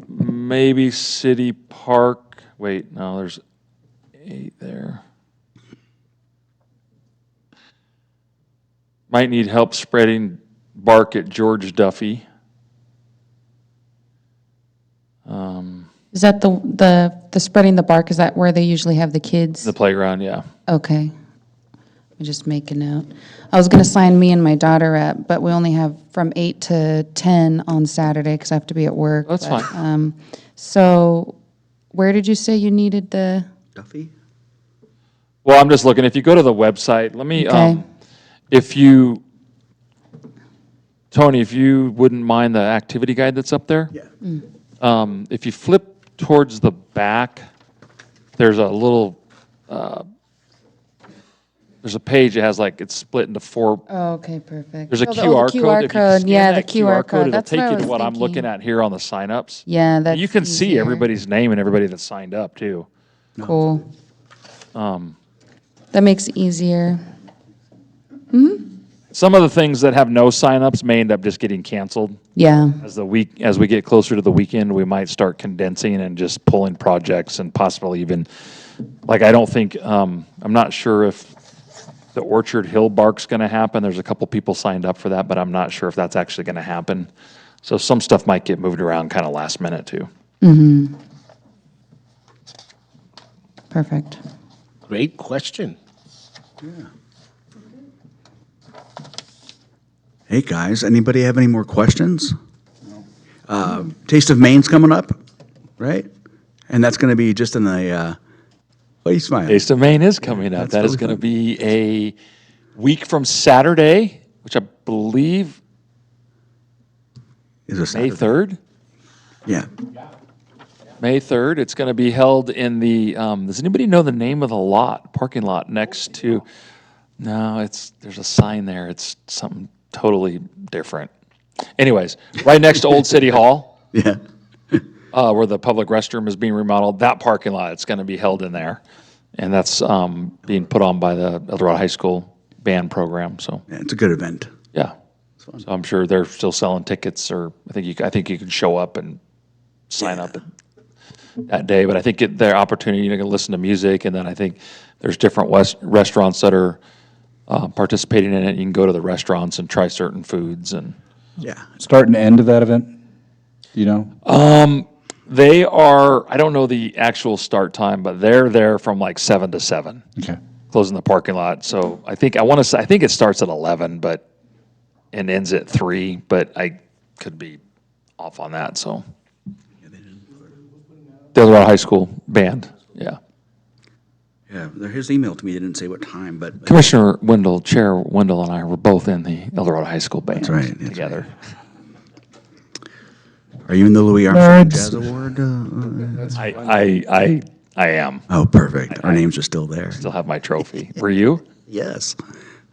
Maybe City Park. Wait, no, there's 8 there. Might need help spreading bark at George Duffy. Is that the spreading the bark? Is that where they usually have the kids? The playground, yeah. Okay. Let me just make a note. I was going to sign me and my daughter up, but we only have from 8 to 10 on Saturday because I have to be at work. That's but, fine. So where did you say you needed the? Duffy? Well, I'm just looking, if you go to the website, let me, Okay. if you, Tony, if you wouldn't mind the activity guide that's up there? Yeah. If you flip towards the back, there's a little, there's a page that has like, it's split into 4. Oh, okay, perfect. There's a Oh, the QR code. QR If you code. scan Yeah, the that QR code. It'll That's take what I you to was what I'm thinking. looking at here on the signups. Yeah, And that's you can see easier. everybody's name and everybody that's signed up too. Cool. That makes it easier. Some of the things that have no signups may end up just getting canceled. Yeah. As we get closer to the weekend, we might start condensing and just pulling projects and possibly even, like, I don't think, I'm not sure if the Orchard Hill Bark's gonna happen. There's a couple people signed up for that, but I'm not sure if that's actually gonna happen. So some stuff might get moved around kind of last minute too. Perfect. Great question. Hey, guys, anybody have any more questions? Taste of Maine's coming up, right? And that's going to be just in the, what are you smiling? Taste of Maine is coming up. That's That is really gonna fun. be a week from Saturday, which I believe Is it May Saturday? 3rd? Yeah. May 3rd. It's going to be held in the, does anybody know the name of the lot, parking lot next to, no, there's a sign there. It's something totally different. Anyways, right next to Old City Hall, Yeah. where the public restroom is being remodeled, that parking lot, it's going to be held in there. And that's being put on by the El Dorado High School band program, so, Yeah, it's a good event. yeah. So I'm sure they're still selling tickets, or I think you can show up and sign up that day. But I think their opportunity, you can listen to music, and then I think there's different restaurants that are participating in it. You can go to the restaurants and try certain foods, and Yeah. Start and end of that event, do you know? they are. I don't know the actual start time, but they're there from like 7 to 7, Okay. closing the parking lot. So I think I think it starts at 11, but and ends at 3. But I could be off on that. So the El Dorado High School band, yeah. Yeah, his email to me didn't say what time, but Commissioner Wendell, Chair Wendell, and I were both in the El Dorado High School band right, that's together. are you in the Louis Armstrong Jazz Award? I am. Oh, perfect. Our names are still there. Still have my trophy. Were you? Yes.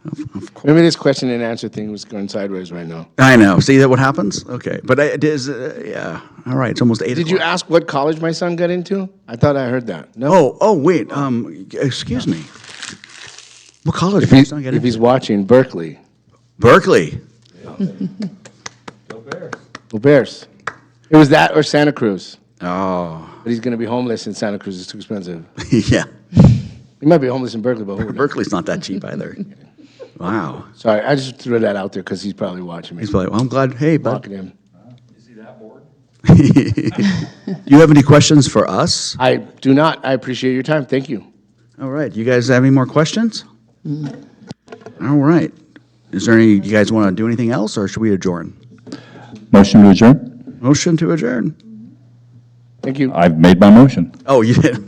Of course. Maybe this question and answer thing was going sideways right now. I know. See that what happens? Okay, but it is. Yeah. All right. It's almost 8 Did you o'clock. ask what college my son got into? I thought I heard that. No. Oh, wait. Excuse me. What college did your son get If he's into? watching, Berkeley. Berkeley. Go Bears. It was that or Santa Cruz. Oh, But he's going to be homeless in Santa Cruz. It's too expensive. yeah. You might be homeless in Berkeley, but who knows? Berkeley's not that cheap either. Wow. Sorry, I just threw that out there because he's probably watching me. He's probably, well, I'm glad, hey, bud. Mocking him. You have any questions for us? I do not. I appreciate your time. Thank you. All right, you guys have any more questions? All right. Is there any, you guys want to do anything else, or should we adjourn? Motion to adjourn? Motion to adjourn. Thank you. I've made my motion. Oh, you did.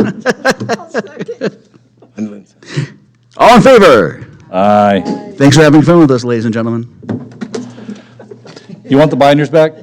And Lindsay. All in favor? Aye. Thanks for having fun with us, ladies and gentlemen. You want the binders back?